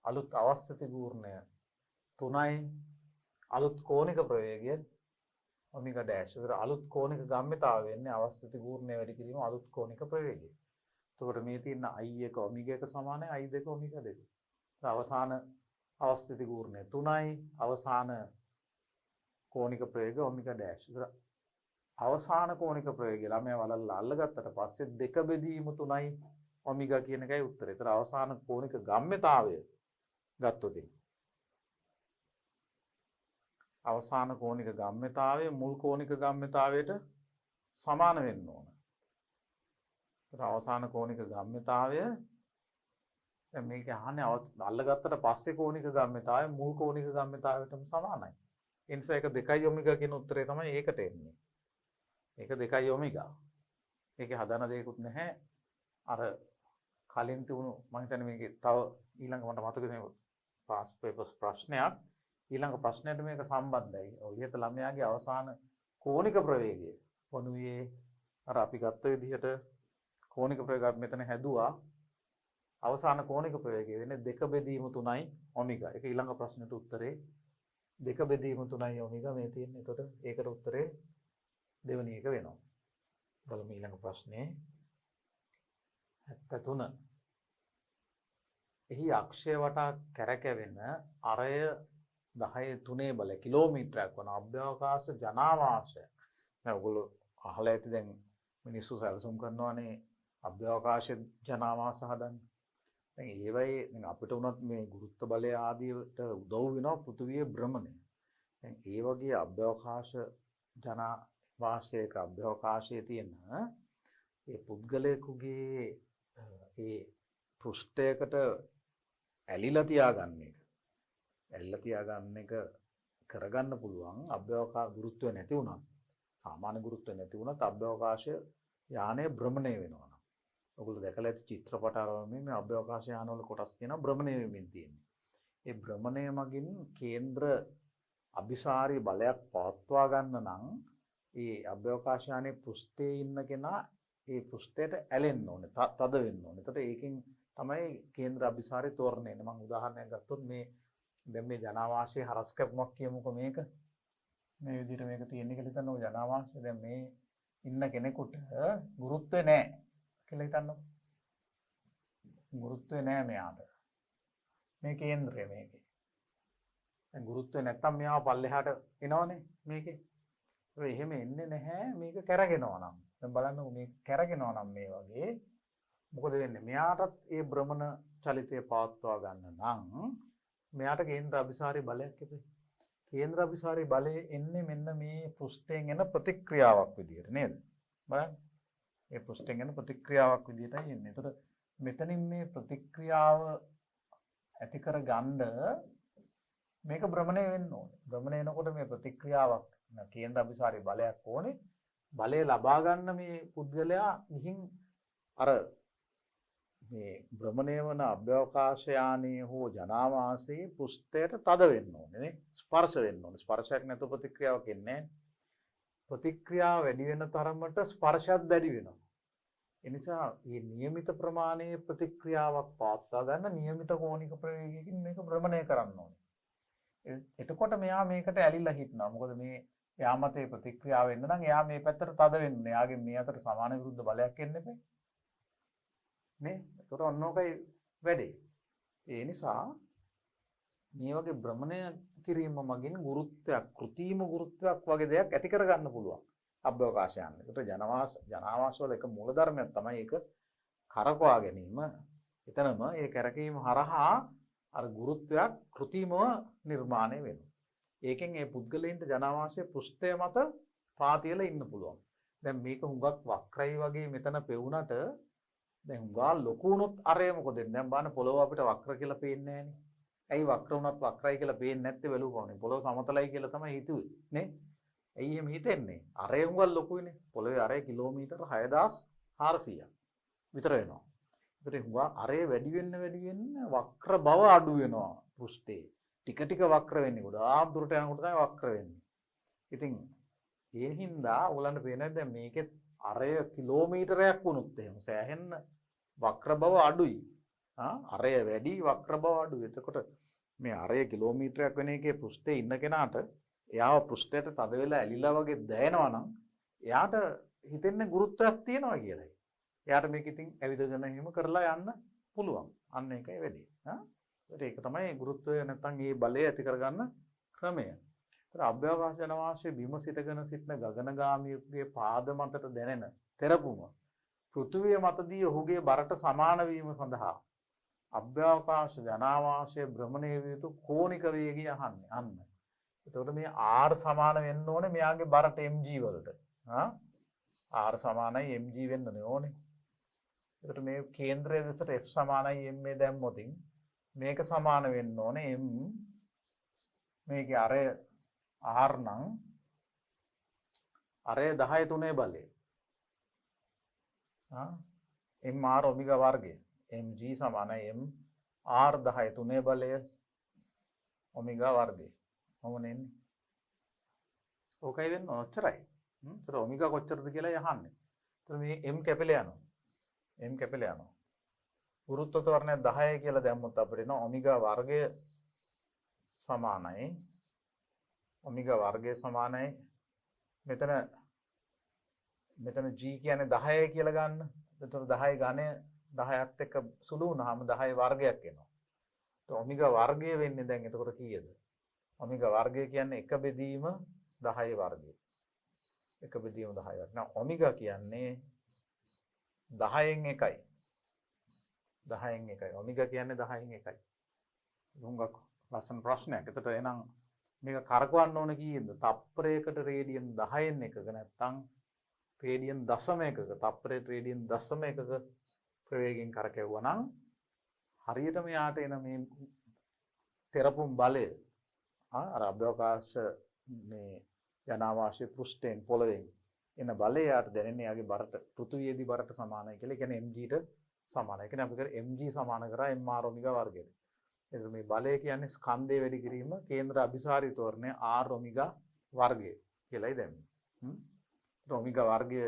අලුත් අවස්ථිත ගූර්ණය 3යි. අලුත් කෝණික ප්‍රවේගය ඔමෙගා ඩෑෂ්. ඒතර අලුත් කෝණික ගම්‍යතාව වෙන්නේ අවස්ථිත ගූර්ණය වැඩි කිරීම අලුත් කෝණික ප්‍රවේගය. එතකොට මේ තියෙන I1 ඔමෙගා 1 සමානයි I2 ඔමෙගා 2. අවසාන අවස්ථිත ගූර්ණය 3යි. අවසාන කෝණික ප්‍රවේගය ඔමෙගා ඩෑෂ්. ඒතර අවසාන කෝණික ප්‍රවේගය ළමයා වලල්ල අල්ලගත්තට පස්සේ 2 බෙදීම 3යි ඔමෙගා කියන එකයි උත්තරේ. ඒතර අවසාන කෝණික ගම්‍යතාවය ගත්තොත් අවසාන කෝණික ගම්‍යතාවය මුල් කෝණික ගම්‍යතාවයට සමාන වෙන්න ඕන. ඒතර අවසාන කෝණික ගම්‍යතාවය දැන් මේක අහන්නේ අල්ලගත්තට පස්සේ කෝණික ගම්‍යතාවය මුල් කෝණික ගම්‍යතාවයටම සමානයි. ඒ නිසා ඒක 2යි ඔමෙගා කියන උත්තරේ තමයි ඒකට එන්නේ. ඒක 2යි ඔමෙගා. ඒකේ හදන දෙයක්වත් නැහැ. අර කලින් තිබුණු මම හිතන්නේ මේකේ තව ඊළඟ මට මතක තියෙන පාස් පේපර්ස් ප්‍රශ්නයක් ඊළඟ ප්‍රශ්නයට මේක සම්බන්ධයි. ඔය ඉහත ළමයාගේ අවසාන කෝණික ප්‍රවේගය වනුයේ අර අපි ගත්ත විදිහට කෝණික ප්‍රවේගයක් මෙතන හැදුවා. අවසාන කෝණික ප්‍රවේගය වෙන්නේ 2 බෙදීම 3යි ඔමෙගා. ඒක ඊළඟ ප්‍රශ්නෙට උත්තරේ 2 බෙදීම 3යි ඔමෙගා මේ තියෙන්නේ. එතකොට ඒකට උත්තරේ දෙවෙනි එක වෙනවා. බලමු ඊළඟ ප්‍රශ්නේ 73. එහි අක්ෂය වටා කැරකෙවෙන අරය 10.3 බල කිලෝමීටරයක් වන අභ්‍යවකාශ ජනාවාසය. දැන් ඔයගොල්ලෝ අහලා ඇති දැන් මිනිස්සු සැලසුම් කරනවානේ අභ්‍යවකාශ ජනාවාස හදන්න. දැන් ඒවයි දැන් අපිට උනත් මේ ගුරුත්ව බලය ආදීට උදව් වෙනවා පෘථිවියේ භ්‍රමණය. දැන් ඒ වගේ අභ්‍යවකාශ ජනාවාසයක අභ්‍යවකාශයේ තියෙන ඒ පුද්ගලයෙකුගේ ඒ පෘෂ්ඨයකට ඇලිලා තියාගන්න එක. ඇලිලා තියාගන්න එක කරගන්න පුළුවන් අභ්‍යවකාශ ගුරුත්වය නැති වුණා. සාමාන්‍ය ගුරුත්වය නැති වුණත් අභ්‍යවකාශ යානය භ්‍රමණය වෙනවා. ඔයගොල්ලෝ දැකලා ඇති චිත්‍රපට අරවමින් මේ අභ්‍යවකාශ යානවල කොටස් තියෙනවා භ්‍රමණය වෙමින් තියෙන්නේ. ඒ භ්‍රමණය මගින් කේන්ද්‍ර අභිසාරී බලයක් පවත්වා ගන්න නම් ඒ අභ්‍යවකාශ යානයේ පෘෂ්ඨයේ ඉන්න කෙනා ඒ පෘෂ්ඨයට ඇලෙන්න ඕනේ, තද වෙන්න ඕනේ. එතකොට ඒකෙන් තමයි කේන්ද්‍ර අභිසාරී තෝරණය එන්නේ. මම උදාහරණයක් ගත්තොත් මේ දැන් මේ ජනාවාසයේ හරස් කැපුමක් කියමුකෝ මේක. මේ විදිහට මේක තියෙන කියලා හිතන්න ඕන ජනාවාසය. දැන් මේ ඉන්න කෙනෙකුට ගුරුත්වය නැහැ කියලා හිතන්නකො. ගුරුත්වය නැහැ මෙයාට. මේ කේන්ද්‍රය මේකේ. දැන් ගුරුත්වය නැත්තම් මෙයාව පල්ලෙහාට එනවනේ මේකේ. ඒ එහෙම එන්නේ නැහැ මේක කැරගෙනවා නම්. දැන් බලන්නකො මේක කැරගෙනවා නම් මේ වගේ මොකද වෙන්නේ? මෙයාටත් ඒ භ්‍රමණ චලිතය පවත්වා ගන්න නම් මෙයාට කේන්ද්‍ර අභිසාරී බලයක් එපේ. කේන්ද්‍ර අභිසාරී බලය එන්නේ මෙන්න මේ පෘෂ්ඨයෙන් එන ප්‍රතික්‍රියාවක් විදියට නේද? බලන්න. මේ පෘෂ්ඨයෙන් එන ප්‍රතික්‍රියාවක් විදියටයි එන්නේ. ඒතකොට මෙතනින් මේ ප්‍රතික්‍රියාව ඇති කර ගන්න මේක භ්‍රමණය වෙන්න ඕනේ. භ්‍රමණය වෙනකොට මේ ප්‍රතික්‍රියාවක් කේන්ද්‍ර අභිසාරී බලයක් ඕනේ. බලය ලබා ගන්න මේ පුද්ගලයා ගිහින් අර මේ භ්‍රමණය වන අභ්‍යවකාශයානයේ හෝ ජනාවාසයේ පෘෂ්ඨයට තද වෙන්න ඕනේ නේ. ස්පර්ශ වෙන්න ඕනේ. ස්පර්ශයක් නැතුව ප්‍රතික්‍රියාවක් එන්නේ නැහැ. ප්‍රතික්‍රියාව වැඩි වෙන තරමට ස්පර්ශයක් දැඩි වෙනවා. ඒ නිසා මේ નિયમિત ප්‍රමාණයේ ප්‍රතික්‍රියාවක් පවත්වා ගන්න નિયમિત කෝණික ප්‍රවේගයකින් මේක භ්‍රමණය කරන්න ඕනේ. එතකොට මෙයා මේකට ඇලිලා හිටනවා. මොකද මේ එයා මතේ ප්‍රතික්‍රියාව එන්න නම් එයා මේ පැත්තට තද වෙන්න ඕනේ. එයාගේ මේ අතට සමාන විරුද්ධ බලයක් එන්න එපේ. නේ? ඒතර ඔන්නෝකයි වැඩේ. ඒ නිසා මේ වගේ භ්‍රමණය කිරීම මගින් ගුරුත්වයක්, කෘත්‍රිම ගුරුත්වයක් වගේ දෙයක් ඇති කරගන්න පුළුවන් අභ්‍යවකාශයන්. ඒකට ජනාවාස වල එක මූලධර්මයක් තමයි ඒක කරකවා ගැනීම. එතනම ඒ කරකීම හරහා අර ගුරුත්වයක් කෘත්‍රිමව නිර්මාණය වෙනවා. ඒකෙන් ඒ පුද්ගලයන්ට ජනාවාසයේ පෘෂ්ඨය මත පාතියලා ඉන්න පුළුවන්. දැන් මේක හුඟක් වක්‍රයි වගේ මෙතන පෙවුනට දැන් හුඟා ලොකු වුණොත් අරය මොකද වෙන්නේ? දැන් බලන්න පොළොව අපිට වක්‍ර කියලා පේන්නේ නැහනේ. ඇයි වක්‍ර වුණත් වක්‍රයි කියලා පේන්නේ නැත්තේ බැලුවානේ. පොළොව සමතලයි කියලා තමයි හිතුවේ නේ? ඇයි එහෙම හිතෙන්නේ? අරය හුඟක් ලොකුයිනේ. පොළොවේ අරය කිලෝමීටර් 6400ක් විතර වෙනවා. ඒකට හුඟා අරය වැඩි වෙන්න වක්‍ර බව අඩු වෙනවා පෘෂ්ඨේ. ටික ටික වක්‍ර වෙන්නේ. ගොඩාක් දුරට යනකොට තමයි වක්‍ර වෙන්නේ. ඉතින් ඒ හින්දා ඔයගලන්ට පේනවා දැන් මේකෙත් අරය කිලෝමීටරයක් වුණොත් එහෙම සෑහෙන්න වක්‍ර බව අඩුයි. අරය වැඩි වක්‍ර බව අඩුයි. එතකොට මේ අරය කිලෝමීටරයක් වෙන එකේ පෘෂ්ඨයේ ඉන්න කෙනාට එයාව පෘෂ්ඨයට තද වෙලා ඇලිලා වගේ දැනෙනවා නම් එයාට හිතෙන්නේ ගුරුත්වයක් තියෙනවා කියලායි. එයාට මේක ඉතින් ඇවිදගෙන එහෙම කරලා යන්න පුළුවන්. අන්න ඒකයි වෙන්නේ. ඒක තමයි ගුරුත්වය නැත්තම් මේ බලය ඇති කරගන්න ක්‍රමය. ඒතර අභ්‍යවකාශ ජනවාසයේ බිම සිටගෙන සිටින ගගනගාමියෙකුගේ පාද මතට දැනෙන තෙරපුම පෘථුවිය මතදී ඔහුගේ බරට සමාන වීම සඳහා අභ්‍යවකාශ ජනාවාසයේ භ්‍රමණය විය යුතු කෝණික වේගය අහන්නේ. අන්න. එතකොට මේ r සමාන වෙන්න ඕනේ මෙයාගේ බරට mg වලට. r සමානයි mg වෙන්න ඕනේ. එතකොට මේ කේන්ද්‍රයේ දෙසට f සමානයි m දැම්මොතින් මේක සමාන වෙන්න ඕනේ m මේකේ අරය r නම් අරය 10 3 බලය. mr ඔමෙගා වර්ගය mg සමානයි m r 10 3 බලය ඔමෙගා වර්ගය. මොමනේ එන්නේ? ඕකයි වෙන්නේ ඔච්චරයි. ඒතර ඔමෙගා කොච්චරද කියලා යහන්නේ. ඒතර මේ m කැපිලා යනවා. m කැපිලා යනවා. ගුරුත්ව ත්වරණය 10 කියලා දැම්මොත් අපිට එනවා ඔමෙගා වර්ගය සමානයි ඔමෙගා වර්ගය සමානයි මෙතන g කියන්නේ 10 කියලා ගන්න. එතකොට 10 ඝනය 10ත් එක්ක සුළු වුණාම 10 වර්ගයක් එනවා. ඒත් ඔමෙගා වර්ගය වෙන්නේ දැන් එතකොට කීයද? ඔමෙගා වර්ගය කියන්නේ 1 බෙදීම 10 වර්ගය. 1 බෙදීම 10 වර්ගය. now ඔමෙගා කියන්නේ 10න් 1යි. 10න් 1යි. ඔමෙගා කියන්නේ 10න් 1යි. හුඟක් ලස්සන ප්‍රශ්නයක්. එතකොට එහෙනම් මේක කරකවන්න ඕන කීයද? තප්පරයකට රේඩියන් 10න් එකක නැත්නම් රේඩියන් දශම එකක තප්පරයට රේඩියන් දශම එකක ප්‍රවේගයෙන් කරකැවුවා නම් හරියට මෙයාට එන මේ තෙරපුම් බලය අර අභ්‍යවකාශ මේ ජනාවාසයේ පෘෂ්ඨයෙන් පොළවෙන් එන බලය යාට දැනෙන්නේ යාගේ බරට පෘථුවියේදී බරට සමානයි කියලා. ඒ කියන්නේ mg ට සමානයි. ඒ කියන්නේ අපි කර mg සමාන කරා mr ඔමෙගා වර්ගයට. එතකොට මේ බලය කියන්නේ ස්කන්ධය වැඩි කිරීම කේන්ද්‍ර අභිසාරී ත්වරණය r ඔමෙගා වර්ගය කියලායි දැම්මේ. ඔමෙගා වර්ගය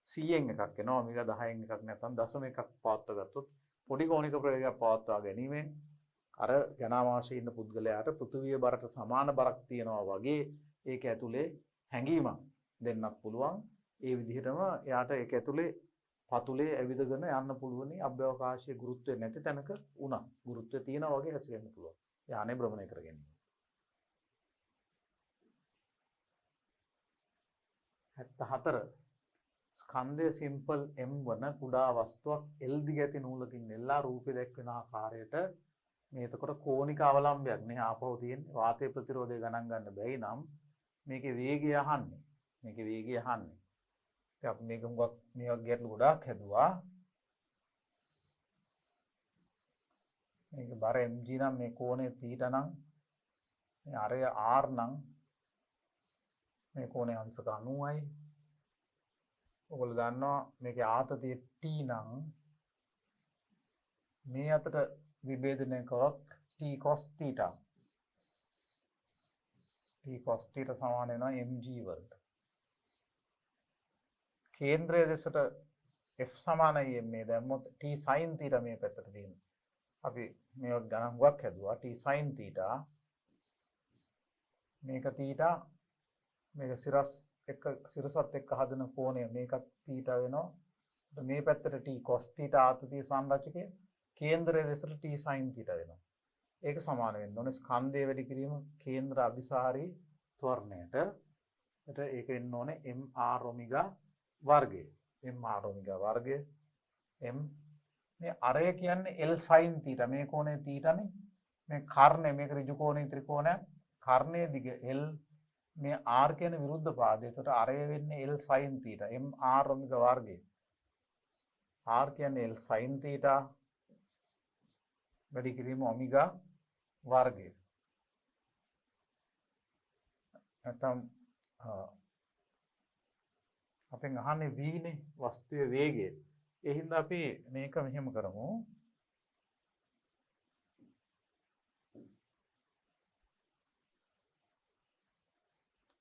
100න් එකක් එනවා. ඔමෙගා 10න් එකක් නැත්නම් දශම එකක් පවත්වා ගත්තොත් පොඩි කෝණික ප්‍රවේගයක් පවත්වා ගැනීමෙන් අර ජනාවාසයේ ඉන්න පුද්ගලයාට පෘථුවිය බරට සමාන බරක් තියෙනවා වගේ ඒක ඇතුලේ හැඟීමක් දෙන්නත් පුළුවන්. ඒ විදිහටම එයාට ඒක ඇතුලේ පතුලේ ඇවිදගෙන යන්න පුළුවනි අභ්‍යවකාශයේ ගුරුත්වය නැති තැනක උනා. ගුරුත්වය තියෙනවා වගේ හැසිරෙන්න පුළුවන්. යානේ භ්‍රමණය කරගෙන. 74 ස්කන්ධය සිම්පල් M වන කුඩා වස්තුවක් L දිග ඇති නූලකින් එල්ලා රූපේ දැක්වෙන ආකාරයට මේ එතකොට කෝණික අවලම්බයක් නේ ආපහු තියෙන්නේ. වාතය ප්‍රතිරෝධය ගණන් ගන්න බැයි නම් මේකේ වේගය අහන්නේ. මේකේ වේගය අහන්නේ. ඉතින් අපි මේක හුඟක් මේ වගේ ගැටලු ගොඩාක් හැදුවා. මේක බර mg නම් මේ කෝණය θ නම් මේ අරය r නම් මේ කෝණය අංශක 90යි. ඔයගොල්ලෝ දන්නවා මේකේ ආතතිය t නම් මේ අතට විභේදනය කරොත් t cos θ සමාන වෙනවා mg වලට. කේන්ද්‍රයේ දෙසට f සමානයි මේ දැම්මොත් t sin θ මේ පැත්තට තියෙනවා. අපි මේක ගණන් හුඟක් හැදුවා t sin θ මේක θ මේක සිරසත් එක්ක හදන කෝණය මේකත් θ වෙනවා. මේ පැත්තට t cos θ ආතතිය සංරචකය කේන්ද්‍රයේ දෙසට t sin θ වෙනවා. ඒක සමාන වෙන්න ඕනේ ස්කන්ධය වැඩි කිරීම කේන්ද්‍ර අභිසාරී ත්වරණයට. ඒක වෙන්න ඕනේ mr ඔමෙගා වර්ගය. mr ඔමෙගා වර්ගය m මේ අරය කියන්නේ L sin θ මේ කෝණය θ නේ. මේ කර්ණය මේක ඍජු කෝණී ත්‍රිකෝණයක්. කර්ණයේ දිග L මේ r කියන විරුද්ධ පාදය. ඒකට අරය වෙන්නේ L sin θ mr ඔමෙගා වර්ගය. r කියන්නේ L sin θ වැඩි කිරීම ඔමෙගා වර්ගය. නැත්නම් අපෙන් අහන්නේ v නේ වස්තුවේ වේගය. ඒ හින්දා අපි මේක මෙහෙම කරමු.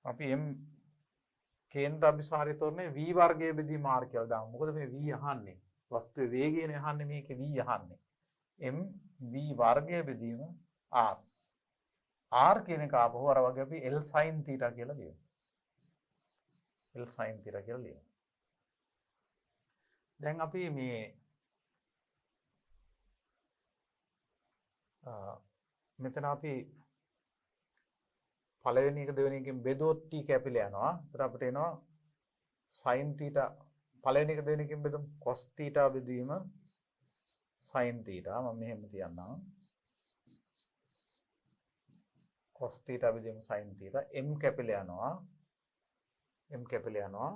අපි m කේන්ද්‍ර අභිසාරී තොරණේ v වර්ගයේ බෙදීම r කියලා දාමු. මොකද මේ v අහන්නේ වස්තුවේ වේගයනේ අහන්නේ මේකේ v අහන්නේ. m v වර්ගයේ බෙදීම r. r කියන එක ආපහු අර වගේ අපි L sin θ කියලා ලියමු. L sin θ කියලා ලියමු. දැන් අපි මේ මෙතන අපි පළවෙනි එක දෙවෙනි එකෙන් බෙදුවොත් t කැපිලා යනවා. ඒතර අපිට එනවා sin θ පළවෙනි එක දෙවෙනි එකෙන් බෙදමු cos θ බෙදීම sin θ. මම මෙහෙම තියන්නම්. cos θ බෙදීම sin θ m කැපිලා යනවා. m කැපිලා යනවා.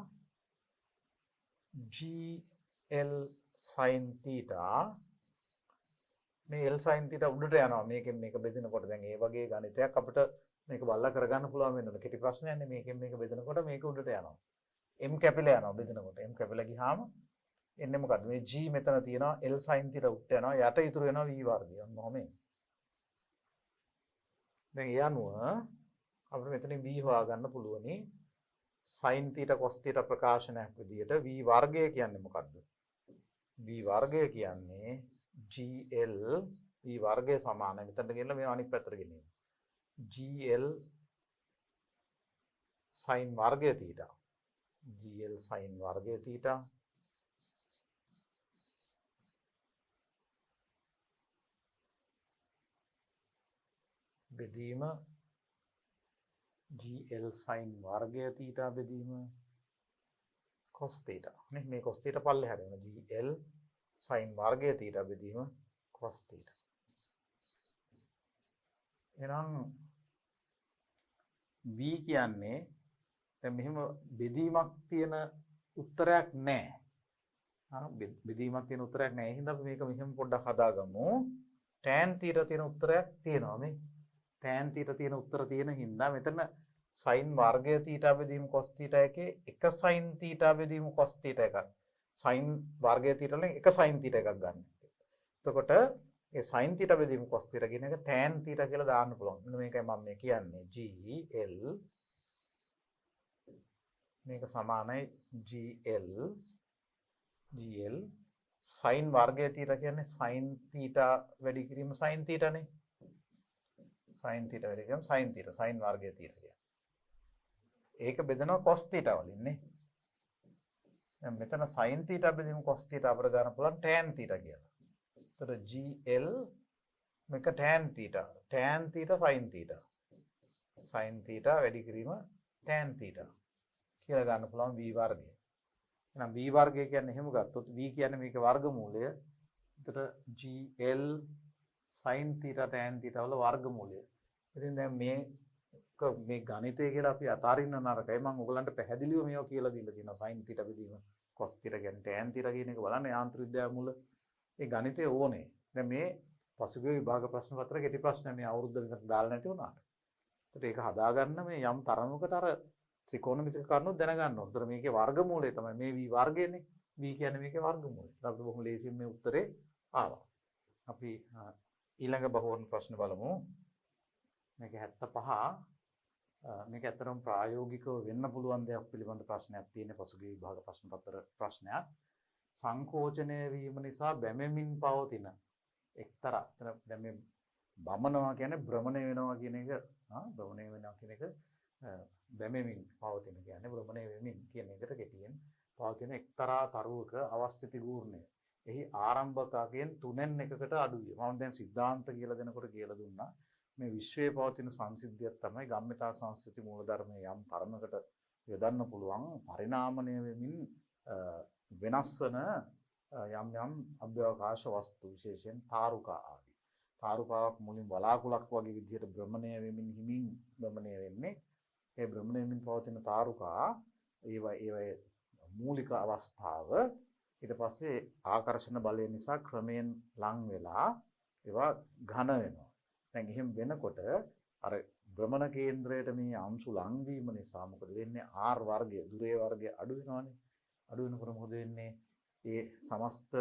gl sin θ මේ L sin θ උඩට යනවා. මේකෙන් මේක බෙදෙනකොට දැන් ඒ වගේ ගණිතයක් අපිට මේක බලලා කරගන්න පුළුවන් වෙනවා. කෙටි ප්‍රශ්නයක් නේ. මේකෙන් මේක බෙදෙනකොට මේක උඩට යනවා. m කැපිලා යනවා බෙදෙනකොට. m කැපිලා ගියාම එන්නේ මොකද්ද? මේ g මෙතන තියෙනවා L sin θ උඩට යනවා. යට ඉතුරු වෙනවා v වර්ගය. මොහොම දැන් ඒ අනුව අපිට මෙතනින් v හොයාගන්න පුළුවනි. sin θ cos θ ප්‍රකාශනයක් විදිහට v වර්ගය කියන්නේ මොකද්ද? v වර්ගය කියන්නේ gl v වර්ගය සමානයි. මෙතනට ගෙනලා මේ අනිත් පැත්තට ගෙනියන්න. gl sin වර්ගය θ. gl sin වර්ගය θ බෙදීම gl sin වර්ගය θ බෙදීම cos θ නේ. මේ cos θ පල්ලෙහාට යන gl sin වර්ගය θ බෙදීම cos θ. එහෙනම් v කියන්නේ දැන් මෙහෙම බෙදීමක් තියෙන උත්තරයක් නැහැ. බෙදීමක් තියෙන උත්තරයක් නැහැ. ඒ හින්දා අපි මේක මෙහෙම පොඩ්ඩක් හදාගමු. tan θ තියෙන උත්තරයක් තියෙනවා මේ. tan θ තියෙන උත්තර තියෙන හින්දා මෙතන sin වර්ගය θ බෙදීම cos θ එකේ එක sin θ බෙදීම cos θ එකක්. sin වර්ගය θ වලින් එක sin θ එකක් ගන්න. එතකොට ඒ sin θ බෙදීම cos θ කියන එක tan θ කියලා දාන්න පුළුවන්. මෙන්න මේකයි මම මේ කියන්නේ. gl මේක සමානයි gl sin වර්ගය θ කියන්නේ sin θ වැඩි කිරීම sin θ නේ. sin θ වැඩි කිරීම sin θ sin වර්ගය θ කියන්නේ. ඒක බෙදනවා cos θ වලින් නේ. දැන් මෙතන sin θ බෙදීම cos θ අපිට ගන්න පුළුවන් tan θ කියලා. එතකොට GL මේක tan θ. tan θ sin θ. sin θ වැඩි කිරීම tan θ කියලා ගන්න පුළුවන් v වර්ගය. එහෙනම් v වර්ගය කියන්නේ එහෙම ගත්තොත් v කියන්නේ මේකේ වර්ගමූලය. එතකොට GL sin θ tan θ වල වර්ගමූලය. ඉතින් දැන් මේ ගණිතය කියලා අපි අතාරින්න නරකයි. මම ඔයගලන්ට පැහැදිලිව මේවා කියලා දීලා තියෙනවා. sin θ බෙදීම cos θ කියන්නේ tan θ කියන එක බලන්න යාන්ත්‍ර විද්‍යාව මුල. ඒ ගණිතය ඕනේ. දැන් මේ පසුගිය විභාග ප්‍රශ්න පත්‍ර කෙටි ප්‍රශ්න මේ අවුරුද්ද විතර දාලා නැති වුණාට. ඒකට ඒක හදාගන්න මේ යම් තරමකට අර ත්‍රිකෝණමිතික කරුණු දැනගන්න ඕන. ඒතර මේකේ වර්ගමූලය තමයි මේ v වර්ගයනේ. v කියන්නේ මේකේ වර්ගමූලය. අපිට බොහොම ලේසියෙන් මේ උත්තරේ ආවා. අපි ඊළඟ බහුවර්ණ ප්‍රශ්න බලමු. මේක 75 මේක ඇත්තටම ප්‍රායෝගිකව වෙන්න පුළුවන් දෙයක් පිළිබඳ ප්‍රශ්නයක් තියෙන පසුගිය විභාග ප්‍රශ්න පත්‍ර ප්‍රශ්නයක්. සංකෝචනය වීම නිසා බැමෙමින් පවතින එක්තරා දැන් මේ බමනවා කියන්නේ භ්‍රමණය වෙනවා කියන එක භ්‍රමණය වෙනවා කියන එක බැමෙමින් පවතින කියන්නේ භ්‍රමණය වෙමින් කියන එකට කෙටියෙන් පවතින එක්තරා තරුවක අවස්ථිති ගූර්ණය. එහි ආරම්භකයෙන් 3න් 1කට අඩු විය. මම දැන් සිද්ධාන්ත කියලා දෙනකොට කියලා දුන්නා. මේ විශ්වයේ පවතින සංසිද්ධියක් තමයි ගම්මිතා සංස්කෘති මූලධර්මයේ යම් තරමකට යොදන්න පුළුවන් පරිණාමණය වෙමින් වෙනස් වන යම් යම් අභ්‍යවකාශ වස්තු විශේෂයෙන් තාරුකා ආදී. තාරුකාවක් මුලින් වලාකුළක් වගේ විදිහට භ්‍රමණය වෙමින් හිමින් භ්‍රමණය වෙන්නේ. ඒ භ්‍රමණය වෙමින් පවතින තාරුකා ඒවයේ මූලික අවස්ථාව ඊට පස්සේ ආකර්ෂණ බලය නිසා ක්‍රමයෙන් ලං වෙලා ඒවා ඝන වෙනවා. දැන් එහෙම වෙනකොට අර භ්‍රමණ කේන්ද්‍රයට මේ අංශු ලං වීම නිසා මොකද වෙන්නේ? R වර්ගය, දුරේ වර්ගය අඩු වෙනවානේ. අඩු වෙනකොට මොකද වෙන්නේ? ඒ සමස්ත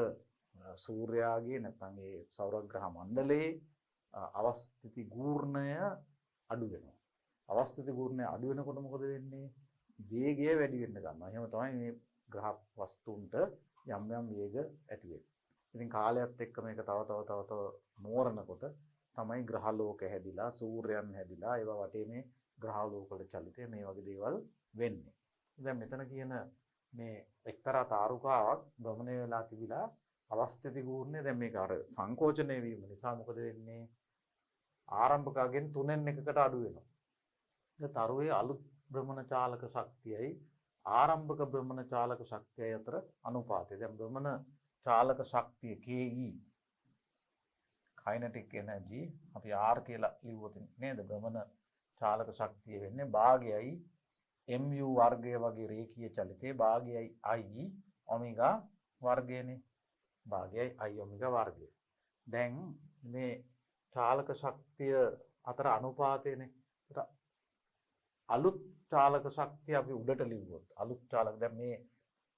සූර්යාගේ නැත්නම් ඒ සෞරග්‍රහ මණ්ඩලයේ අවස්ථිති ගූර්ණය අඩු වෙනවා. අවස්ථිති ගූර්ණය අඩු වෙනකොට මොකද වෙන්නේ? වේගය වැඩි වෙන්න ගන්නවා. එහෙම තමයි මේ ග්‍රහ වස්තුන්ට යම් යම් වේග ඇති වෙන්නේ. ඉතින් කාලයත් එක්ක මේක තව මෝරනකොට තමයි ග්‍රහලෝක හැදිලා සූර්යයන් හැදිලා ඒවා වටේ මේ ග්‍රහලෝක වල චලිතය මේ වගේ දේවල් වෙන්නේ. දැන් මෙතන කියන මේ එක්තරා තාරුකාවක් භ්‍රමණය වෙලා තිබිලා අවස්ථිති ගූර්ණය දැන් මේක අර සංකෝචනය වීම නිසා මොකද වෙන්නේ? ආරම්භකයෙන් 3න් 1කට අඩු වෙනවා. ඒ තරුවේ අලුත් භ්‍රමණ චාලක ශක්තියයි ආරම්භක භ්‍රමණ චාලක ශක්තියයි අතර අනුපාතය. දැන් භ්‍රමණ චාලක ශක්තිය KE kinetic energy අපි R කියලා ලිව්වොත් නේද? භ්‍රමණ චාලක ශක්තිය වෙන්නේ භාගයයි mu වර්ගය වගේ රේඛීය චලිතයේ භාගයයි I ඔමෙගා වර්ගයනේ. භාගයයි I ඔමෙගා වර්ගය. දැන් මේ චාලක ශක්තිය අතර අනුපාතයනේ. අලුත් චාලක ශක්තිය අපි උඩට ලිව්වොත් අලුත් චාලක දැන් මේ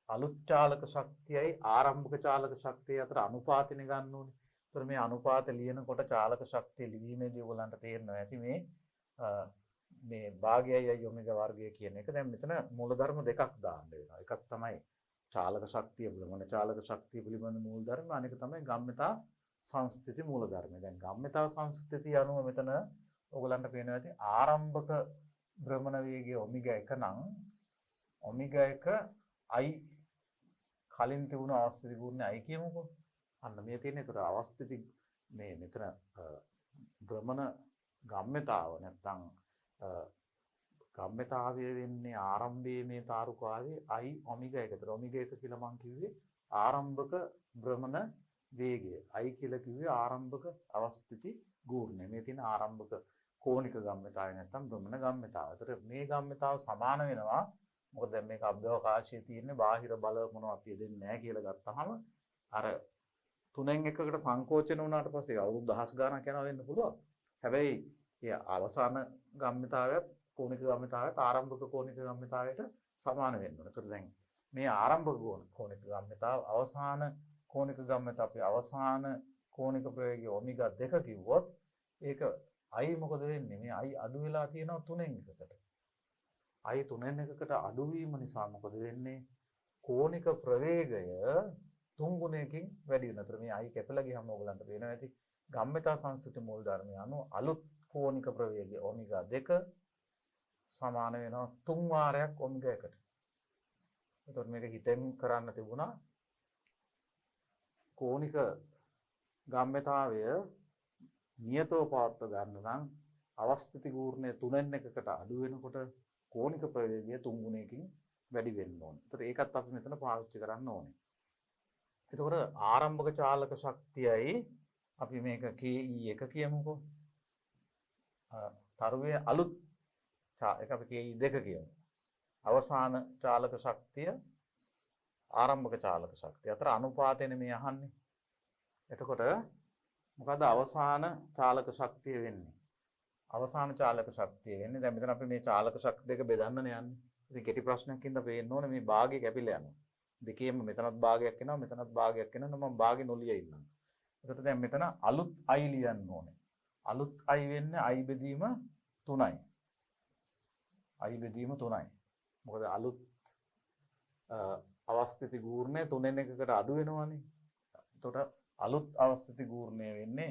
අලුත් චාලක ශක්තියයි ආරම්භක චාලක ශක්තිය අතර අනුපාතනේ ගන්න ඕනේ. ඒතර මේ අනුපාත ලියනකොට චාලක ශක්තිය ලිවීමේදී ඔයගලන්ට තේරෙනවා ඇති මේ භාගයයි ඔමෙගා වර්ගය කියන එක. දැන් මෙතන මූලධර්ම දෙකක් දාන්න වෙනවා. එකක් තමයි චාලක ශක්තිය භ්‍රමණ චාලක ශක්තිය පිළිබඳ මූලධර්ම. අනෙක තමයි ගම්මිතා සංස්ථිති මූලධර්ම. දැන් ගම්මිතා සංස්ථිතිය අනුව මෙතන ඔයගලන්ට පේනවා ඇති ආරම්භක භ්‍රමණ වේගය ඔමෙගා 1 නම් ඔමෙගා 1 I කලින් තිබුණු අවස්ථිති ගුණය I කියමුකෝ. අන්න මේ තියෙන ඒතර අවස්ථිති මේ මෙතන භ්‍රමණ ගම්මිතාව නැත්නම් ගම්මිතාවය වෙන්නේ ආරම්භයේ මේ තාරුකාවේ I ඔමෙගා 1. ඒතර ඔමෙගා 1 කියලා මම කිව්වේ ආරම්භක භ්‍රමණ වේගය. I කියලා කිව්වේ ආරම්භක අවස්ථිති ගුණය. මේ තියෙන ආරම්භක කෝණික ගම්මිතාවය නැත්නම් භ්‍රමණ ගම්මිතාව. ඒතර මේ ගම්මිතාව සමාන වෙනවා. මොකද දැන් මේක අභ්‍යවකාශයේ තියෙන්නේ බාහිර බල මොනවත් දෙන්නේ නැහැ කියලා ගත්තාම අර 3න් 1කට සංකෝචන වුණාට පස්සේ අවුරුදු දහස් ගාණක් යනවා වෙන්න පුළුවන්. හැබැයි ඒ අවසාන ගම්මිතාවයත් කෝණික ගම්මිතාවයත් ආරම්භක කෝණික ගම්මිතාවයට සමාන වෙන්න ඕන. ඒතර දැන් මේ ආරම්භක කෝණික ගම්මිතාව අවසාන කෝණික ගම්මිතාව අපි අවසාන කෝණික ප්‍රවේගය ඔමෙගා 2 කිව්වොත් ඒක I මොකද වෙන්නේ? මේ I අඩු වෙලා තියෙනවා 3න් 1කට. I 3න් 1කට අඩු වීම නිසා මොකද වෙන්නේ? කෝණික ප්‍රවේගය 3 ගුණයකින් වැඩි වෙනවා. ඒතර මේ I කැපලා ගියම ඔයගලන්ට පේනවා ඇති ගම්මිතා සංස්කෘති මූල ධර්මය අනුව අලුත් කෝණික ප්‍රවේගය ඔමෙගා 2 සමාන වෙනවා 3 වාරයක් ඔමෙගා 1ට. එතකොට මේක හිතෙන් කරන්න තිබුණා කෝණික ගම්‍යතාවය නියතව පවත්ව ගන්න නම් අවස්ථිති ගූර්ණය 3න් එකකට අඩු වෙනකොට කෝණික ප්‍රවේගය 3 ගුණයකින් වැඩි වෙන්න ඕනේ. ඒතර ඒකත් අපි මෙතන පාවිච්චි කරන්න ඕනේ. එතකොට ආරම්භක චාලක ශක්තියයි අපි මේක KE1 කියමුකෝ. තරුවේ අලුත් ඒක අපි KE2 කියමු. අවසාන චාලක ශක්තිය ආරම්භක චාලක ශක්තිය අතර අනුපාතයනේ මේ අහන්නේ. එතකොට මොකද අවසාන චාලක ශක්තිය වෙන්නේ? අවසාන චාලක ශක්තිය වෙන්නේ දැන් මෙතන අපි මේ චාලක ශක්ති දෙක බෙදන්නනේ යන්නේ. ඉතින් කෙටි ප්‍රශ්නයකින්ද පේන්න ඕනේ මේ භාගය කැපිලා යනවා. දෙකේම මෙතනත් භාගයක් එනවා මෙතනත් භාගයක් එනවා මම භාගෙ නොලිය ඉන්නවා. එතකොට දැන් මෙතන අලුත් i ලියන්න ඕනේ. අලුත් i වෙන්නේ i බෙදීම 3යි. i බෙදීම 3යි. මොකද අලුත් අවස්ථිති ගූර්ණය 3න් එකකට අඩු වෙනවනේ. එතකොට අලුත් අවස්ථිති ගූර්ණය වෙන්නේ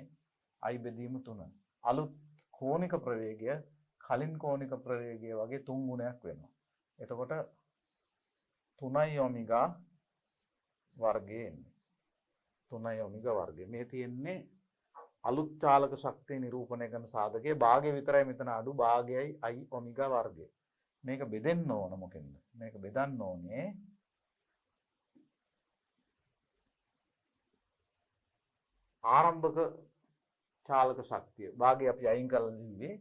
i බෙදීම 3. අලුත් කෝණික ප්‍රවේගය කලින් කෝණික ප්‍රවේගය වගේ 3 ගුණයක් වෙනවා. එතකොට 3i ඔමෙගා වර්ගය එන්නේ. 3i ඔමෙගා වර්ගය. මේ තියෙන්නේ අලුත් චාලක ශක්තිය නිරූපණය කරන සාධකයේ භාගය විතරයි මෙතන අඩු භාගයයි i ඔමෙගා වර්ගය. මේක බෙදෙන්න ඕන මොකෙන්ද? මේක බෙදන්න ඕනේ ආරම්භක චාලක ශක්තිය. භාගය අපි අයින් කරලා ඉන්නේ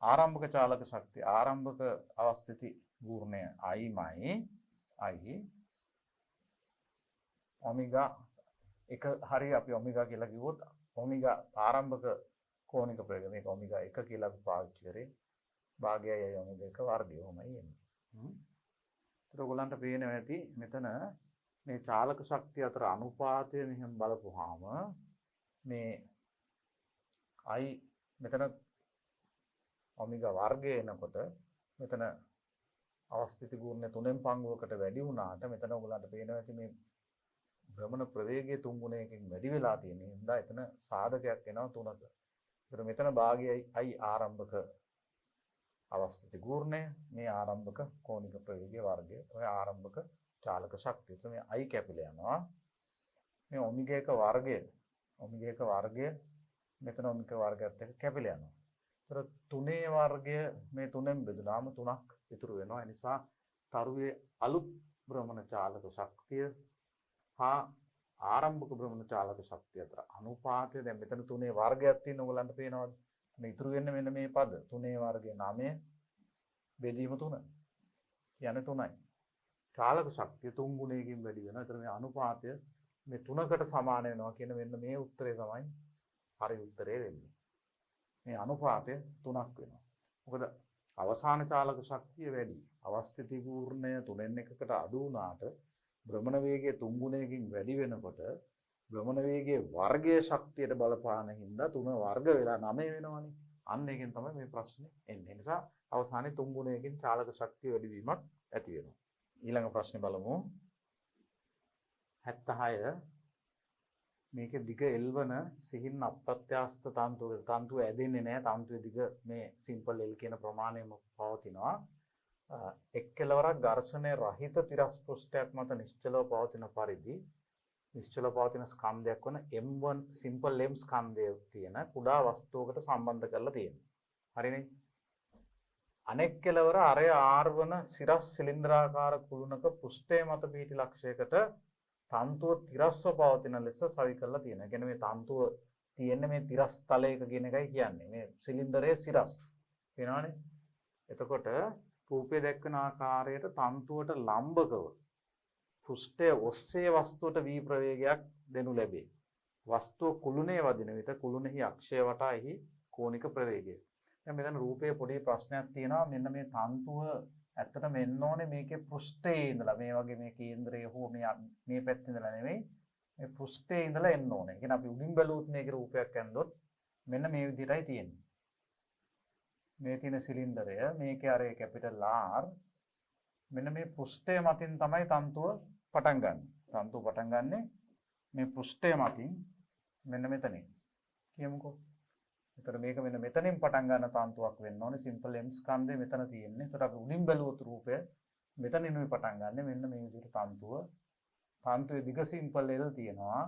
ආරම්භක චාලක ශක්තිය. ආරම්භක අවස්ථිති ගූර්ණය i මයි i ඔමෙගා එක හරිය අපි ඔමෙගා කියලා කිව්වොත් ඔමෙගා ආරම්භක කෝණික ප්‍රවේගය මේක ඔමෙගා 1 කියලා අපි පාවිච්චි කරේ. භාගයයි i ඔමෙගා 1 වර්ගය ඔමයි එන්නේ. ඒත් ඔයගොල්ලන්ට පේනවා ඇති මෙතන මේ චාලක ශක්තිය අතර අනුපාතය මෙහෙම බලපුවාම මේ i මෙතන ඔමෙගා වර්ගය එනකොට මෙතන අවස්ථිති ගුණය 3න් පංගුවකට වැඩි වුණාට මෙතන ඔයගොල්ලන්ට පේනවා ඇති මේ භ්‍රමණ ප්‍රවේගය 3 ගුණයකින් වැඩි වෙලා තියෙන නිසා එතන සාධකයක් එනවා 3ක. ඒතර මෙතන භාගයයි i ආරම්භක අවස්ථිති ගුණය මේ ආරම්භක කෝණික ප්‍රවේගයේ වර්ගය. ඔය ආරම්භක චාලක ශක්තිය. එතන මේ i කැපිලා යනවා. මේ ඔමෙගා 1 වර්ගය මෙතන ඔමෙගා වර්ගයත් එක්ක කැපිලා යනවා. ඒතර 3 වර්ගය මේ 3ෙන් බෙදුනාම 3ක් ඉතුරු වෙනවා. ඒ නිසා තරුවේ අලුත් භ්‍රමණ චාලක ශක්තිය හා ආරම්භක භ්‍රමණ චාලක ශක්තිය අතර අනුපාතය දැන් මෙතන 3 වර්ගයක් තියෙන ඕගලන්ට පේනවද? මේ ඉතුරු වෙන්නේ මෙන්න මේ පද 3 වර්ගය 9 බෙදීම 3 කියන්නේ 3යි. චාලක ශක්තිය 3 ගුණයකින් වැඩි වෙනවා. ඒතර මේ අනුපාතය මේ 3කට සමාන වෙනවා කියන මෙන්න මේ උත්තරේ තමයි හරි උත්තරේ වෙන්නේ. මේ අනුපාතය 3ක් වෙනවා. මොකද අවසාන චාලක ශක්තිය වැඩි. අවස්ථිති ගූර්ණය 3න් එකකට අඩු වුණාට භ්‍රමණ වේගය 3 ගුණයකින් වැඩි වෙනකොට භ්‍රමණ වේගයේ වර්ගයේ ශක්තියට බලපාන හින්දා 3 වර්ග වෙලා 9 වෙනවනේ. අන්න ඒකෙන් තමයි මේ ප්‍රශ්නේ එන්නේ. ඒ නිසා අවසානයේ 3 ගුණයකින් චාලක ශක්තිය වැඩි වීමක් ඇති වෙනවා. ඊළඟ ප්‍රශ්නේ බලමු. 76 මේකේ දිග L1 සිහින් අප්‍රත්‍යාස්ත තන්තුව ඇදෙන්නේ නැහැ. තන්තුවේ දිග මේ සිම්පල් L කියන ප්‍රමාණයම පවතිනවා. එක් කෙලවරක් ඝර්ෂණය රහිත තිරස් පෘෂ්ඨයක් මත නිශ්චලව පවතින පරිදි නිශ්චලව පවතින ස්කන්ධයක් වන M1 සිම්පල් M ස්කන්ධය තියෙන කුඩා වස්තුවකට සම්බන්ධ කරලා තියෙනවා. හරිනේ? අනෙක් කෙලවර අරය R වන සිරස් සිලින්ඩරාකාර කුළුණක පෘෂ්ඨය මත පිහිටි ලක්ෂයකට තන්තුව තිරස්ව පවතින ලෙස සවි කරලා තියෙනවා. ඒ කියන්නේ මේ තන්තුව තියෙන්නේ මේ තිරස් තලයක කියන එකයි කියන්නේ. මේ සිලින්ඩරයේ සිරස්. වෙනවනේ. එතකොට රූපය දැක්වෙන ආකාරයට තන්තුවට ලම්බකව පෘෂ්ඨය ඔස්සේ වස්තුවට v ප්‍රවේගයක් දෙනු ලැබේ. වස්තුව කුළුණේ වදින විට කුළුණෙහි අක්ෂය වටා එහි කෝණික ප්‍රවේගය. දැන් මෙතන රූපයේ පොඩි ප්‍රශ්නයක් තියෙනවා. මෙන්න මේ තන්තුව ඇත්තටම එන්න ඕනේ මේකේ පෘෂ්ඨයේ ඉඳලා මේ වගේ මේ කේන්ද්‍රයේ හෝ මේ පැත්තේ ඉඳලා නෙවෙයි මේ පෘෂ්ඨයේ ඉඳලා එන්න ඕනේ. ඒ කියන්නේ අපි උඩින් බැලුවොත් මේකේ රූපයක් ඇන්දොත් මෙන්න මේ විදිහටයි තියෙන්නේ. මේ තියෙන සිලින්ඩරය මේකේ අර කැපිටල් R මෙන්න මේ පෘෂ්ඨය මතින් තමයි තන්තුව පටන් ගන්න. තන්තුව පටන් ගන්නෙ මේ පෘෂ්ඨය මතින් මෙන්න මෙතනින්. කියමුකෝ. ඒතර මේක මෙන්න මෙතනින් පටන් ගන්න තන්තුවක් වෙන්න ඕනේ. සිම්පල් M ස්කන්ධය මෙතන තියෙන්නේ. ඒතර අපි උඩින් බැලුවොත් රූපය මෙතනිනුයි පටන් ගන්න මෙන්න මේ විදිහට තන්තුවේ දිග සිම්පල් L තියෙනවා.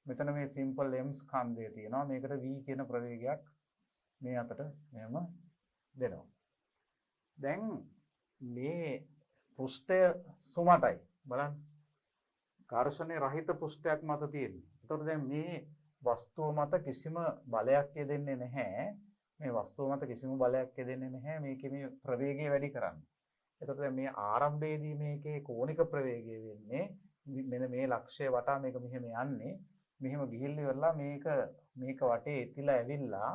මෙතන මේ සිම්පල් M ස්කන්ධය තියෙනවා. මේකට V කියන ප්‍රවේගයක් මේ අතට මෙහෙම දෙනවා. දැන් මේ පෘෂ්ඨය සුමටයි බලන්න. ඝර්ෂණේ රහිත පෘෂ්ඨයක් මත තියෙන්නේ. ඒතකොට දැන් මේ වස්තුව මත කිසිම බලයක් යෙදෙන්නේ නැහැ. මේ වස්තුව මත කිසිම බලයක් යෙදෙන්නේ නැහැ. මේකේ මේ ප්‍රවේගය වැඩි කරන්න. එතකොට දැන් මේ ආරම්භයේදී මේකේ කෝණික ප්‍රවේගය වෙන්නේ මෙන්න මේ ලක්ෂය වටා මේක මෙහෙම යන්නේ. මෙහෙම ගිහිල්ලා ඉවරලා මේක වටේ එතිලා ඇවිල්ලා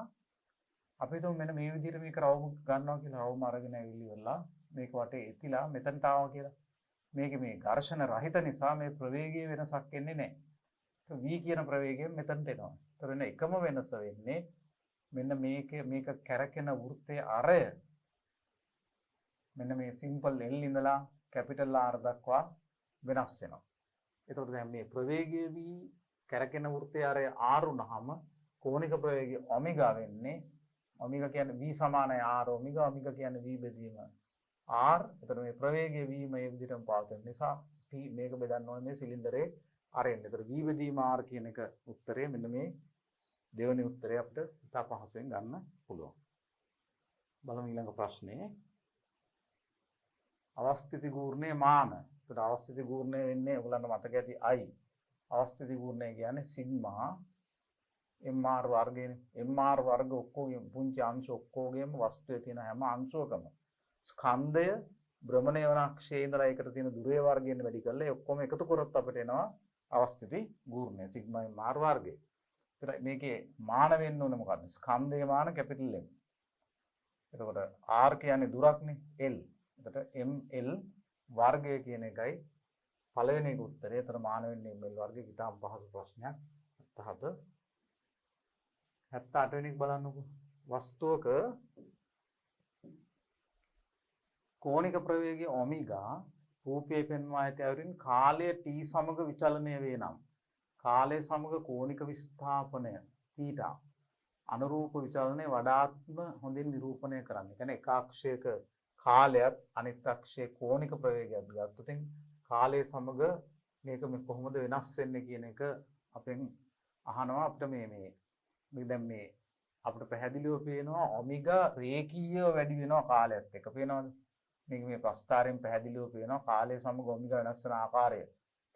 අපි හිතමු මෙන්න මේ විදිහට මේක රවුම ගන්නවා කියලා. රවුම අරගෙන ඇවිල්ලා ඉවරලා මේක වටේ එතිලා මෙතනට ආවා කියලා. මේකේ මේ ඝර්ෂණ රහිත නිසා මේ ප්‍රවේගයේ වෙනසක් එන්නේ නැහැ. V කියන ප්‍රවේගයෙන් මෙතනට එනවා. ඒතර වෙන එකම වෙනස වෙන්නේ මෙන්න මේක කැරකෙන වෘත්තයේ අරය මෙන්න මේ සිම්පල් L ඉඳලා කැපිටල් R දක්වා වෙනස් වෙනවා. එතකොට දැන් මේ ප්‍රවේගයේ V කැරකෙන වෘත්තයේ අරය R උනහම කෝණික ප්‍රවේගය ඔමෙගා වෙන්නේ. ඔමෙගා කියන්නේ V සමානයි R ඔමෙගා. ඔමෙගා කියන්නේ V බෙදීම R. එතකොට මේ ප්‍රවේගයේ V මේ විදිහටම පවතින නිසා P මේක බෙදන්න ඕනේ මේ සිලින්ඩරේ අරෙන්. එතකොට V බෙදීම R කියන එක උත්තරේ මෙන්න මේ දෙවෙනි උත්තරය අපිට ඉතා පහසුවෙන් ගන්න පුළුවන්. බලමු ඊළඟ ප්‍රශ්නේ. අවස්ථිති ගූර්ණයේ මාන. ඒකට අවස්ථිති ගූර්ණය වෙන්නේ ඔයගලන්ට මතක ඇති I. අවස්ථිති ගූර්ණය කියන්නේ සිග්මා mr වර්ගයනේ. mr වර්ග ඔක්කොගෙම පුංචි අංශ ඔක්කොගෙම වස්තුවේ තියෙන හැම අංශුවකම ස්කන්ධය භ්‍රමණය වන අක්ෂයේ ඉඳලා ඒකට තියෙන දුරේ වර්ගයෙන් වැඩි කරලා ඒ ඔක්කොම එකතු කරොත් අපිට එනවා අවස්ථිති ගූර්ණය සිග්මා mr වර්ගය. ඒතර මේකේ මාන වෙන්න ඕනේ මොකද්ද? ස්කන්ධයේ මාන කැපිටල් M. එතකොට R කියන්නේ දුරක්නේ L. එතකොට ml වර්ගය කියන එකයි පළවෙනි උත්තරය. ඒතර මාන වෙන්නේ ml වර්ගය. ඊටම පහසු ප්‍රශ්නයක්. 78 වෙනි එක බලන්නකෝ. වස්තුවක කෝණික ප්‍රවේගය ඔමෙගා රූපයේ පෙන්වා ඇති අයුරින් කාලය t සමග විචලනය වේ නම් කාලය සමග කෝණික විස්ථාපනය θ අනුරූප විචලනය වඩාත්ම හොඳින් නිරූපණය කරන්න. ඒ කියන්නේ එක අක්ෂයක කාලයක් අනිත් අක්ෂයේ කෝණික ප්‍රවේගයක් ගත්තොත් කාලය සමග මේක කොහොමද වෙනස් වෙන්නේ කියන එක අපෙන් අහනවා. අපිට මේ දැන් මේ අපිට පැහැදිලිව පේනවා ඔමෙගා රේඛීයව වැඩි වෙනවා කාලයත් එක්ක. පේනවද? මේ ප්‍රස්ථාරයෙන් පැහැදිලිව පේනවා කාලය සමග ඔමෙගා වෙනස් වෙන ආකාරය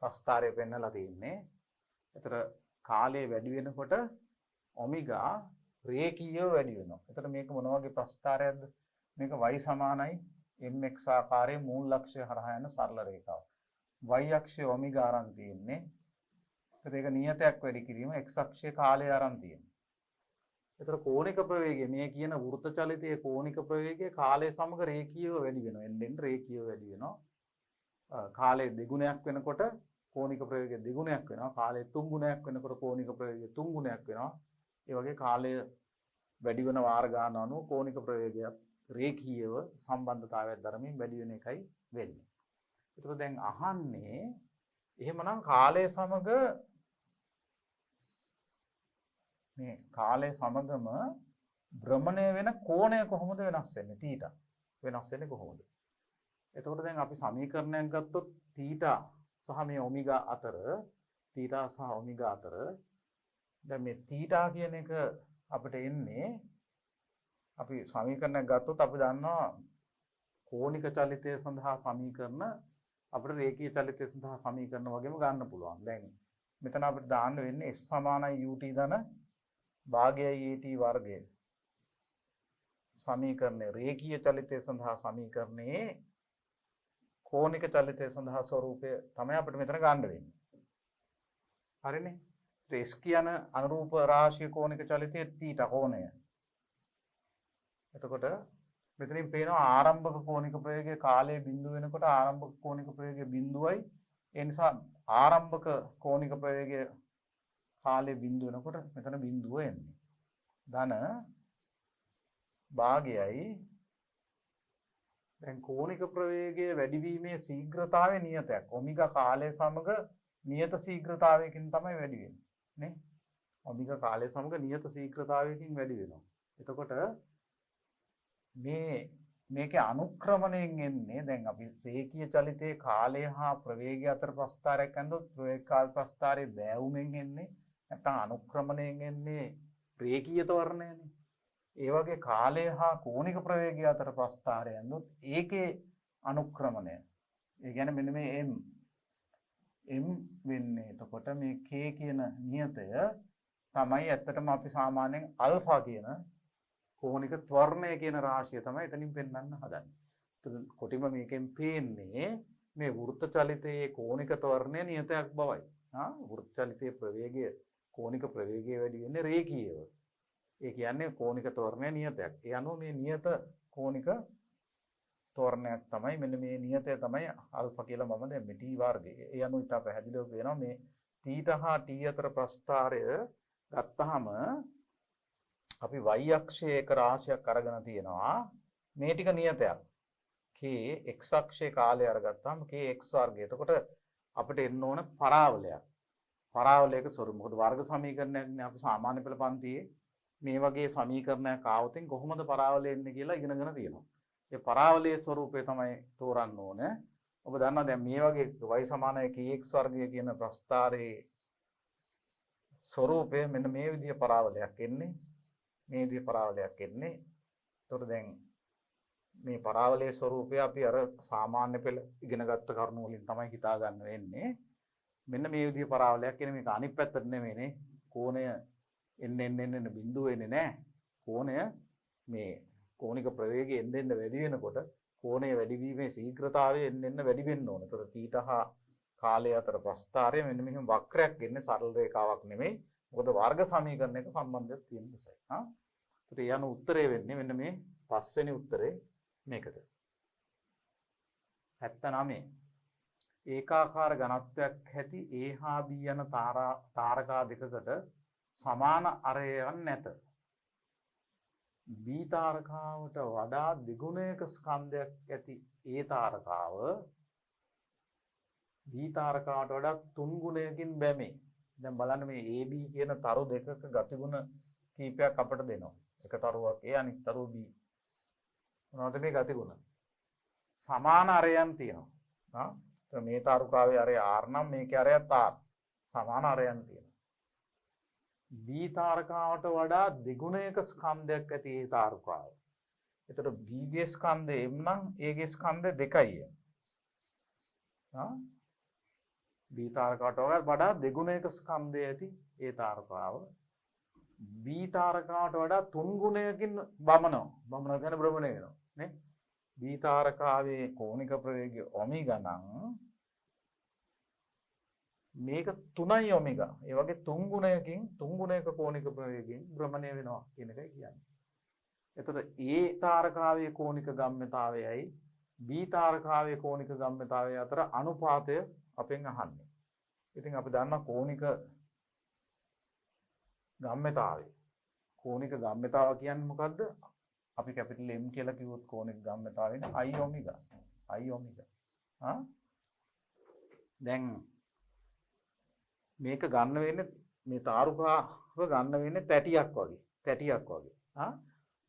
ප්‍රස්ථාරය පෙන්නලා තියෙන්නේ. ඒතර කාලය වැඩි වෙනකොට ඔමෙගා රේඛීයව වැඩි වෙනවා. ඒතර මේක මොන වගේ ප්‍රස්ථාරයක්ද? මේක y සමානයි mx ආකාරයේ මූල අක්ෂය හරහා යන සරල රේඛාවක්. y අක්ෂය ඔමෙගා අරන් තියෙන්නේ. ඒතර ඒක නියතයක් වැඩි කිරීම x අක්ෂය කාලය අරන් තියෙන්නේ. ඒතර කෝණික ප්‍රවේගය මේ කියන වෘත්ත චලිතයේ කෝණික ප්‍රවේගය කාලය සමග රේඛීයව වැඩි වෙනවා. එන්න රේඛීයව වැඩි වෙනවා. කාලය දෙගුණයක් වෙනකොට කෝණික ප්‍රවේගය දෙගුණයක් වෙනවා. කාලය තුන් ගුණයක් වෙනකොට කෝණික ප්‍රවේගය තුන් ගුණයක් වෙනවා. ඒ වගේ කාලය වැඩි වෙන වාර ගන්න අනුව කෝණික ප්‍රවේගයත් රේඛීයව සම්බන්ධතාවයක් ධර්මයෙන් වැඩි වෙන එකයි වෙන්නේ. ඒතර දැන් අහන්නේ එහෙමනම් කාලය සමග මේ කාලය සමගම භ්‍රමණය වෙන කෝණය කොහොමද වෙනස් වෙන්නේ? θ වෙනස් වෙන්නේ කොහොමද? එතකොට දැන් අපි සමීකරණයක් ගත්තොත් θ සහ මේ ඔමෙගා අතර θ සහ ඔමෙගා අතර දැන් මේ θ කියන එක අපිට එන්නේ අපි සමීකරණයක් ගත්තොත් අපි දන්නවා කෝණික චලිතය සඳහා සමීකරණ අපිට රේඛීය චලිතය සඳහා සමීකරණ වගේම ගන්න පුළුවන්. දැන් මෙතන අපිට දාන්න වෙන්නේ s සමානයි ut ධන භාගයයි at වර්ගය. සමීකරණය රේඛීය චලිතය සඳහා සමීකරණයේ කෝණික චලිතය සඳහා ස්වරූපය තමයි අපිට මෙතන ගන්න වෙන්නේ. හරිනේ? s කියන අනුරූප රාශිය කෝණික චලිතයේ θ කෝණය. එතකොට මෙතනින් පේනවා ආරම්භක කෝණික ප්‍රවේගය කාලයේ බිඳුව වෙනකොට ආරම්භක කෝණික ප්‍රවේගය බිඳුවයි. ඒ නිසා ආරම්භක කෝණික ප්‍රවේගය කාලයේ බිඳුව වෙනකොට මෙතන බිඳුව එන්නේ. ධන භාගයයි දැන් කෝණික ප්‍රවේගයේ වැඩිවීමේ ශීඝ්‍රතාවය නියතයක්. ඔමෙගා කාලය සමග නියත ශීඝ්‍රතාවයකින් තමයි වැඩි වෙන්නේ. නේ? ඔමෙගා කාලය සමග නියත ශීඝ්‍රතාවයකින් වැඩි වෙනවා. එතකොට මේකේ අනුක්‍රමණයෙන් එන්නේ දැන් අපි රේඛීය චලිතයේ කාලය හා ප්‍රවේගය අතර ප්‍රස්ථාරයක් අඳුත් ප්‍රවේග කාල ප්‍රස්ථාරයේ බෑවුමෙන් එන්නේ නැත්නම් අනුක්‍රමණයෙන් එන්නේ රේඛීය ත්වරණයනේ. ඒ වගේ කාලය හා කෝණික ප්‍රවේගය අතර ප්‍රස්ථාරය අඳුත් ඒකේ අනුක්‍රමණය. ඒ කියන්නේ මෙන්න මේ m වෙන්නේ එතකොට මේ k කියන නියතය තමයි ඇත්තටම අපි සාමාන්‍යයෙන් අල්ෆා කියන කෝණික ත්වරණය කියන රාශිය තමයි එතනින් පෙන්වන්න හදන්නේ. එතකොට කොටිම මේකෙන් පේන්නේ මේ වෘත්ත චලිතයේ කෝණික ත්වරණය නියතයක් බවයි. වෘත්ත චලිතයේ ප්‍රවේගය කෝණික ප්‍රවේගය වැඩි වෙන්නේ රේඛීයව. ඒ කියන්නේ කෝණික ත්වරණය නියතයක්. ඒ අනුව මේ නියත කෝණික ත්වරණයක් තමයි මෙන්න මේ නියතය තමයි අල්ෆා කියලා මම දැන් මේ t වර්ගය. ඒ අනුව ඉතා පැහැදිලිව වෙනවා මේ θ හා t අතර ප්‍රස්ථාරය ගත්තාම අපි y අක්ෂයේ එක රාශියක් අරගෙන තියෙනවා. මේ ටික නියතයක්. k x අක්ෂයේ කාලය අරගත්තාම k x වර්ගය. එතකොට අපිට එන්න ඕන පරාවලයක්. පරාවලයක ස්වරූප. මොකද වර්ග සමීකරණයක්නේ අපි සාමාන්‍ය පෙළ පන්තියේ මේ වගේ සමීකරණයක් ආවොත් කොහොමද පරාවලය එන්නේ කියලා ඉගෙනගෙන තියෙනවා. ඒ පරාවලයේ ස්වරූපය තමයි තෝරන්න ඕන. ඔබ දන්නවා දැන් මේ වගේ y සමානයි kx වර්ගය කියන ප්‍රස්ථාරයේ ස්වරූපය මෙන්න මේ විදිය පරාවලයක් එන්නේ. මේ විදිය පරාවලයක් එන්නේ. එතකොට දැන් මේ පරාවලයේ ස්වරූපය අපි අර සාමාන්‍ය පෙළ ඉගෙනගත්ත කරුණු වලින් තමයි හිතා ගන්න වෙන්නේ. මෙන්න මේ විදිය පරාවලයක් කියන්නේ මේක අනිත් පැත්තට නෙමෙයිනේ. කෝණය එන්න බිඳුව එන්නේ නැහැ. කෝණය මේ කෝණික ප්‍රවේගය එන්න වැඩි වෙනකොට කෝණය වැඩි වීමේ ශීඝ්‍රතාවය එන්න වැඩි වෙන්න ඕන. ඒතර θ හා කාලය අතර ප්‍රස්ථාරය මෙන්න මෙහෙම වක්‍රයක් එන්නේ සරල රේඛාවක් නෙමෙයි. මොකද වර්ග සමීකරණයක සම්බන්ධයක් තියෙන නිසා. ඒතර ඒ අනුව උත්තරේ වෙන්නේ මෙන්න මේ පස්වෙනි උත්තරේ මේකද. 79 ඒකාකාර ඝනත්වයක් ඇති A හා B යන තාරකා දෙකකට සමාන අරයන් නැත. B තාරකාවට වඩා දෙගුණයක ස්කන්ධයක් ඇති A තාරකාව B තාරකාවට වඩා 3 ගුණයකින් බැමේ. දැන් බලන්න මේ AB කියන තරු දෙකක ගතිගුණ කීපයක් අපට දෙනවා. එක තරුවක් A අනිත් තරුව B. මොනවද මේ ගතිගුණ? සමාන අරයන් තියෙනවා. මේ තාරකාවේ අරය R නම් මේකේ අරයත් R. සමාන අරයන් තියෙනවා. B තාරකාවට වඩා දෙගුණයක ස්කන්ධයක් ඇති ඒ තාරකාව. එතකොට B ගේ ස්කන්ධය M නම් A ගේ ස්කන්ධය 2යි. B තාරකාවට වඩා දෙගුණයක ස්කන්ධය ඇති ඒ තාරකාව B තාරකාවට වඩා 3 ගුණයකින් බමනවා. බමනවා කියන්නේ භ්‍රමණය වෙනවා නේ. B තාරකාවේ කෝණික ප්‍රවේගය ඔමෙගා නම් මේක 3යි ඔමෙගා. ඒ වගේ 3 ගුණයක කෝණික ප්‍රවේගයෙන් භ්‍රමණය වෙනවා කියන එකයි කියන්නේ. එතකොට A තාරකාවේ කෝණික ගම්‍යතාවයයි B තාරකාවේ කෝණික ගම්‍යතාවය අතර අනුපාතය අපෙන් අහන්නේ. ඉතින් අපි දන්නවා කෝණික ගම්‍යතාවය. කෝණික ගම්‍යතාව කියන්නේ මොකද්ද? අපි කැපිටල් M කියලා කිව්වොත් කෝණික ගම්‍යතාවයෙන් I ඔමෙගා. I ඔමෙගා. දැන් මේක ගන්න වෙන්නේ මේ තාරුකාව ගන්න වෙන්නේ තැටියක් වගේ.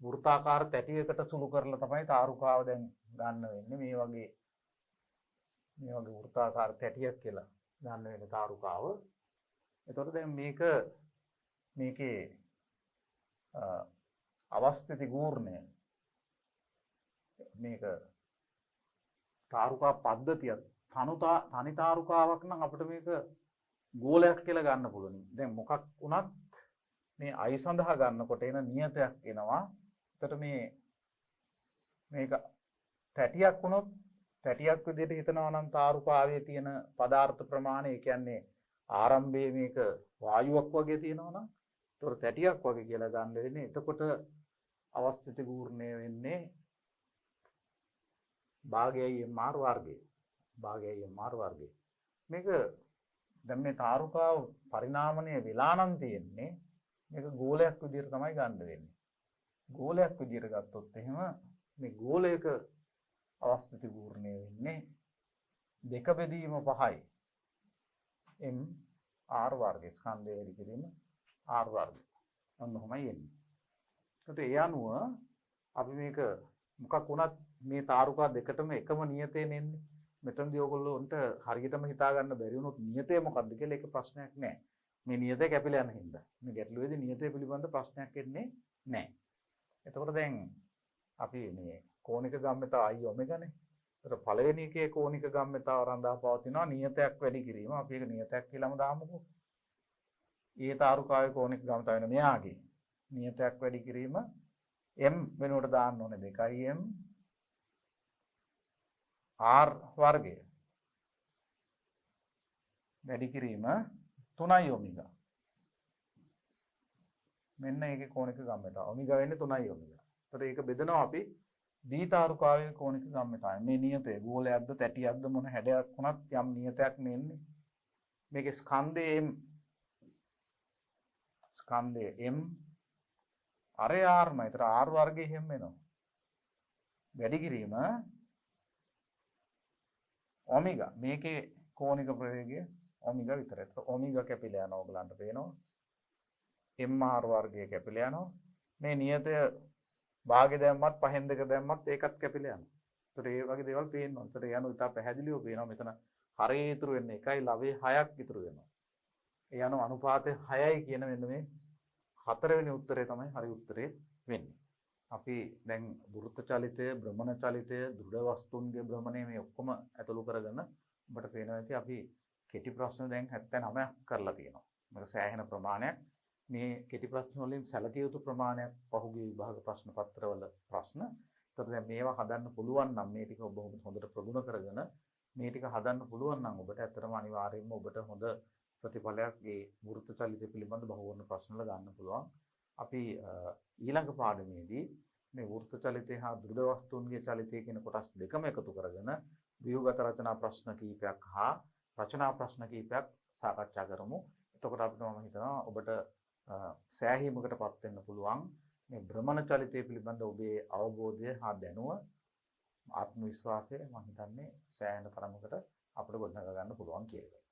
වෘත්තාකාර තැටියකට සුළු කරලා තමයි තාරුකාව දැන් ගන්න වෙන්නේ. මේ වගේ වෘත්තාකාර තැටියක් කියලා ගන්න වෙන්නේ තාරුකාව. එතකොට දැන් මේකේ අවස්ථිති ගූර්ණය මේක තාරුකා පද්ධතිය තනි තාරුකාවක් නම් අපිට මේක ගෝලයක් කියලා ගන්න පුළුවන්. දැන් මොකක් වුණත් මේ I සඳහා ගන්නකොට එන නියතයක් එනවා. එතකොට මේක තැටියක් වුණොත් තැටියක් විදිහට හිතනවා නම් තාරුකාවේ තියෙන පදාර්ථ ප්‍රමාණය, ඒ කියන්නේ ආරම්භයේ මේක වායුවක් වගේ තියෙනවා නම් ඒතකොට තැටියක් වගේ කියලා ගන්න වෙන්නේ. එතකොට අවස්ථිත ගූර්ණය වෙන්නේ භාගයයි MR වර්ගය. මේක දැන් මේ තාරුකාව පරිණාමණය වෙලා නම් තියෙන්නේ මේක ගෝලයක් විදිහට තමයි ගන්න වෙන්නේ. ගෝලයක් විදිහට ගත්තොත් එහෙම මේ ගෝලයක අවස්ථිති ගූර්ණය වෙන්නේ 2/5යි m r වර්ගය ස්කන්ධය වැඩි කිරීම r වර්ගය. ඔන්න ඔහොමයි එන්නේ. ඒකට ඒ අනුව අපි මේක මොකක් වුණත් මේ තාරුකා දෙකටම එකම නියතේ නෙන්නේ. මෙතනදී ඔයගොල්ලෝන්ට හරියටම හිතා ගන්න බැරි වුණොත් නියතේ මොකක්ද කියලා ඒක ප්‍රශ්නයක් නෑ. මේ නියතේ කැපිලා යන හින්දා. මේ ගැටලුවේදී නියතේ පිළිබඳ ප්‍රශ්නයක් එන්නේ නෑ. එතකොට දැන් අපි මේ කෝණික ගම්මිතා I ඔමෙගානේ. ඒතර පළවෙනි එකේ කෝණික ගම්මිතාව රඳා පවතිනවා නියතයක් වැඩි කිරීම. අපි ඒක නියතයක් කියලාම දාමුකෝ. ඒ තාරුකාවේ කෝණික ගම්මිතාව වෙන මෙයාගේ නියතයක් වැඩි කිරීම m වෙනුවට දාන්න ඕනේ 2m r වර්ගය වැඩි කිරීම 3i ඔමෙගා. මෙන්න ඒකේ කෝණික ගම්මිතාව. ඔමෙගා වෙන්නේ 3i ඔමෙගා. ඒතර ඒක බෙදනවා අපි දී තාරුකාවේ කෝණික ගම්මිතාවය. මේ නියතය ගෝලයක්ද තැටියක්ද මොන හැඩයක් වුණත් යම් නියතයක් නෙන්නේ. මේකේ ස්කන්ධයේ m ස්කන්ධයේ m අරේ r ම. ඒතර r වර්ගයේ හැම වෙනවා. වැඩි කිරීම ඔමෙගා. මේකේ කෝණික ප්‍රවේගය ඔමෙගා විතරයි. ඒතර ඔමෙගා කැපිලා යනවා ඔයගලන්ට පේනවා. mr වර්ගය කැපිලා යනවා. මේ නියතය භාගෙ දැම්මත් පහෙන් දෙක දැම්මත් ඒකත් කැපිලා යනවා. ඒතර ඒ වගේ දේවල් පේනවා. ඒතර යනවා ඉතා පැහැදිලිව පේනවා. මෙතන හරේ ඉතුරු වෙන්නේ 1.96ක් ඉතුරු වෙනවා. ඒ යන අනුපාතය 6යි කියන මෙන්න මේ හතරවෙනි උත්තරේ තමයි හරි උත්තරේ වෙන්නේ. අපි දැන් වෘත්ත චලිතය, භ්‍රමණ චලිතය, දෘಢ වස්තුන්ගේ භ්‍රමණය මේ ඔක්කොම ඇතුළු කරගෙන ඔබට පේනවා ඇති අපි කෙටි ප්‍රශ්න දැන් 79ක් කරලා තියෙනවා. මේක සෑහෙන ප්‍රමාණයක්. මේ කෙටි ප්‍රශ්න වලින් සැලකිය යුතු ප්‍රමාණයක් පහුගිය විභාග ප්‍රශ්න පත්‍රවල ප්‍රශ්න. ඒතර දැන් මේවා හදන්න පුළුවන් නම් මේ ටික ඔබ හොඳට ප්‍රගුණ කරගෙන මේ ටික හදන්න පුළුවන් නම් ඔබට ඇත්තටම අනිවාර්යයෙන්ම ඔබට හොඳ ප්‍රතිඵලයක් මේ වෘත්ත චලිතය පිළිබඳ බහුවර්ණ ප්‍රශ්න වල ගන්න පුළුවන්. අපි ඊළඟ පාඩමේදී මේ වෘත්ත චලිතය හා දෘಢ වස්තුන්ගේ චලිතය කියන කොටස් දෙකම එකතු කරගෙන ව්‍යුහගත රචනා ප්‍රශ්න කිහිපයක් හා රචනා ප්‍රශ්න කිහිපයක් සාකච්ඡා කරමු. එතකොට අපිට මම හිතනවා ඔබට සෑහීමකටපත් වෙන්න පුළුවන් මේ භ්‍රමණ චලිතය පිළිබඳ ඔබේ අවබෝධය හා දැනුම ආත්ම විශ්වාසය මම හිතන්නේ සෑහෙන තරමකට අපිට ගොඩනගා ගන්න පුළුවන් කියලා.